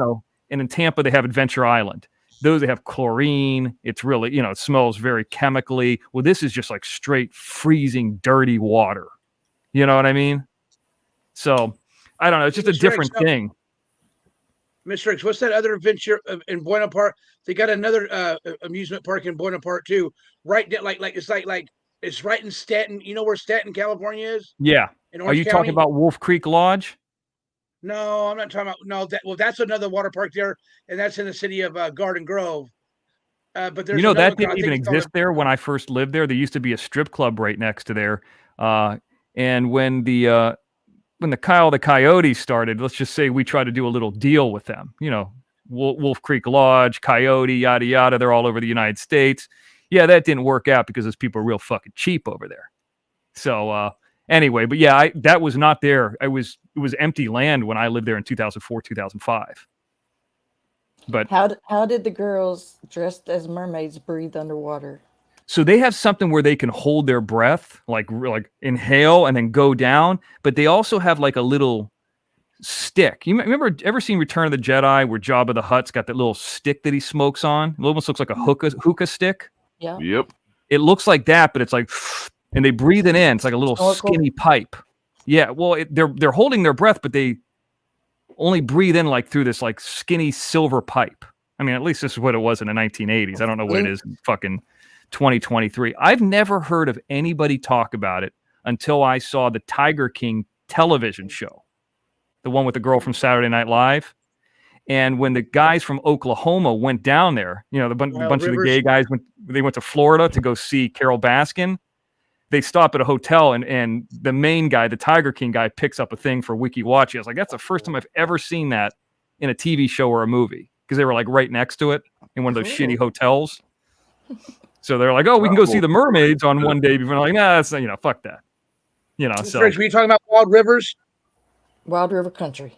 and in Tampa, they have Adventure Island. Those, they have chlorine. It's really, it smells very chemically. Well, this is just like straight freezing, dirty water. You know what I mean? So, I don't know. It's just a different thing. Mr. X, what's that other adventure in Buena Park? They got another amusement park in Buena Park too. Right there, like it's like it's right in Staten. You know where Staten, California is? Yeah. Are you talking about Wolf Creek Lodge? No, I'm not talking about. No, that's another water park there, and that's in the city of Garden Grove. But there's that didn't even exist there when I first lived there. There used to be a strip club right next to there, and when the Kyle the Coyote started, let's just say we tried to do a little deal with them. Wolf Creek Lodge, Coyote, yada yada. They're all over the United States. Yeah, that didn't work out because those people are real fucking cheap over there. So. Anyway, but yeah, that was not there. It was empty land when I lived there in 2004, 2005. But how did the girls dressed as mermaids breathe underwater? So they have something where they can hold their breath, like inhale and then go down. But they also have like a little stick. You remember ever seen Return of the Jedi where Jabba the Hutt's got that little stick that he smokes on? It almost looks like a hookah stick. Yeah. Yep. It looks like that, but it's like, and they breathe it in. It's like a little skinny pipe. Yeah. Well, they're holding their breath, but they only breathe in like through this like skinny silver pipe. I mean, at least this is what it was in the 1980s. I don't know what it is in fucking 2023. I've never heard of anybody talk about it until I saw the Tiger King television show, the one with the girl from Saturday Night Live. And when the guys from Oklahoma went down there, you know, the bunch of the gay guys went to Florida to go see Carol Baskin. They stop at a hotel and the main guy, the Tiger King guy, picks up a thing for Wiki Watch. I was like, that's the first time I've ever seen that in a TV show or a movie, because they were like right next to it in one of those shitty hotels. So they're like, oh, we can go see the mermaids on one day. Before, like, nah, that's, you know, fuck that. You know, so. Were you talking about Wild Rivers? Wild River Country.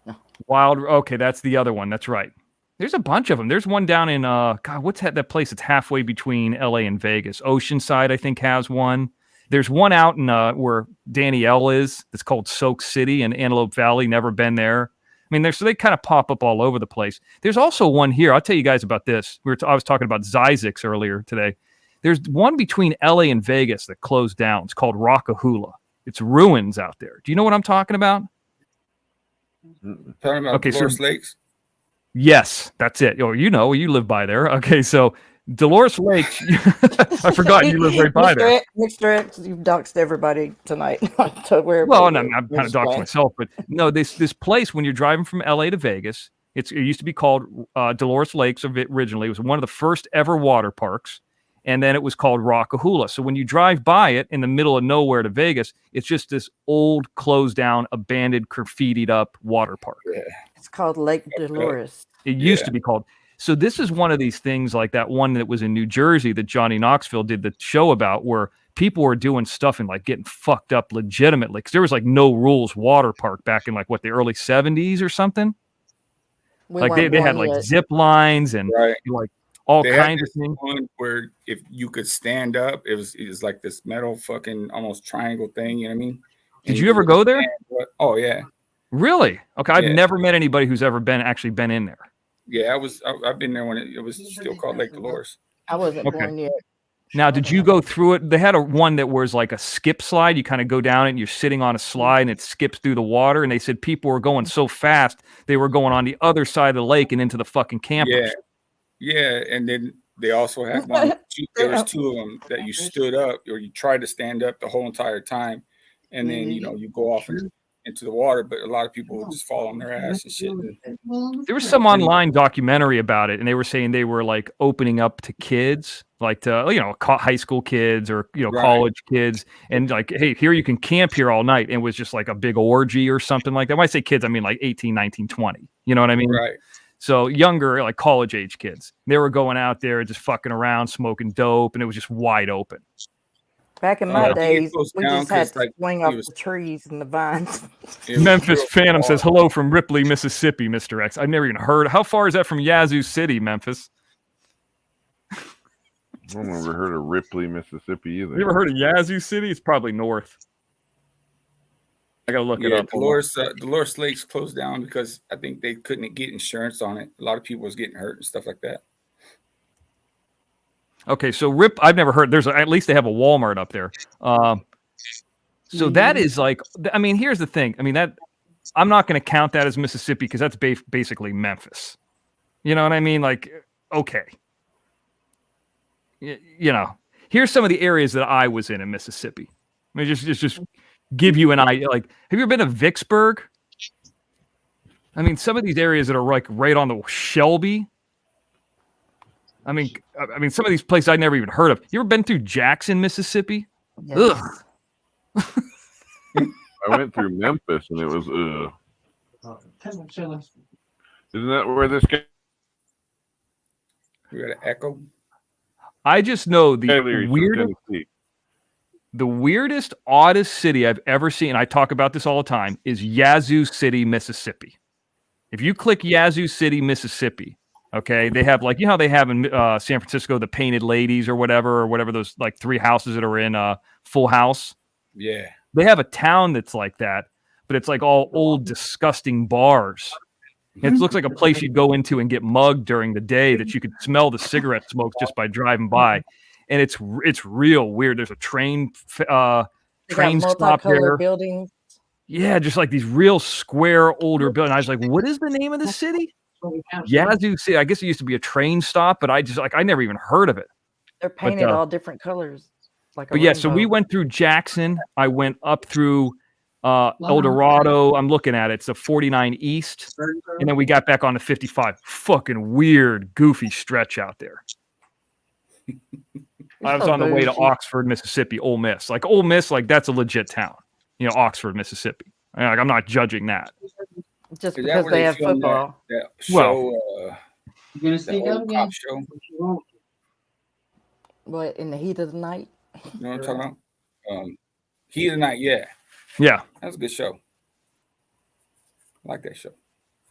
No. Okay, that's the other one. That's right. There's a bunch of them. There's one down in, God, what's that place? It's halfway between LA and Vegas. Oceanside, I think, has one. There's one out in where Danny L is. It's called Soak City in Antelope Valley. Never been there. I mean, so they kind of pop up all over the place. There's also one here. I'll tell you guys about this. I was talking about Zyzix earlier today. There's one between LA and Vegas that closed down. It's called Rockahula. It's ruins out there. Do you know what I'm talking about? Talking about Dolores Lakes? Yes, that's it. Oh, you know, you live by there. Okay, so Dolores Lake. I forgot you live right by there. Mr. X, you've doxed everybody tonight. Well, no, I'm kind of doxed myself, but no, this place, when you're driving from LA to Vegas, it used to be called Dolores Lakes originally. It was one of the first ever water parks, and then it was called Rockahula. So when you drive by it in the middle of nowhere to Vegas, it's just this old, closed down, abandoned, graffitied up water park. Yeah. It's called Lake Dolores. It used to be called. So this is one of these things like that one that was in New Jersey that Johnny Knoxville did the show about, where people were doing stuff and like getting fucked up legitimately, because there was like no rules water park back in like the early 70s or something. Like they had like zip lines and like all kinds of things. One where if you could stand up, it was like this metal fucking almost triangle thing. You know what I mean? Did you ever go there? Oh yeah. Really? Okay, I've never met anybody who's ever actually been in there. Yeah, I've been there when it was still called Lake Dolores. I wasn't born yet. Now, did you go through it? They had one that was like a skip slide. You kind of go down it and you're sitting on a slide and it skips through the water. And they said people were going so fast, they were going on the other side of the lake and into the fucking campers. Yeah. And then they also had one. There was two of them that you stood up, or you tried to stand up the whole entire time. And then, you go off into the water, but a lot of people would just fall on their ass and shit. There was some online documentary about it, and they were saying they were like opening up to kids, like to high school kids or college kids, and like, hey, here you can camp here all night. And it was just like a big orgy or something like that. When I say kids, I mean like 18, 19, 20. You know what I mean? Right. So younger, like college age kids, they were going out there just fucking around, smoking dope, and it was just wide open. Back in my days, we just had to swing off the trees and the vines. Memphis Phantom says, hello from Ripley, Mississippi, Mr. X. I've never even heard. How far is that from Yazoo City, Memphis? I don't ever heard of Ripley, Mississippi either. You ever heard of Yazoo City? It's probably north. I got to look it up. Dolores Lakes closed down because I think they couldn't get insurance on it. A lot of people was getting hurt and stuff like that. Okay, so I've never heard. At least they have a Walmart up there. So that is like, I mean, here's the thing. I mean, that I'm not going to count that as Mississippi because that's basically Memphis. You know what I mean? Like, okay. Here's some of the areas that I was in Mississippi. I mean, just give you an idea. Like, have you ever been to Vicksburg? I mean, some of these areas that are like right on the Shelby. I mean, some of these places I'd never even heard of. You ever been through Jackson, Mississippi? Yes. Ugh. I went through Memphis and it was Isn't that where this guy? We got an echo. I just know the weirdest, oddest city I've ever seen. I talk about this all the time. Is Yazoo City, Mississippi. If you click Yazoo City, Mississippi, Okay, they have like, you know how they have in San Francisco the painted ladies or whatever those like 3 houses that are in Full House. Yeah, they have a town that's like that, but it's like all old, disgusting bars. It looks like a place you'd go into and get mugged during the day that you could smell the cigarette smoke just by driving by, and it's real weird. There's a train stop there. Buildings. Yeah, just like these real square older buildings. I was like, what is the name of the city? Yazoo City. I guess it used to be a train stop, but I never even heard of it. They're painted all different colors. But yeah, so we went through Jackson. I went up through El Dorado. I'm looking at it. It's a 49 East. And then we got back on the 55. Fucking weird, goofy stretch out there. I was on the way to Oxford, Mississippi, Ole Miss. Like Ole Miss, like that's a legit town. You know, Oxford, Mississippi. Like, I'm not judging that. Just because they have football. That show, well, you're gonna see that again. Show. What, in the heat of the night? You know what I'm talking about? Heat of the Night, yeah. Yeah. That was a good show. I like that show.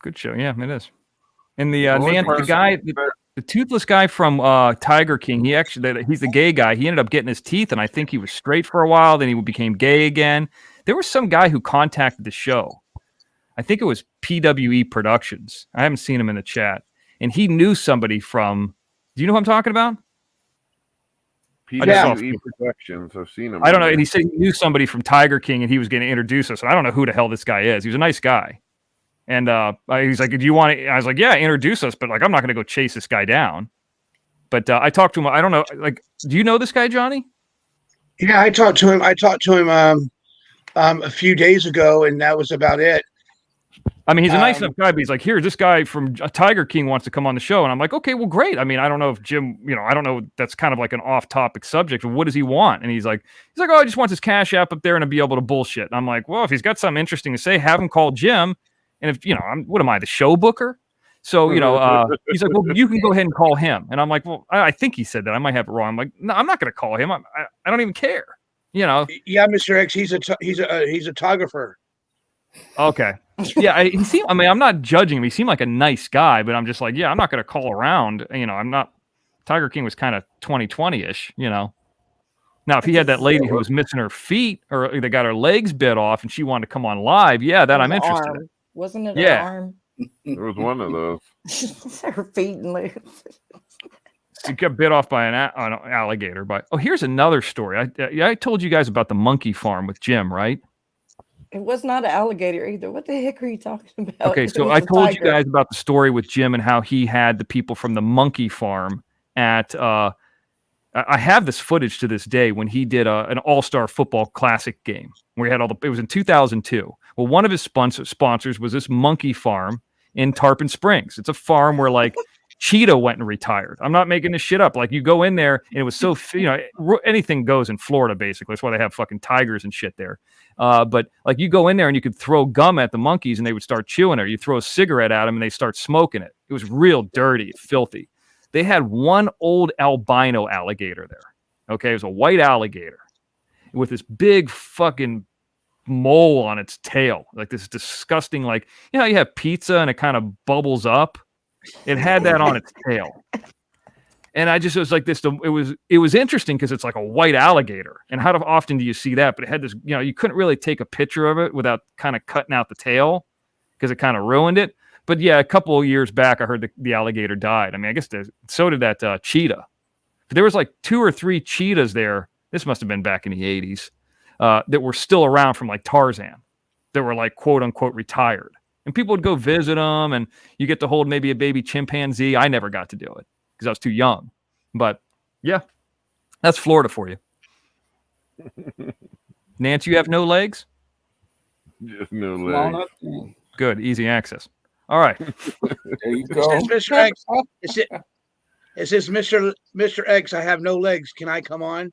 Good show, yeah, it is. And the toothless guy from Tiger King, he's the gay guy. He ended up getting his teeth, and I think he was straight for a while. Then he became gay again. There was some guy who contacted the show. I think it was PWE Productions. I haven't seen him in the chat. And he knew somebody from, do you know who I'm talking about? PWE Productions. I've seen him. I don't know. And he said he knew somebody from Tiger King and he was going to introduce us. And I don't know who the hell this guy is. He was a nice guy. And he's like, do you want to? I was like, yeah, introduce us. But like, I'm not going to go chase this guy down. But I talked to him. I don't know. Like, do you know this guy, Johnny? Yeah, I talked to him a few days ago, and that was about it. I mean, he's a nice enough guy, but he's like, here, this guy from Tiger King wants to come on the show. And I'm like, okay, well, great. I mean, I don't know if Jim, I don't know. That's kind of like an off-topic subject. What does he want? And he's like, oh, I just want his Cash App up there and to be able to bullshit. And I'm like, well, if he's got something interesting to say, have him call Jim. And if, what am I, the show booker? So, he's like, well, you can go ahead and call him. And I'm like, well, I think he said that. I might have it wrong. I'm like, no, I'm not going to call him. I don't even care. Yeah, Mr. X, he's a photographer. Okay. Yeah, I'm not judging him. He seemed like a nice guy, but I'm just like, yeah, I'm not going to call around. I'm not. Tiger King was kind of 2020-ish, Now, if he had that lady who was missing her feet or they got her legs bit off and she wanted to come on live, yeah, that I'm interested in. Wasn't it an arm? It was one of those. Her feet and legs. She got bit off by an alligator. Here's another story. I told you guys about the monkey farm with Jim, right? It was not an alligator either. What the heck are you talking about? Okay, so I told you guys about the story with Jim and how he had the people from the monkey farm at. I have this footage to this day when he did an All-Star Football Classic game where he had it was in 2002. Well, one of his sponsors was this monkey farm in Tarpon Springs. It's a farm where like Cheetah went and retired. I'm not making this shit up. Like you go in there and it was so, anything goes in Florida, basically. That's why they have fucking tigers and shit there. But like you go in there and you could throw gum at the monkeys and they would start chewing it. Or you throw a cigarette at them and they start smoking it. It was real dirty, filthy. They had one old albino alligator there. Okay. It was a white alligator with this big fucking mole on its tail. Like this disgusting, like, you have pizza and it kind of bubbles up. It had that on its tail. And it was like this. It was interesting because it's like a white alligator. And how often do you see that? But it had this, you couldn't really take a picture of it without kind of cutting out the tail because it kind of ruined it. But yeah, a couple of years back, I heard the alligator died. I mean, I guess so did that cheetah. But there was like 2 or 3 cheetahs there. This must have been back in the 80s that were still around from like Tarzan that were like quote unquote retired. And people would go visit them and you get to hold maybe a baby chimpanzee. I never got to do it because I was too young. But yeah, that's Florida for you. Nance, you have no legs? Just no legs. Good, easy access. All right. There you go. Mr. X. It says, Mr. X, I have no legs. Can I come on?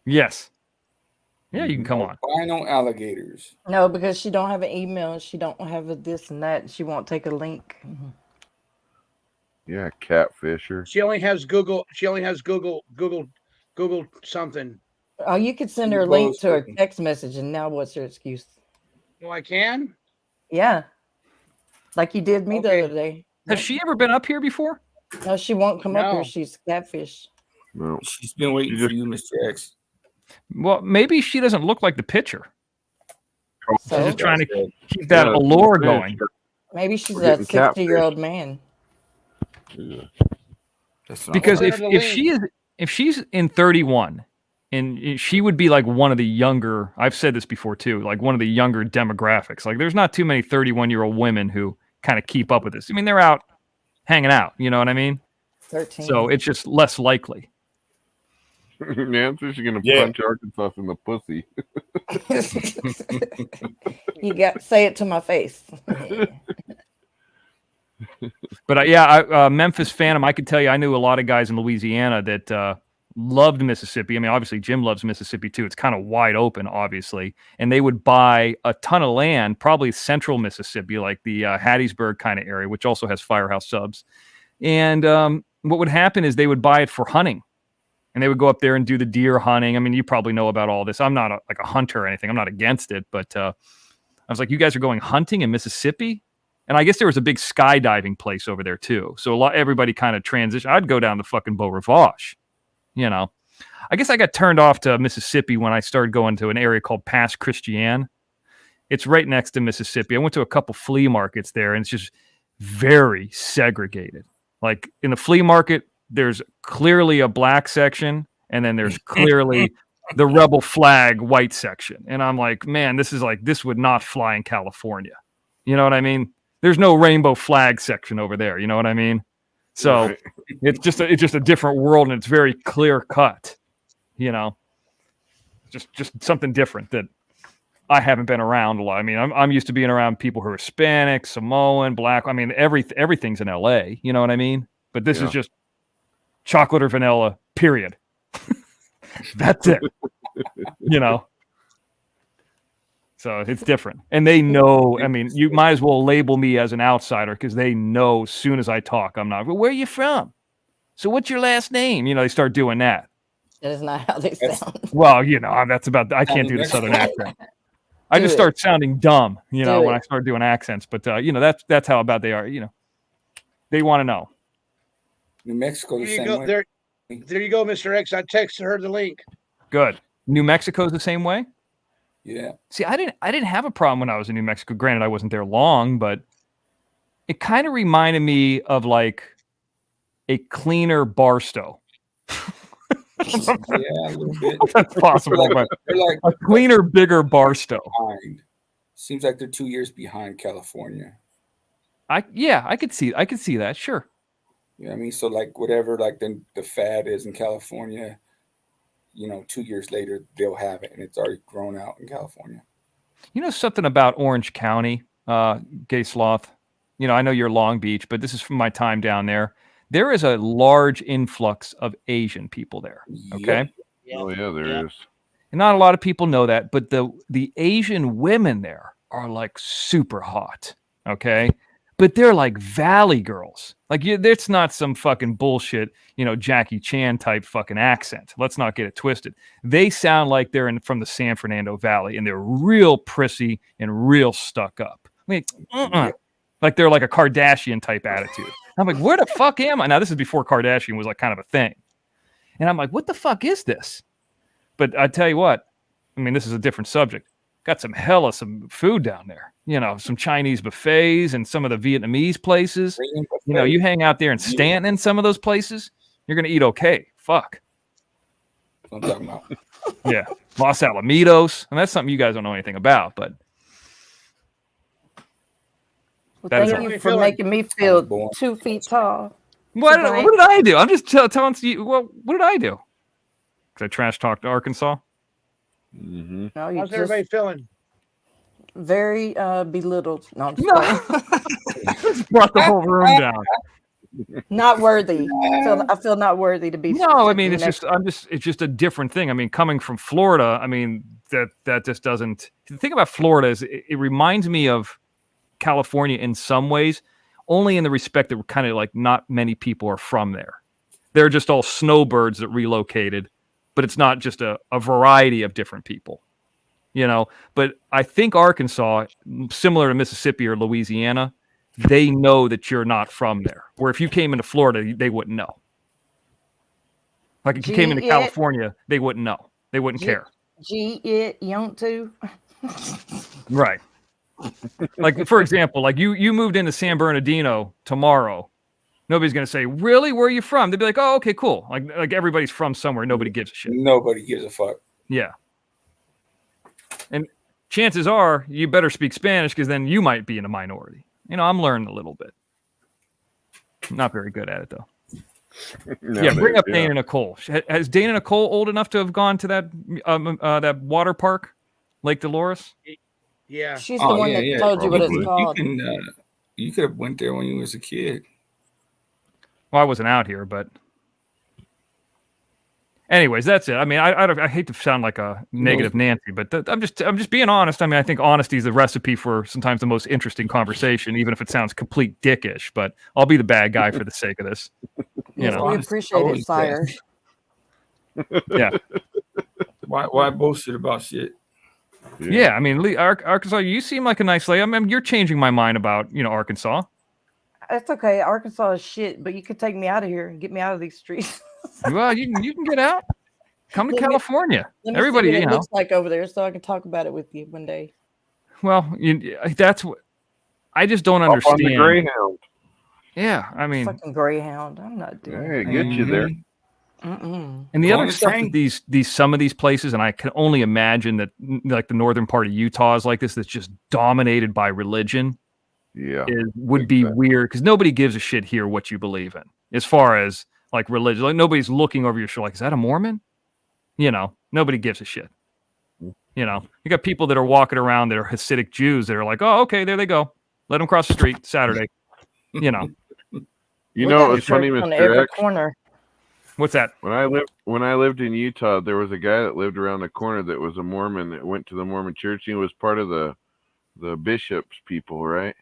Yes. Yeah, you can come on. Albino alligators. No, because she don't have an email. She don't have a this and that. She won't take a link. Yeah, catfisher. She only has Google. She only has Google something. Oh, you could send her a link to her text message, and now what's her excuse? Well, I can. Yeah, like you did me the other day. Has she ever been up here before? No, she won't come up No. here. She's catfish. No. She's been waiting for you, Mr. X. Well, maybe she doesn't look like the picture. So She's just trying to keep that allure going. maybe she's a 60-year-old man. Yeah. Because if she's in 31, and she would be like one of the younger, I've said this before too, like one of the younger demographics. Like there's not too many 31-year-old women who kind of keep up with this. I mean, they're out hanging out, you know what I mean? 13. So it's just less likely. Nancy's gonna punch Arkansas in the pussy. You got to say it to my face. But Memphis Phantom, I could tell you, I knew a lot of guys in Louisiana that loved Mississippi. I mean, obviously Jim loves Mississippi too. It's kind of wide open, obviously, and they would buy a ton of land, probably central Mississippi, like the Hattiesburg kind of area, which also has Firehouse subs. And what would happen is they would buy it for hunting. And they would go up there and do the deer hunting. I mean, you probably know about all this. I'm not like a hunter or anything. I'm not against it. But I was like, you guys are going hunting in Mississippi? And I guess there was a big skydiving place over there, too. So everybody kind of transitioned. I'd go down to fucking Beau Rivage, you know. I guess I got turned off to Mississippi when I started going to an area called Pass Christian. It's right next to Mississippi. I went to a couple flea markets there, and it's just very segregated. Like in the flea market, there's clearly a black section, and then there's clearly the rebel flag white section. And I'm like, man, this would not fly in California. You know what I mean? There's no rainbow flag section over there. You know what I mean? So Right. it's just a different world, and it's very clear cut. You know, just something different that I haven't been around a lot. I mean, I'm used to being around people who are Hispanic, Samoan, Black. I mean, everything's in LA. You know what I mean? But this is just chocolate or vanilla, period. That's it. You know? So it's different. And they know, I mean, you might as well label me as an outsider because they know as soon as I talk, I'm not, well, where are you from? So what's your last name? You know, they start doing that. That is not how they sound. Well, you know, I can't do the Southern accent. I just start sounding dumb, you know, when I start doing accents. But, you know, that's how about they are, you know. They want to know. New Mexico the same way. There you go, Mr. X. I texted her the link. Good. New Mexico's the same way? Yeah. See, I didn't have a problem when I was in New Mexico. Granted, I wasn't there long, but it kind of reminded me of like a cleaner Barstow. Yeah, a little bit. That's possible, but like a cleaner, bigger Barstow. Behind. Seems like they're 2 years behind California. I could see that, sure. You know what I mean? So like whatever like the fad is in California, you know, 2 years later they'll have it and it's already grown out in California. You know something about Orange County, Gay Sloth? You know, I know you're Long Beach, but this is from my time down there. There is a large influx of Asian people there. Okay. Yep. Oh yeah, there is. And not a lot of people know that, but the Asian women there are like super hot. Okay. But they're like valley girls. Like it's not some fucking bullshit, you know, Jackie Chan type fucking accent. Let's not get it twisted. They sound like they're from the San Fernando Valley, and they're real prissy and real stuck up. I mean, like they're like a Kardashian type attitude. I'm like, where the fuck am I? Now, this is before Kardashian was like kind of a thing. And I'm like, what the fuck is this? But I tell you what, I mean, this is a different subject. Got some food down there. You know, some Chinese buffets and some of the Vietnamese places. You know, you hang out there in Stanton in some of those places, you're going to eat okay. Fuck. That's what I'm talking about. Yeah. Los Alamitos. And that's something you guys don't know anything about, but. Well, thank you for making me feel 2 feet tall. What did I do? I'm just telling you. Well, what did I do? Because I trash talked Arkansas. Mm-hmm. No, how's everybody feeling? Very belittled. No, I'm just brought the whole room down. Not worthy. I feel not worthy to be. No, I mean it's just a different thing. I mean, coming from Florida, I mean that just doesn't. The thing about Florida is it reminds me of California in some ways, only in the respect that we're kind of like not many people are from there. They're just all snowbirds that relocated, but it's not just a variety of different people, you know. But I think Arkansas, similar to Mississippi or Louisiana, they know that you're not from there. Where if you came into Florida, they wouldn't know. Like if you came into California, they wouldn't know. They wouldn't care. You want to? Right. Like, for example, like you moved into San Bernardino tomorrow. Nobody's going to say, really? Where are you from? They'd be like, oh, okay, cool. Like everybody's from somewhere. Nobody gives a shit. Nobody gives a fuck. Yeah. And chances are you better speak Spanish because then you might be in a minority. You know, I'm learning a little bit. I'm not very good at it, though. Yeah, bring up Dana Nicole. Has Dana Nicole old enough to have gone to that water park, Lake Dolores? Yeah. She's the one that told you what it's called. You could have went there when you was a kid. Well, I wasn't out here, but anyways, that's it. I mean, I hate to sound like a negative Nancy, but I'm just being honest. I mean, I think honesty is the recipe for sometimes the most interesting conversation, even if it sounds complete dickish. But I'll be the bad guy for the sake of this. You know, we appreciate it, sire. Yeah. Why bullshit about shit? Yeah, I mean, Arkansas, you seem like a nice lady. I mean, you're changing my mind about Arkansas. It's okay. Arkansas is shit, but you could take me out of here and get me out of these streets. Well, you can get out. Come to California. Everybody, see what it looks like over there, so I can talk about it with you one day. Well, that's what I just don't understand. On the Greyhound. Yeah, I mean, fucking Greyhound. I'm not doing. Hey, get you there. Mm-mm. And the other stuff that some of these places, and I can only imagine that like the northern part of Utah is like this, that's just dominated by religion. Yeah, would be weird because nobody gives a shit here what you believe in as far as like religion. Like nobody's looking over your shoulder like, is that a Mormon? You know, nobody gives a shit. You know, you got people that are walking around that are Hasidic Jews that are like, oh, okay, there they go. Let them cross the street Saturday. You know. You know, it's funny, Mr. X. Corner. What's that? When I lived in Utah, there was a guy that lived around the corner that was a Mormon that went to the Mormon church. He was part of the bishop's people, right?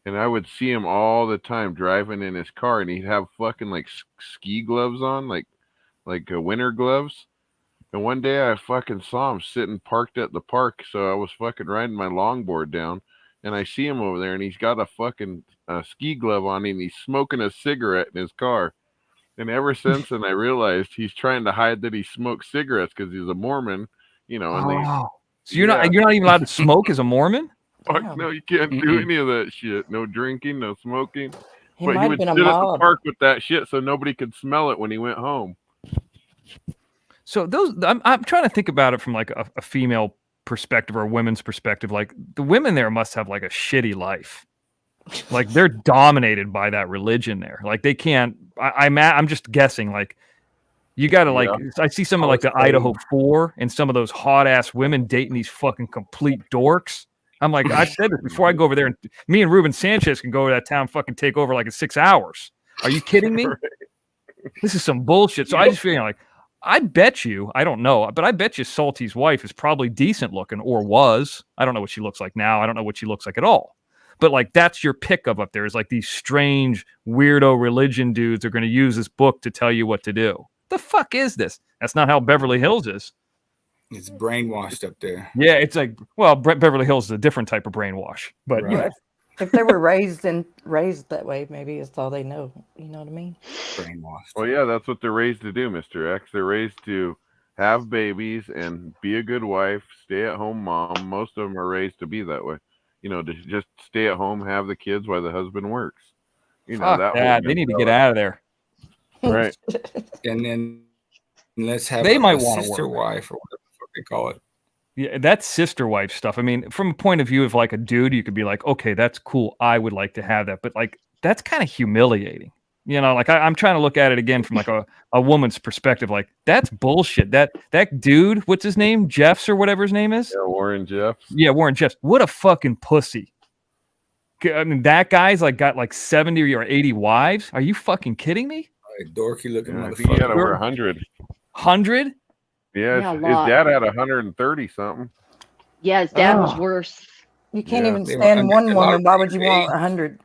And I would see him all the time driving in his car, and he'd have fucking like ski gloves on, like winter gloves. And one day I fucking saw him sitting parked at the park, so I was fucking riding my longboard down, and I see him over there, and he's got a fucking ski glove on, and he's smoking a cigarette in his car. And ever since then, I realized he's trying to hide that he smokes cigarettes because he's a Mormon, you know. And so you're not even allowed to smoke as a Mormon? Fuck no, you can't do any of that shit. No drinking, no smoking. He but might he would have sit been a at the mob. park with that shit so nobody could smell it when he went home. So I'm trying to think about it from like a female perspective or a women's perspective. Like the women there must have like a shitty life. Like they're dominated by that religion there. Like they can't. I'm just guessing. Like you got to like. I see some of like the Idaho 4 and some of those hot ass women dating these fucking complete dorks. I'm like, I've said this before. I go over there and me and Ruben Sanchez can go to that town, fucking take over like in 6 hours. Are you kidding me? This is some bullshit. So I just feel like, I bet you, I don't know, but I bet you Salty's wife is probably decent looking or was. I don't know what she looks like now. I don't know what she looks like at all. But like, that's your pickup up there is like these strange weirdo religion dudes are going to use this book to tell you what to do. The fuck is this? That's not how Beverly Hills is. It's brainwashed up there. Yeah, it's like, well, Beverly Hills is a different type of brainwash, but right. If they were raised that way, maybe it's all they know. You know what I mean? Brainwashed. Well, yeah, that's what they're raised to do, Mr. X. They're raised to have babies and be a good wife, stay-at-home mom. Most of them are raised to be that way. You know, to just stay at home, have the kids while the husband works. You know, that they need to get out of there. Right. And then let's have they might a want sister to wife or whatever the fuck they call it. Yeah, that's sister wife stuff. I mean, from a point of view of like a dude, you could be like, okay, that's cool. I would like to have that. But like, that's kind of humiliating. You know, like I'm trying to look at it again from like a woman's perspective. Like, that's bullshit. That dude, what's his name? Jeffs or whatever his name is? Yeah, Warren Jeffs. Yeah, Warren Jeffs. What a fucking pussy. I mean, that guy's like got like 70 or 80 wives. Are you fucking kidding me? Dorky looking motherfucker. I think he had over 100. 100? Yeah, his dad had 130 something. Yeah, his dad was worse. You can't even stand one woman. Why would you want 100?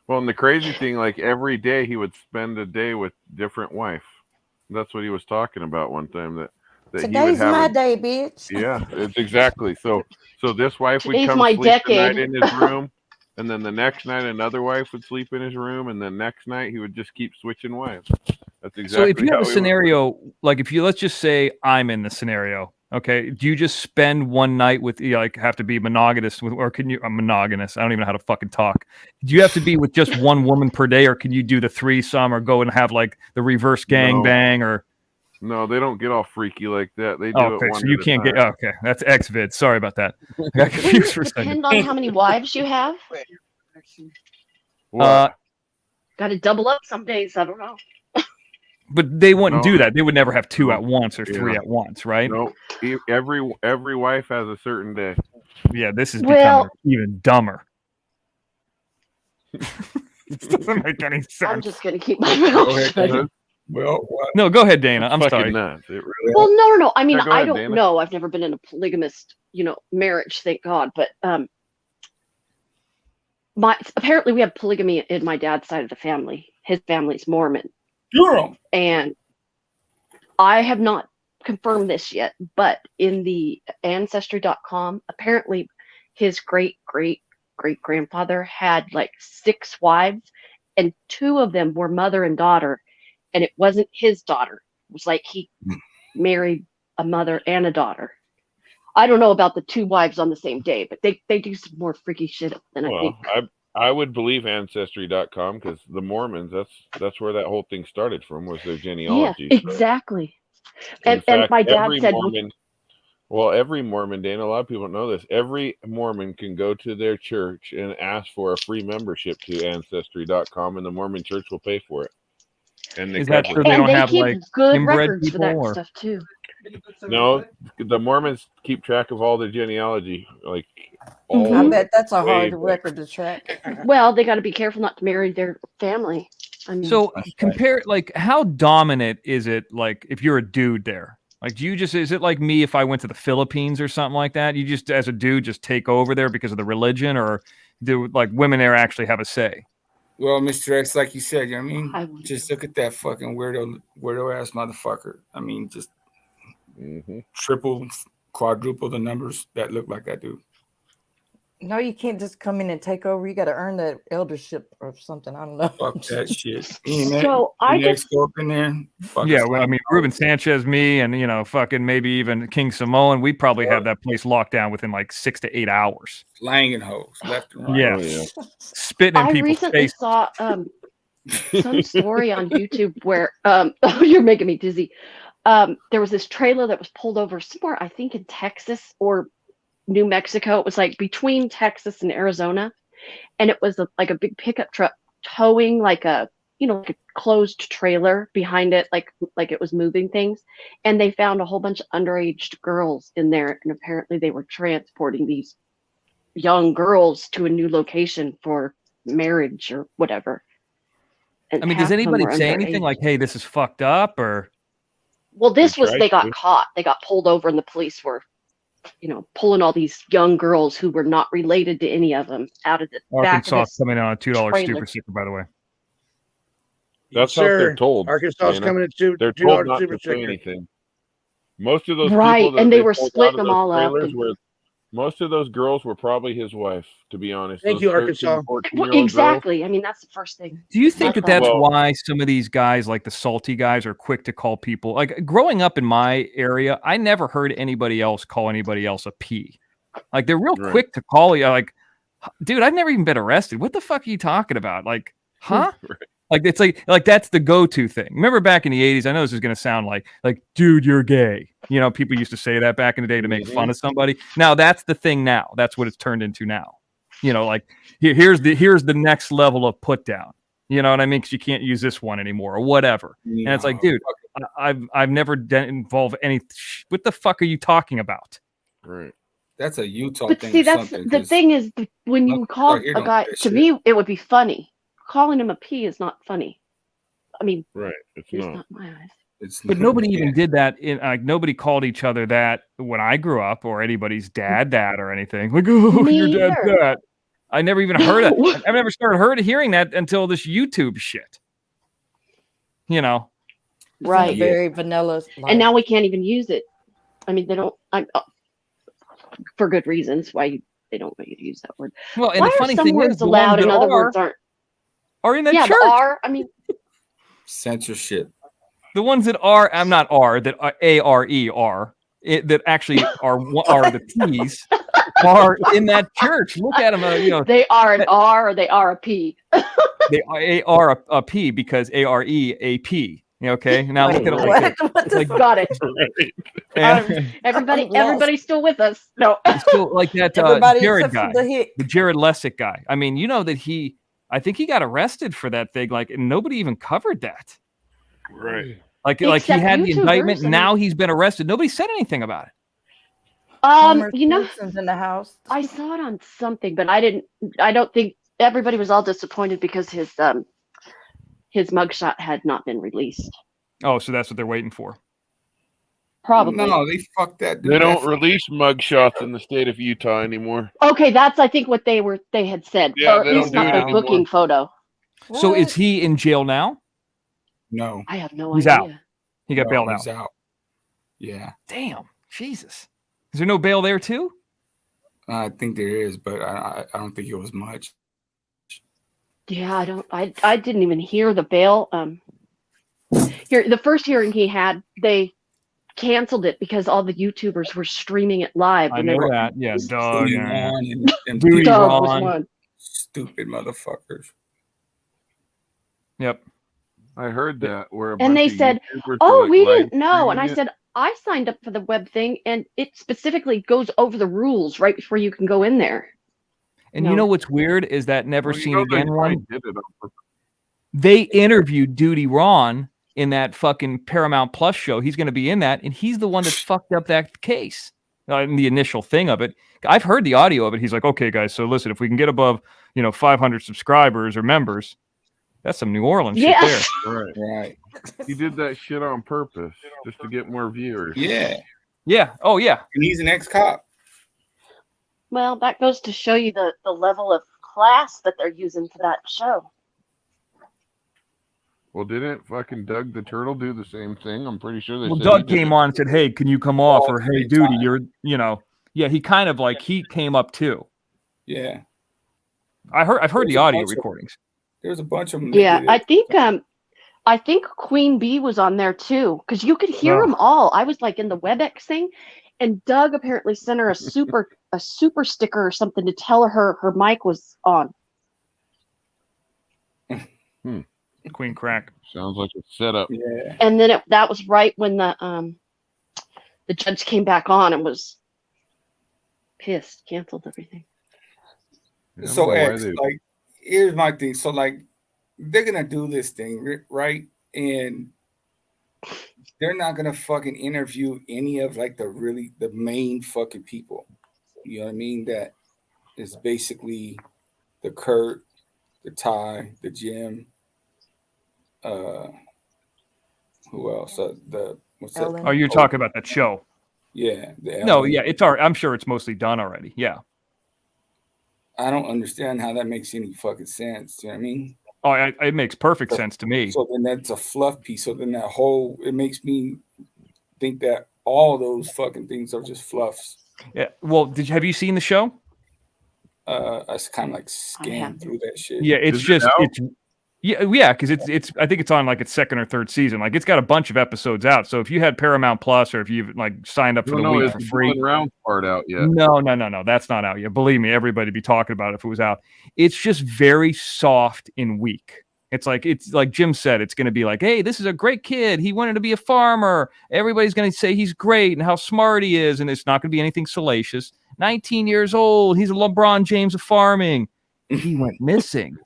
Well, and the crazy thing, like every day he would spend a day with different wife. That's what he was talking about one time. That Today's he would have my day, bitch. Yeah, it's exactly. So this wife would Today's come my sleep the night decade. in his room, and then the next night another wife would sleep in his room, and then next night he would just keep switching wives. That's exactly. So if you have a how scenario, like if you let's just say I'm in the scenario, okay, do you just spend one night with like have to be monogamous with, or can you? I'm monogamous. I don't even know how to fucking talk. Do you have to be with just one woman per day, or can you do the threesome, or go and have like the reverse gang bang, or? No, they don't get all freaky like that. They do Okay, it one so you at a can't time. get. Okay, that's X-Vid. Sorry about that. I got confused for a second. Depend on how many wives you have. What? Got to double up some days. I don't know. But they wouldn't No. do that. They would never have two No. at once or three Yeah. at once, right? No, every wife has a certain day. Yeah, this is Well- becoming even dumber. This doesn't make any sense. I'm just gonna keep my Go mouth ahead, shut. Chris. Well, what? No, go ahead, Dana. It's I'm fucking sorry. nuts. It really Well, no. I mean, No, go I ahead, don't Dana. know. I've never been in a polygamist, marriage, thank God. But apparently we have polygamy in my dad's side of the family. His family's Mormon, and I have not confirmed this yet. But in the ancestry.com, apparently his great grandfather had like 6 wives, and 2 of them were mother and daughter, and it wasn't his daughter. It was like he married a mother and a daughter. I don't know about the 2 wives on the same day, but they do some more freaky shit than I think. I would believe ancestry.com because the Mormons, that's where that whole thing started from, was their genealogy. Yeah, exactly. In And fact, my dad every said, every Mormon, Dana, a lot of people don't know this. Every Mormon can go to their church and ask for a free membership to ancestry.com, and the Mormon church will pay for it. And they Is that cover true? it. They and don't they have keep like good inbred records for that people, or? stuff too. No, the Mormons keep track of all the genealogy, like Mhm. all I bet that's a way hard back. record to track. Well, they got to be careful not to marry their family. I mean, So compare, like, how dominant is it? Like, if you're a dude there, like, is it like me if I went to the Philippines or something like that? You just, as a dude, just take over there because of the religion, or do like women there actually have a say? Well, Mr. X, like you said, I mean, I wouldn't. just look at that fucking weirdo ass motherfucker. I mean, just triple, quadruple the numbers that look like that dude. No, you can't just come in and take over. You got to earn that eldership or something. I don't know. Fuck that shit. So I just go up in there. Yeah, well, I mean, Ruben Sanchez, me, and fucking maybe even King Samoan, we probably have that place locked down within like 6 to 8 hours. Slanging hoes left and right. Yeah, Oh, yeah. spitting in I people's recently face. saw some story on YouTube where oh, you're making me dizzy. There was this trailer that was pulled over somewhere, I think in Texas or New Mexico. It was like between Texas and Arizona, and it was like a big pickup truck towing like a like a closed trailer behind it, like it was moving things. And they found a whole bunch of underage girls in there, and apparently they were transporting these young girls to a new location for marriage or whatever. And I mean, half does of them anybody were say anything underage. like, "Hey, this is fucked up," or? Well, this They was, tried they got to. caught. They got pulled over, and the police were, pulling all these young girls who were not related to any of them out of the back of Arkansas this coming on a $2 trailer. super sticker, by the way. That's Yes, how they're sir. told. Arkansas is Dana. coming at $2 They're told $2 not super to say sticker. anything. Most of those Right, people that and they they were pulled out splitting of them those all up. trailers were, most of those girls were probably his wife, to be honest. Thank Those you, 13, Arkansas. 14-year-old Well, girls. exactly. I mean, that's the first thing. Do you I think that thought. that's Well- why some of these guys, like the salty guys, are quick to call people? Like growing up in my area, I never heard anybody else call anybody else a P. Like they're real Right. quick to call you. Like, dude, I've never even been arrested. What the fuck are you talking about? Like, huh? Right. Like it's like that's the go-to thing. Remember back in the 80s, I know this is gonna sound like dude, you're gay. People used to say that back in the day to make fun of somebody. Now that's the thing now. That's what it's turned into now. Like here's the next level of put down. You know what I mean? Because you can't use this one anymore or whatever. And it's like, dude, I've never involved any. What the fuck are you talking about? Right. That's a Utah But thing. see, or that's something, the 'cause thing is, when you call here a don't guy, do that to shit. me, it would be funny. Calling him a P is not funny. I mean, Right. It's it's not. not in my eyes. It's But nobody even did that. Nobody called each other that when I grew up, or anybody's dad that or anything. Like, oh, Me your dad's either. that. I never even heard it. No. I've never started hearing that until this YouTube shit. Right. Very vanilla. And now we can't even use it. I mean, they don't. For good reasons. Why they don't want you to use that word. Well, and Why the funny are some thing words is, the allowed ones and that other words aren't? are in that Yeah, church. the R. I mean, Censorship. The ones that are, I'm not R, that are ARER, that actually are the P's, are in that church. Look at them, they are an R or they are a P. They are a P because AREAP. Okay, now look at it like this. Like, got it. And, Everybody's still with us. No, still like that Everybody Jared except guy, for the the Jared Lessick guy. I mean, you know that I think he got arrested for that thing. Like, and nobody even covered that. Right. Like he Except had the YouTubers, indictment. I mean- Now he's been arrested. Nobody said anything about it. you know, in the house. I saw it on something, but I don't think everybody was all disappointed because his mugshot had not been released. Oh, so that's what they're waiting for. Probably. No, they fucked that. They don't release mugshots in the state of Utah anymore. Okay, that's I think what they had said. Yeah, or at they don't least do not it the anymore. booking photo. So is he in jail now? No. I have no He's idea. out. He got bailed He's out. out. Yeah. Damn. Jesus. Is there no bail there too? I think there is, but I don't think it was much. Yeah, I didn't even hear the bail. Here, the first hearing he had, they canceled it because all the YouTubers were streaming it live. I and know they were, that. Yeah, Doug. Yeah. And Duty Doug was Ron. one. Stupid motherfuckers. Yep. I heard that. Where And they said, "Oh, we didn't know." And I said, "I signed up for the web thing, and it specifically goes over the rules right before you can go in there." And you know what's weird is that Never Seen Again one. Did it on purpose. They interviewed Duty Ron in that fucking Paramount Plus show. He's going to be in that, and he's the one that fucked up that case. In the initial thing of it, I've heard the audio of it. He's like, "Okay, guys, so listen, if we can get above, 500 subscribers or members, that's some New Orleans shit there." Right. He did that shit on purpose just to get more viewers. Yeah. Yeah. Oh, yeah. And he's an ex-cop. Well, that goes to show you the level of class that they're using for that show. Well, didn't fucking Doug the Turtle do the same thing? I'm pretty sure they Well, said Doug he did came it. on and said, "Hey, can you come off?" Or, "Hey, Duty, you're, yeah." He kind of like he came up too. Yeah. I've heard There's the a audio bunch of- recordings. There's a bunch of them. Yeah, I think Queen Bee was on there too, because you could hear them all. I was like in the WebEx thing, and Doug apparently sent her a super sticker or something to tell her her mic was on. Queen Crack. Sounds like a setup. Yeah. And then that was right when the judge came back on and was pissed, canceled everything. So X, like, here's my thing. So like, they're gonna do this thing, right? And they're not gonna fucking interview any of like the main fucking people. You know what I mean? That is basically the Kurt, the Ty, the Jim. Who else? What's that? Oh, you're talking about that show? Yeah. No, yeah, it's I'm sure it's mostly done already. Yeah. I don't understand how that makes any fucking sense. You know what I mean? Oh, it makes perfect sense to me. So then that's a fluff piece. So then it makes me think that all those fucking things are just fluffs. Yeah. Well, have you seen the show? I kind of like scanned through that shit. Yeah, it's because it's I think it's on like its second or third season. Like it's got a bunch of episodes out. So if you had Paramount Plus or if you've like signed up for the week for free, round part out yet? No, that's not out yet. Believe me, everybody'd be talking about it if it was out. It's just very soft and weak. It's like Jim said, it's going to be like, hey, this is a great kid. He wanted to be a farmer. Everybody's going to say he's great and how smart he is, and it's not going to be anything salacious. 19 years old, he's a LeBron James of farming. He went missing.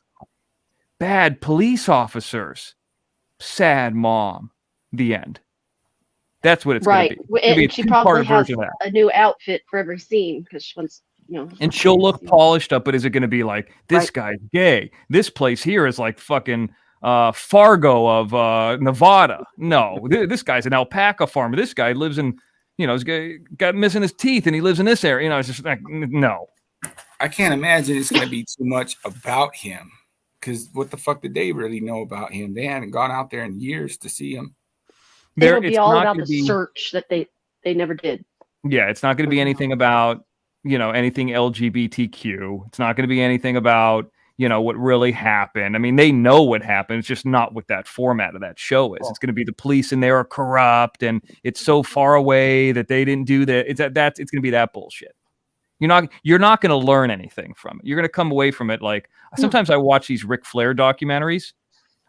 Bad police officers. Sad mom. The end. That's what it's going to be. And she probably has a new outfit for every scene because she wants, and she'll look polished up, but is it going to be like, this guy's gay? This place here is like fucking Fargo of Nevada. No, this guy's an alpaca farmer. This guy lives in, he's got missing his teeth and he lives in this area. It's just like, no. I can't imagine it's going to be too much about him. Because what the fuck did they really know about him? They hadn't gone out there in years to see him. It'll be all about the search that they never did. Yeah, it's not going to be anything about anything LGBTQ. It's not going to be anything about, what really happened. I mean, they know what happened. It's just not what that format of that show is. It's going to be the police and they are corrupt and it's so far away that they didn't do that. It's going to be that bullshit. You're not going to learn anything from it. You're going to come away from it like sometimes I watch these Ric Flair documentaries.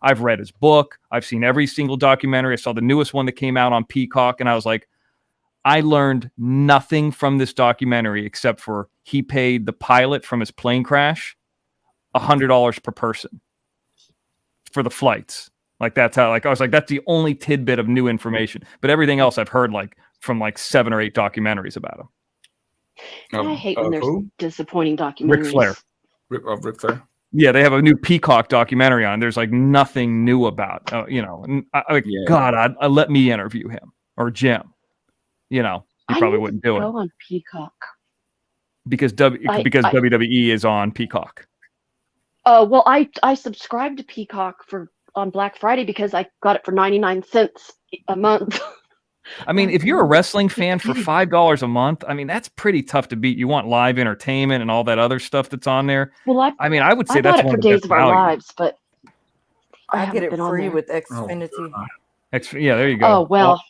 I've read his book. I've seen every single documentary. I saw the newest one that came out on Peacock and I was like, I learned nothing from this documentary except for he paid the pilot from his plane crash $100 per person for the flights. Like that's how, I was like, that's the only tidbit of new information. But everything else I've heard from 7 or 8 documentaries about him. I hate when there's disappointing documentaries. Ric Flair. Ric Flair. Yeah, they have a new Peacock documentary on. There's nothing new about, God, let me interview him or Jim. He probably wouldn't do it. Go on Peacock because WWE is on Peacock. Well, I subscribed to Peacock on Black Friday because I got it for 99 cents a month. I mean, if you're a wrestling fan for $5 a month, I mean that's pretty tough to beat. You want live entertainment and all that other stuff that's on there. Well, I would say that's one of the Days best of Our Lives, but I get it free with Xfinity. Yeah, there you go. Oh well.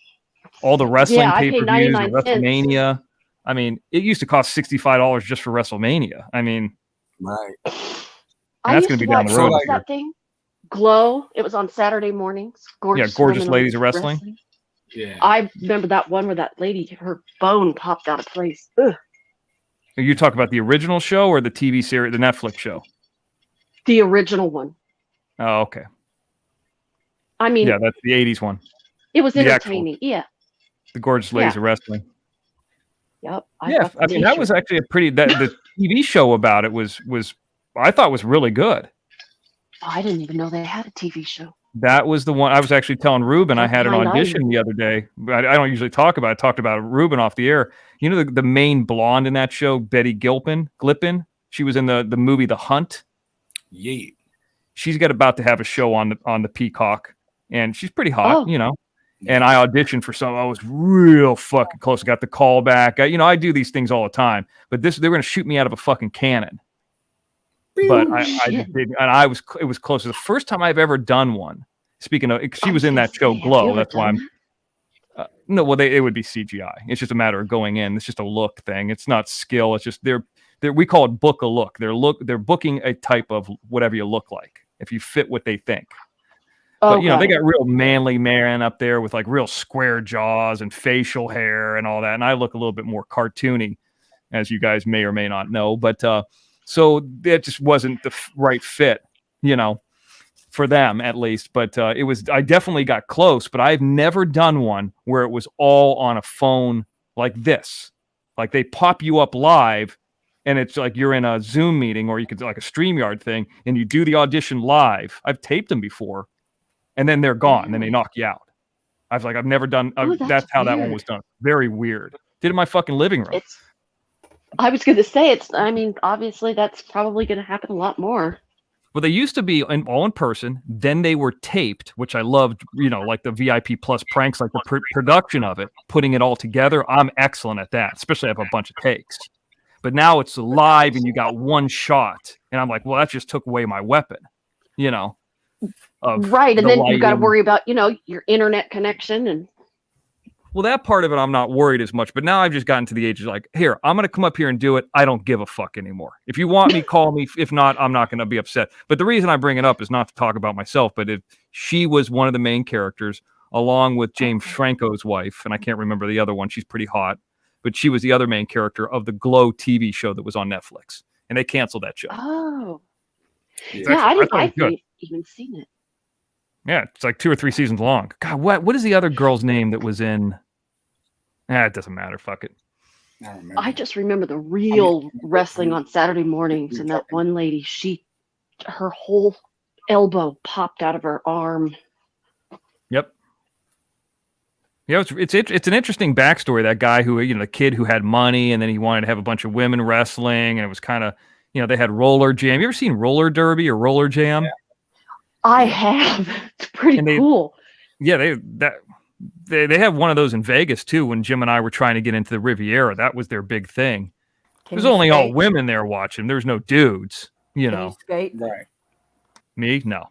All the wrestling pay-per-views, WrestleMania. I mean, it used to cost $65 just for WrestleMania. I mean, right. That's going to be down the road. What was that thing? Glow. It was on Saturday mornings. Gorgeous Ladies of Wrestling. Yeah. I remember that one where that lady, her bone popped out of place. Ugh. Are you talking about the original show or the TV series, the Netflix show? The original one. Oh, okay. I mean, yeah, that's the 80s one. It was entertaining. Yeah. The Gorgeous Ladies of Wrestling. Yep. I mean, that was actually a pretty. The TV show about it was I thought was really good. Oh, I didn't even know they had a TV show. That was the one I was actually telling Ruben. I had an audition the other day. I don't usually talk about it. I talked about Ruben off the air. You know the main blonde in that show, Betty Gilpin? She was in the movie The Hunt. Yeah. She's about to have a show on the Peacock, and she's pretty hot, And I auditioned for some. I was real fucking close. I got the call back. I do these things all the time, but they're going to shoot me out of a fucking cannon. But I just didn't, and it was close. The first time I've ever done one. Speaking of, she was in that show Glow. That's why I'm. No, well, it would be CGI. It's just a matter of going in. It's just a look thing. It's not skill. It's just we call it book a look. They're booking a type of whatever you look like if you fit what they think. But they got real manly man up there with real square jaws and facial hair and all that. And I look a little bit more cartoony, as you guys may or may not know. But so that just wasn't the right fit, for them at least. But I definitely got close. But I've never done one where it was all on a phone like this. Like they pop you up live, and it's like you're in a Zoom meeting, or you could do like a StreamYard thing, and you do the audition live. I've taped them before. And then they're gone. Then they knock you out. I've never done. That's how that one was done. Very weird. Did it in my fucking living room. I was going to say I mean, obviously that's probably going to happen a lot more. Well, they used to be all in person. Then they were taped, which I loved. Like the VIP plus pranks, like the production of it, putting it all together. I'm excellent at that, especially I have a bunch of takes. But now it's live, and you got one shot, and I'm like, well, that just took away my weapon. Right, and then you've got to worry about your internet connection and. Well, that part of it I'm not worried as much, but now I've just gotten to the age of here, I'm going to come up here and do it. I don't give a fuck anymore. If you want me, call me. If not, I'm not going to be upset. But the reason I bring it up is not to talk about myself, but if she was one of the main characters, along with James Franco's wife, and I can't remember the other one. She's pretty hot, but she was the other main character of the Glow TV show that was on Netflix, and they canceled that show. Oh, yeah, I haven't even seen it. Yeah, it's like 2 or 3 seasons long. God, what is the other girl's name that was in? It doesn't matter. Fuck it. I just remember the real wrestling on Saturday mornings, and that one lady, her whole elbow popped out of her arm. Yep. Yeah, it's an interesting backstory. That guy who, the kid who had money, and then he wanted to have a bunch of women wrestling, and it was kind of, they had roller jam. You ever seen roller derby or roller jam? Yeah. I have. It's pretty cool. Yeah, they have one of those in Vegas too. When Jim and I were trying to get into the Riviera, that was their big thing. There's only all women there watching. There's no dudes, you Can know. you skate? Right. Me? No.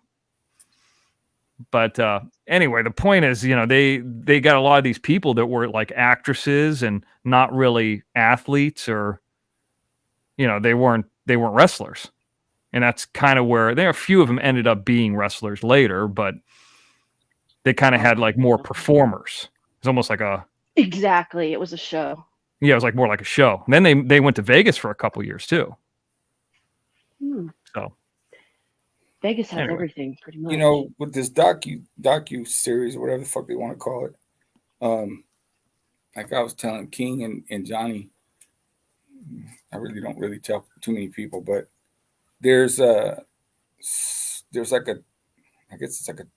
But anyway, the point is, you know, they got a lot of these people that were like actresses and not really athletes, or, you know, they weren't wrestlers. And that's kind of where a few of them ended up being wrestlers later, but they kind of had like more performers. It's almost like Exactly. It was a show. Yeah, it was like more like a show. And then they went to Vegas for a couple years too. So Vegas has everything pretty much. You know, with this docu series or whatever the fuck they want to call it, like I was telling King and Johnny, I really don't really tell too many people, but there's like a, I guess it's like a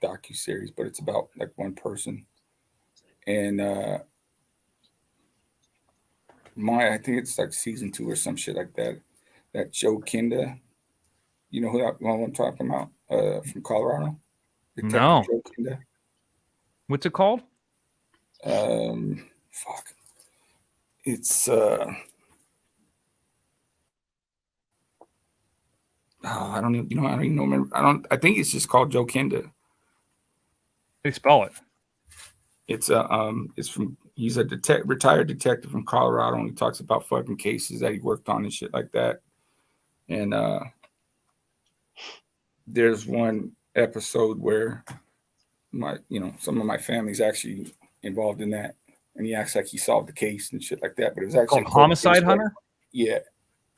docu series, but it's about like one person, and I think it's like season 2 or some shit like that. That Joe Kinda, you know who I'm talking about? From Colorado. Detective No. Joe Kinda. What's it called? Fuck. It's I don't even know. I think it's just called Joe Kinda. They spell it. It's he's a retired detective from Colorado, and he talks about fucking cases that he worked on and shit like that. And there's one episode where some of my family's actually involved in that, and he acts like he solved the case and shit like that. But it was actually called Homicide Hunter. Yeah,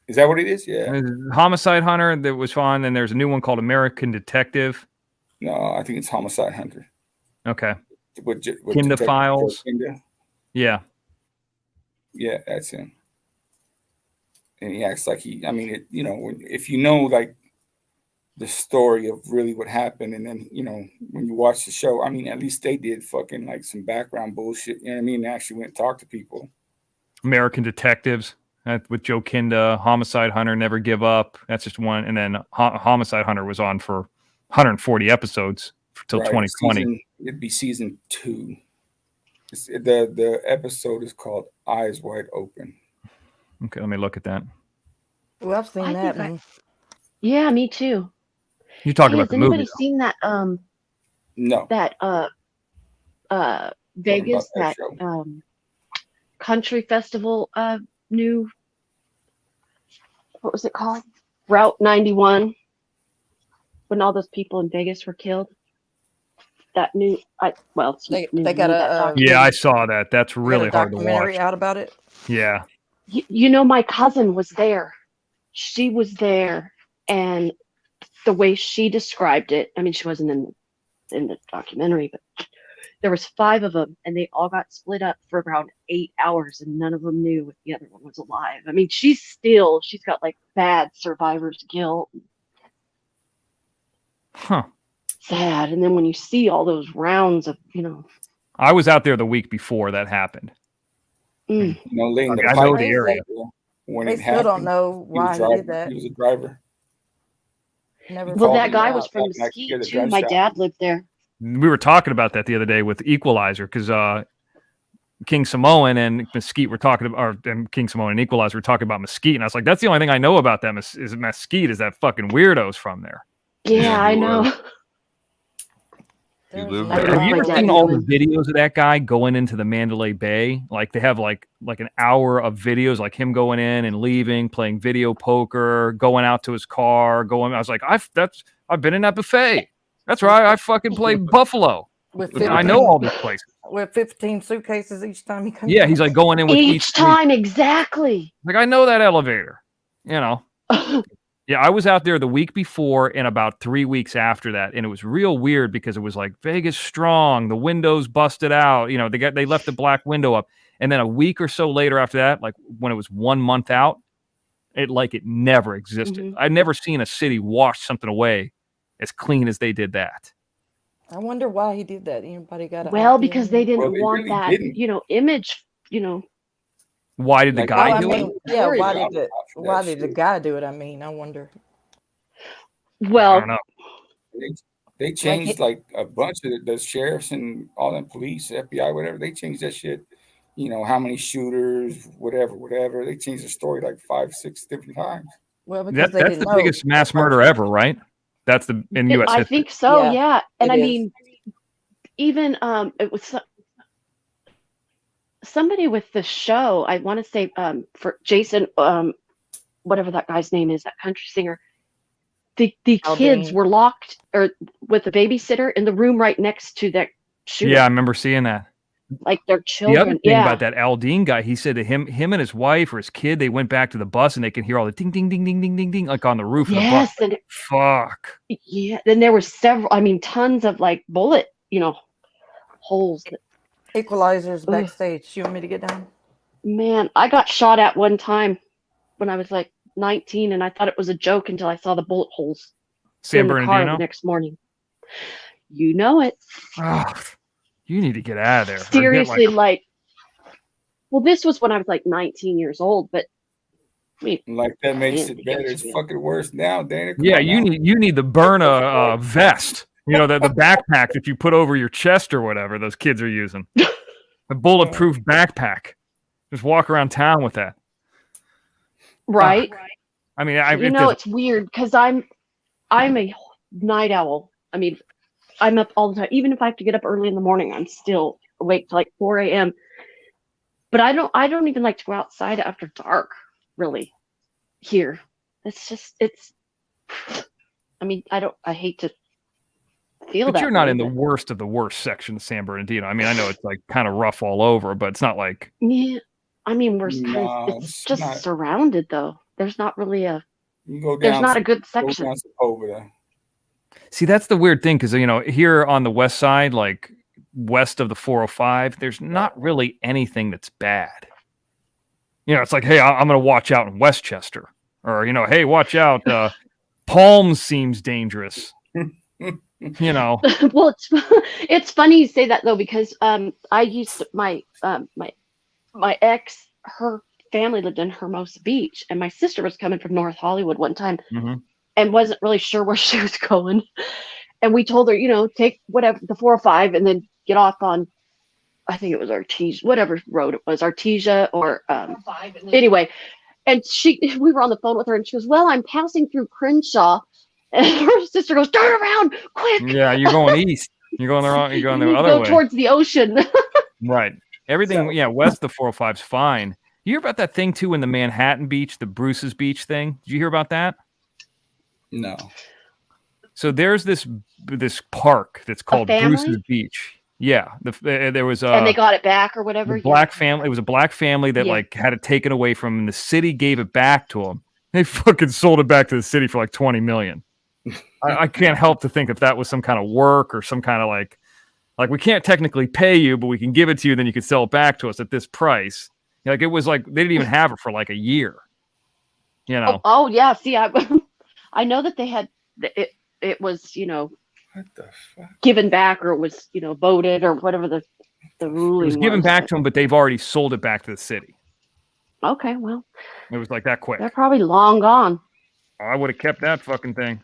is that what it is? Yeah, Homicide Hunter that was fun, and there's a new one called American Detective. No, I think it's Homicide Hunter. Okay. With Kinda Files. Yeah. Yeah, that's him. And he acts like if you know like the story of really what happened, and then when you watch the show, I mean, at least they did fucking like some background bullshit. You know what I mean? They actually went and talked to people. American Detectives with Joe Kinda, Homicide Hunter, Never Give Up. That's just one, and then Homicide Hunter was on for 140 episodes till 2020. It'd be season 2. The episode is called Eyes Wide Open. Okay, let me look at that. Well, I've seen that one. Yeah, me too. You're talking about the movie. Has anybody seen that? No. That Vegas, that country festival, new. What was it called? Route 91. When all those people in Vegas were killed. That new. They got a. Yeah, I saw that. That's really hard to watch. Documentary out about it. Yeah. You know, my cousin was there. She was there, and the way she described it, I mean, she wasn't in the documentary, but there was 5 of them, and they all got split up for around 8 hours, and none of them knew if the other one was alive. I mean, she's got like bad survivor's guilt. Huh. Sad. And then when you see all those rounds of, I was out there the week before that happened. I know the area. When they it still happened, don't know why he did that. He was a driver. Well, that guy was from Mesquite too. My dad lived there. We were talking about that the other day with Equalizer, because King Samoan and Mesquite were talking about, and King Samoan and Equalizer were talking about Mesquite, and I was like, that's the only thing I know about them is Mesquite, is that fucking weirdos from there. Yeah, I know. Have you ever seen all the videos of that guy going into the Mandalay Bay? Like they have like an hour of videos, like him going in and leaving, playing video poker, going out to his car, I was like, I've been in that buffet. That's right. I fucking played Buffalo. I know all these places. With 15 suitcases each time he comes. Yeah, he's like going in with each time, exactly. Like, I know that elevator, Yeah, I was out there the week before and about 3 weeks after that, and it was real weird because it was like Vegas strong, the windows busted out, they left the black window up, and then a week or so later after that, like when it was 1 month out, it never existed. Mm-hmm. I'd never seen a city wash something away as clean as they did that. I wonder why he did that. Anybody got because they didn't want that, image, Why did the guy do it? Yeah, why did the guy do it? I mean, I wonder. Well, I don't know. They changed like a bunch of the sheriffs and all them police, FBI, whatever. They changed that shit how many shooters, whatever. They changed the story like 5-6 different times. Well, because that's the biggest mass murder ever, right? That's in U.S. I history. think so, Yeah, yeah. And it I is. mean, even it was somebody with the show. I want to say for Jason, whatever that guy's name is, that country singer. The kids Aldean. were locked or with a babysitter in the room right next to that shooter. Yeah, I remember seeing that. Like their The children. other thing Yeah. about that Aldean guy, he said that him and his wife or his kid, they went back to the bus and they can hear all the ding, ding, ding, ding, ding, ding, ding, like on the roof of the bus. Yes, and Fuck. yeah. Then there were several. I mean, tons of like bullet, holes. Equalizers backstage. You want me to get down? Man, I got shot at one time when I was like 19, and I thought it was a joke until I saw the bullet holes San in the car Bernardino? the next morning. You know it. Oh, you need to get out of there. Or get, Seriously, well, this was when I was like 19 years old, but I mean, Like that makes it better. It's fucking worse now, Dana. Come yeah, on you now. need to burn a vest. The backpack that you put over your chest or whatever those kids are using. A bulletproof backpack. Just walk around town with that. right? I mean, It's weird because I'm a night owl. I mean, I'm up all the time. Even if I have to get up early in the morning, I'm still awake till like 4 a.m. But I don't even like to go outside after dark, really, here. I mean, I hate to feel that. But you're not way, in the but- worst of the worst section of San Bernardino. I mean, I know it's like kind of rough all over, but it's not like. Yeah, I mean, No, it's it's just not. surrounded though. There's not really You go there's down not a to- good go section. down to Sepulveda. See, that's the weird thing because here on the west side, like west of the 405, there's not really anything that's bad. It's like, hey, I'm going to watch out in Westchester, or hey, watch out. Palms seems dangerous. Well, it's funny you say that though, because I used to, my ex, her family lived in Hermosa Beach, and my sister was coming from North Hollywood one time and wasn't really sure where she was going, and we told her, take whatever the 405 and then get off on, I think it was Artesia, whatever road it was, Artesia or anyway. And we were on the phone with her, and she goes, "Well, I'm passing through Crenshaw," and her sister goes, "Turn around, quick!" Yeah, you're going east. You're going the wrong. You're going the You other go way. towards the ocean. Right. Everything. West of the 405 is fine. You hear about that thing too in the Manhattan Beach, the Bruce's Beach thing? Did you hear about that? No. So there's this park that's called family? Bruce's Beach. Yeah, there was and they got it back or whatever. black family. It was a black family that had it taken away from them, and the city gave it back to them. They fucking sold it back to the city for like $20 million. I can't help to think if that was some kind of work or some kind of like we can't technically pay you, but we can give it to you, then you can sell it back to us at this price. Like it was like they didn't even have it for like a year. Oh yeah. See, I know that they had it was What the fuck? given back, or it was voted or whatever the ruling It was given back to them, but they've already sold it back to the city. Okay, well, It was like that quick. they're probably long gone. I would have kept that fucking thing.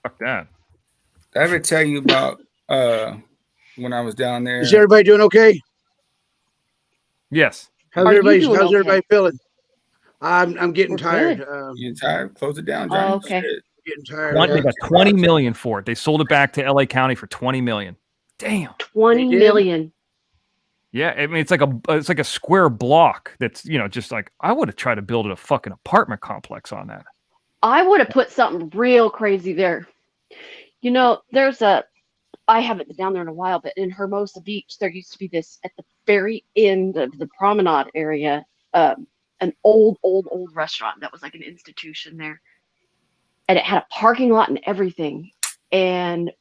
Fuck that. Did I ever tell you about when I was down there? Is everybody doing okay? Yes. How's everybody feeling? I'm getting tired. You tired? Close it down, Johnny. Oh, okay. Shit. Getting tired. They got $20 million for it. They sold it back to LA County for $20 million. Damn. 20 million. Yeah, I mean it's like a square block that's just like I would have tried to build a fucking apartment complex on that. I would have put something real crazy there. I haven't been down there in a while, but in Hermosa Beach, there used to be this at the very end of the promenade area, an old restaurant that was like an institution there. And it had a parking lot and everything. And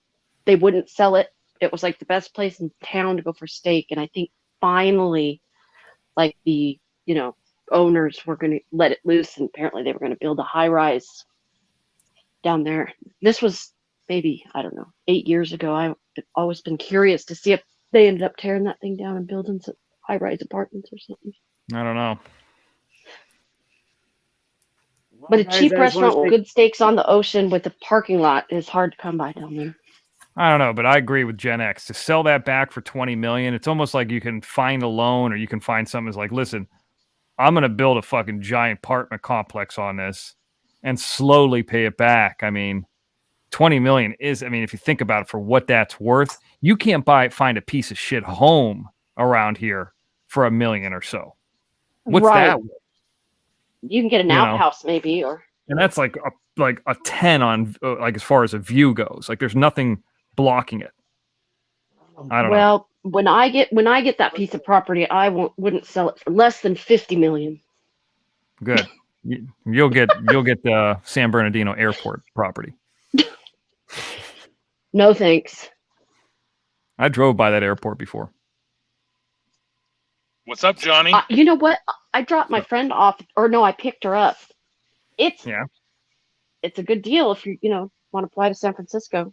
they wouldn't sell it. It was like the best place in town to go for steak. And I think finally, like the, owners were going to let it loose. And apparently they were going to build a high rise down there. This was maybe, I don't know, 8 years ago. I've always been curious to see if they ended up tearing that thing down and building some high rise apartments or something. I don't know. But a cheap restaurant with good steaks on the ocean with a parking lot is hard to come by down there. I don't know, but I agree with Gen X. To sell that back for $20 million, it's almost like you can find a loan or you can find something that's like, listen, I'm going to build a fucking giant apartment complex on this and slowly pay it back. I mean, 20 million is, I mean, if you think about it for what that's worth, you can't find a piece of shit home around here for $1 million or so. What's that? You can get an outhouse maybe, or. And that's like a 10 on like as far as a view goes. Like there's nothing blocking it. I don't know. Well, when I get that piece of property, I wouldn't sell it for less than $50 million. Good. You'll get the San Bernardino Airport property. No thanks. I drove by that airport before. What's up, Johnny? You know what? I dropped my friend off, or no, I picked her up. It's a good deal if you want to fly to San Francisco.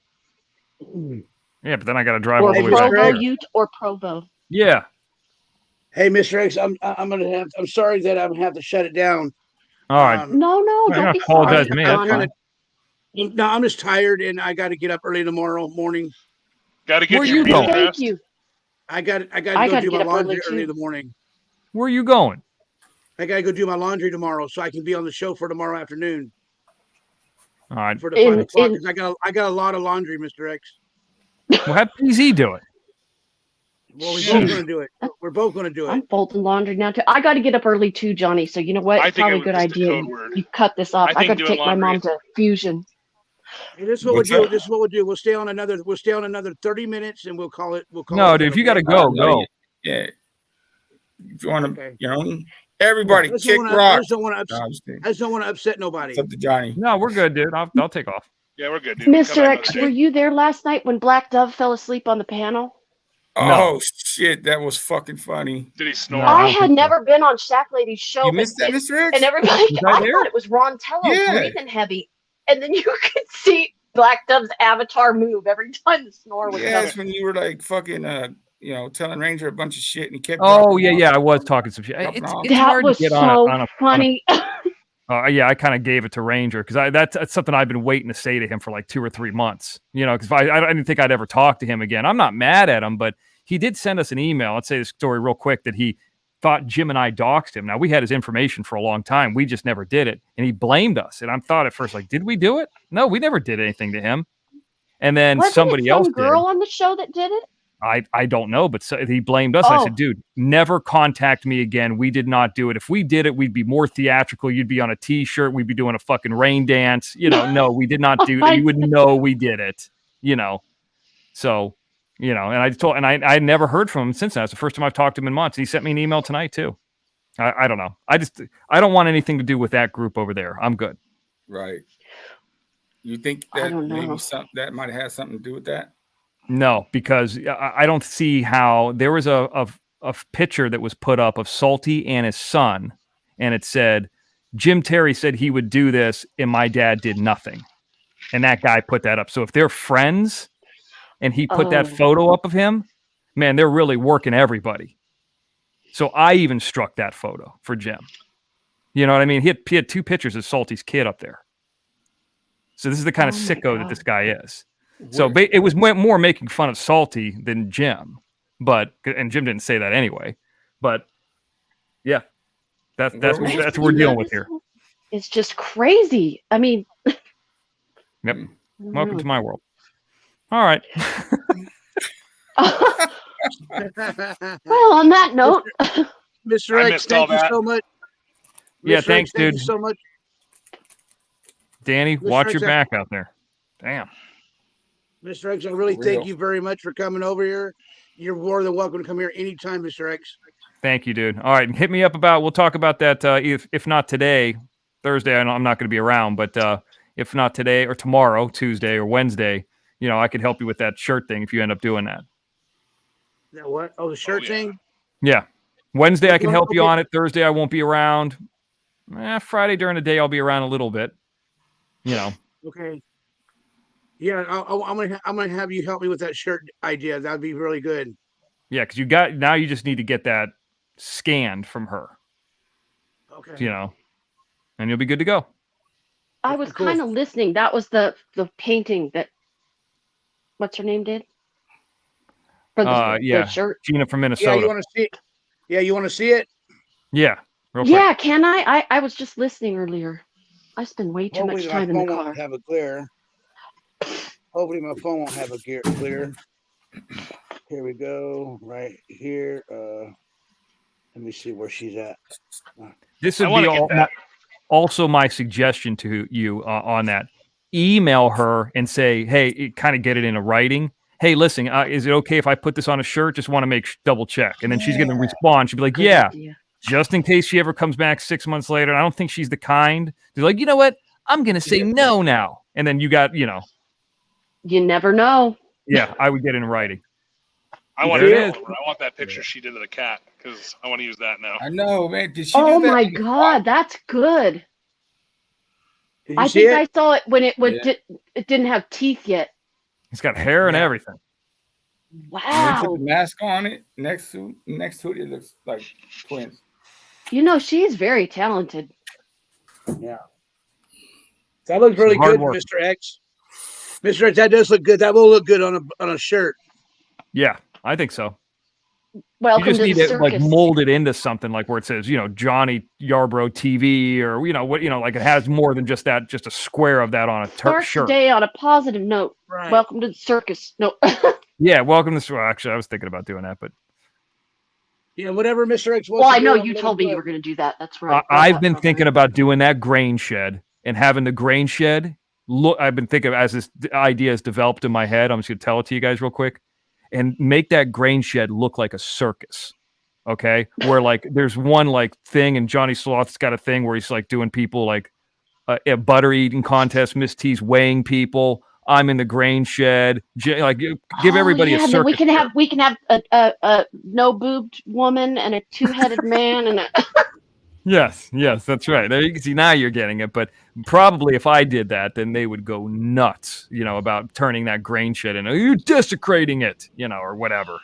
Yeah, but then I got to drive or all the way back Provo, there. or Provo. Yeah. Hey, Mr. X, I'm sorry that I'm gonna have to shut it down. All right. No, don't be apologize sorry. to me. That's fine. No, I'm just tired and I got to get up early tomorrow morning. Got to get Where your you going? Thank you. I got to go do my laundry early in the morning. Where are you going? I got to go do my laundry tomorrow so I can be on the show for tomorrow afternoon. All right. For the 5 o'clock, because I got a lot of laundry, Mr. X. Well, have PZ do it. Well, we're both going to do it. We're both going to do it. I'm folding laundry now too. I got to get up early too, Johnny. So you know what? It's probably a good idea. You cut this off. I got to take my mom to Fusion. Hey, this is what we'll do. This is what we'll do. We'll stay on another 30 minutes, and we'll call it. No, dude, if you got to go, go. Yeah. If you want to, everybody kick rock. I just don't want to upset nobody. It's up to Johnny. No, we're good, dude. I'll take off. Yeah, we're good, dude. Mr. X, were you there last night when Black Dove fell asleep on the panel? Oh shit, that was fucking funny. Did he snore? I had never been on Shack Lady's show. You missed that, Mr. X? And everybody, I thought it was Ron Tello breathing heavy. And then you could see Black Dove's avatar move every time the snore was that's when you were like fucking telling Ranger a bunch of shit and he kept I was talking some shit. It's that hard was to get so on a funny. I kind of gave it to Ranger because that's something I've been waiting to say to him for like 2 or 3 months. Because I didn't think I'd ever talk to him again. I'm not mad at him, but he did send us an email. Let's say the story real quick that he thought Jim and I doxed him. Now, we had his information for a long time. We just never did it. And he blamed us. And I thought at first, like, did we do it? No, we never did anything to him. And then Wasn't somebody it some else girl did. on the show that did it? I don't know, but he blamed us. I said, dude, never contact me again. We did not do it. If we did it, we'd be more theatrical. You'd be on a T-shirt. We'd be doing a fucking rain dance. No, we did not do that. You would know we did it, So, and I never heard from him since then. It's the first time I've talked to him in months. He sent me an email tonight too. I don't know. I don't want anything to do with that group over there. I'm good. Right. You think that maybe that might have had something to do with that? No, because I don't see how there was a picture that was put up of Salty and his son, and it said, Jim Terry said he would do this, and my dad did nothing. And that guy put that up. So if they're friends and he put that photo up of him, man, they're really working everybody. So I even struck that photo for Jim. You know what I mean? He had 2 pictures of Salty's kid up there. So this is the kind of sicko that this guy is. So it was more making fun of Salty than Jim, and Jim didn't say that anyway. But yeah, that's what we're dealing with here. It's just crazy. I mean, yep. Welcome to my world. All right. Well, on that note, Mr. X, thank you so much. Yeah, thanks, dude. Thank you so much. Danny, watch your back out there. Damn. Mr. X, I really thank you very much for coming over here. You're more than welcome to come here anytime, Mr. X. Thank you, dude. All right, hit me up we'll talk about that if not today, Thursday. I know I'm not going to be around, but if not today or tomorrow, Tuesday or Wednesday, I could help you with that shirt thing if you end up doing that. That what? Oh, the shirt thing? Yeah. Wednesday I can help you on it. Thursday I won't be around. Friday during the day I'll be around a little bit. Okay. Yeah, I'm gonna have you help me with that shirt idea. That'd be really good. Yeah, because you just need to get that scanned from her. Okay. And you'll be good to go. I was kind of listening. That was the painting that what's her name did? For the shirt. Gina from Minnesota. Yeah, you want to see it? Yeah, you want to see it? Yeah, real quick. Yeah, can I? I was just listening earlier. I spend way too much time in the car. Won't have a glare. Hopefully my phone won't have a clear. Here we go. Right here. Let me see where she's at. This would be also my suggestion to you on that. Email her and say, hey, kind of get it in a writing. Hey, listen, is it okay if I put this on a shirt? Just want to double check. And then she's going to respond. She'll be like, yeah, just in case she ever comes back 6 months later. I don't think she's the kind. They're like, you know what? I'm going to say no now. And then you got, You never know. Yeah, I would get it in writing. I want that picture she did of the cat because I want to use that now. I know, man. Did she Oh do that? my God, that's good. I see think it? I saw it when it didn't have teeth yet. It's got hair and everything. Wow. Put the mask on it. Next to it, it looks like twins. She's very talented. Yeah. That looks really good, Mr. X. Mr. X, that does look good. That will look good on a shirt. Yeah, I think so. Welcome you just to need the to circus. mold it into something like where it says, Johnny Yarbrough TV, or like it has more than just that, just a square of that on a shirt. Today on a positive note. Right. Welcome to the circus. No. Yeah, welcome to. Well, actually, I was thinking about doing that, but yeah, whatever Mr. X wants. Well, I know you told me you were going to do that. That's right. I've been thinking about doing that grain shed and having the grain shed look. I've been thinking as this idea has developed in my head. I'm just going to tell it to you guys real quick. And make that grain shed look like a circus, okay? Where like there's one like thing, and Johnny Sloth's got a thing where he's like doing people like a butter eating contest. Miss T's weighing people. I'm in the grain shed. Like give everybody a circus. We can have a no boobed woman and a 2-headed man and a. Yes, that's right. There you can see now you're getting it. But probably if I did that, then they would go nuts, about turning that grain shed into, you're desecrating it, or whatever,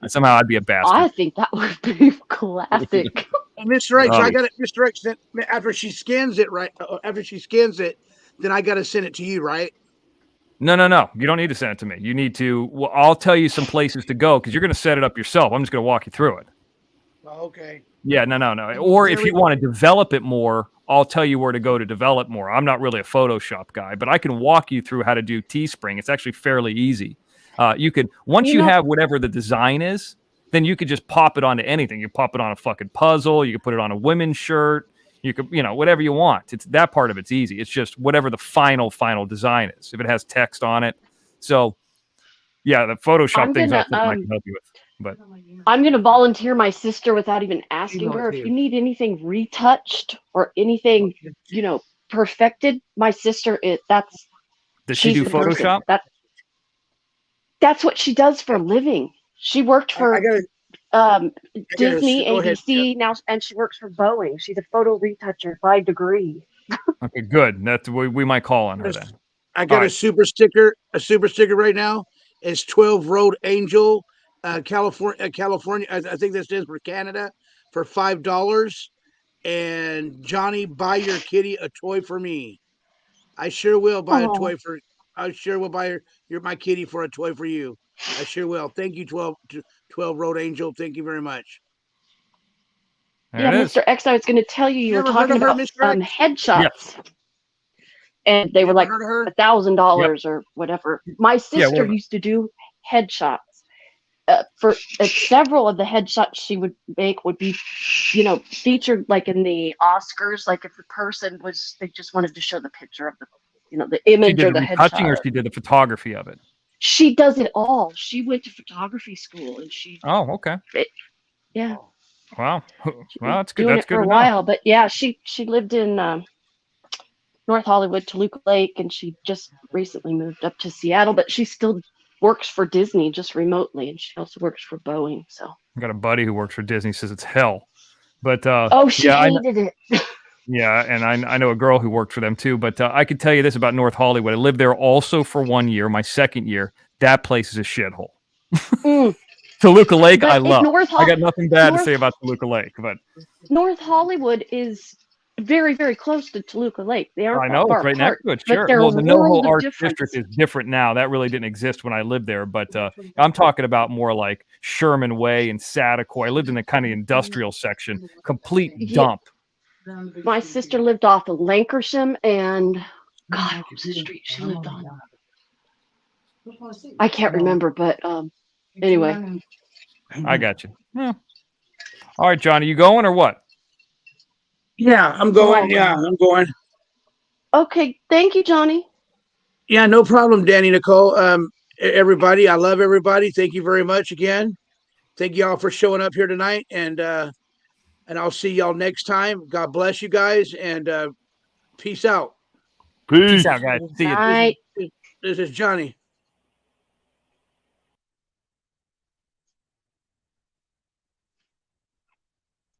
Somehow I'd be a bastard. I think that would be classic. Mr. X, I got it. Mr. X, after she scans it, then I got to send it to you, right? No. You don't need to send it to me. You need to. Well, I'll tell you some places to go because you're going to set it up yourself. I'm just going to walk you through it. Oh, okay. Yeah, no. Or if you want to develop it more, I'll tell you where to go to develop more. I'm not really a Photoshop guy, but I can walk you through how to do Teespring. It's actually fairly easy. You could once you have whatever the design is, then you could just pop it onto anything. You pop it on a fucking puzzle. You could put it on a women's shirt. You could, whatever you want. It's that part of it's easy. It's just whatever the final design is. If it has text on it, so yeah, the Photoshop things I can help you with. But I'm going to volunteer my sister without even asking her. If you need anything retouched or anything, perfected, my sister does she do Photoshop? That's what she does for a living. She worked for Disney, ABC now, and she works for Boeing. She's a photo retoucher by degree. Okay, good. That's we might call on her then. I got a super sticker right now. It's 12 Road Angel. California. I think that stands for Canada for $5. And Johnny, buy your kitty a toy for me. I sure will buy a toy for. I sure will buy my kitty for a toy for you. I sure will. Thank you, 12 Road Angel. Thank you very much. Mr. X, I was going to tell you were talking about headshots. Yes. And they were like $1,000 or whatever. My sister used to do headshots. For several of the headshots she would make would be, featured like in the Oscars. Like if the person they just wanted to show the picture of the image or the headshot. Or she did the photography of it. She does it all. She went to photography school and she. Oh, okay. Yeah. Wow. Well, that's good. Doing That's it good for a while, but yeah, she lived in North Hollywood, Toluca Lake, and she just recently moved up to Seattle. But she still works for Disney just remotely, and she also works for Boeing. So I got a buddy who works for Disney, says it's hell. But she hated it. Yeah, and I know a girl who worked for them too. But I could tell you this about North Hollywood. I lived there also for 1 year. My second year, that place is a shithole. Toluca Lake, but I love. I got nothing bad to say about Toluca Lake, but North Hollywood is very, very close to Toluca Lake. They aren't I that know, far it's right apart, next to it. but Sure. they're Well, a the world NoHo of Arts difference. District is different now. That really didn't exist when I lived there. But I'm talking about more like Sherman Way and Saticoy. I lived in the kind of industrial section, complete dump. My sister lived off of Lankershim, and God, what was the street she lived on? I can't remember, but anyway. I got you. Yeah. All right, Johnny, you going or what? Yeah, I'm going. Yeah, I'm going. Okay, thank you, Johnny. Yeah, no problem, Danny, Nicole. Everybody, I love everybody. Thank you very much again. Thank y'all for showing up here tonight, and I'll see y'all next time. God bless you guys, and peace out. Peace out, guys. See you. Night. This is Johnny.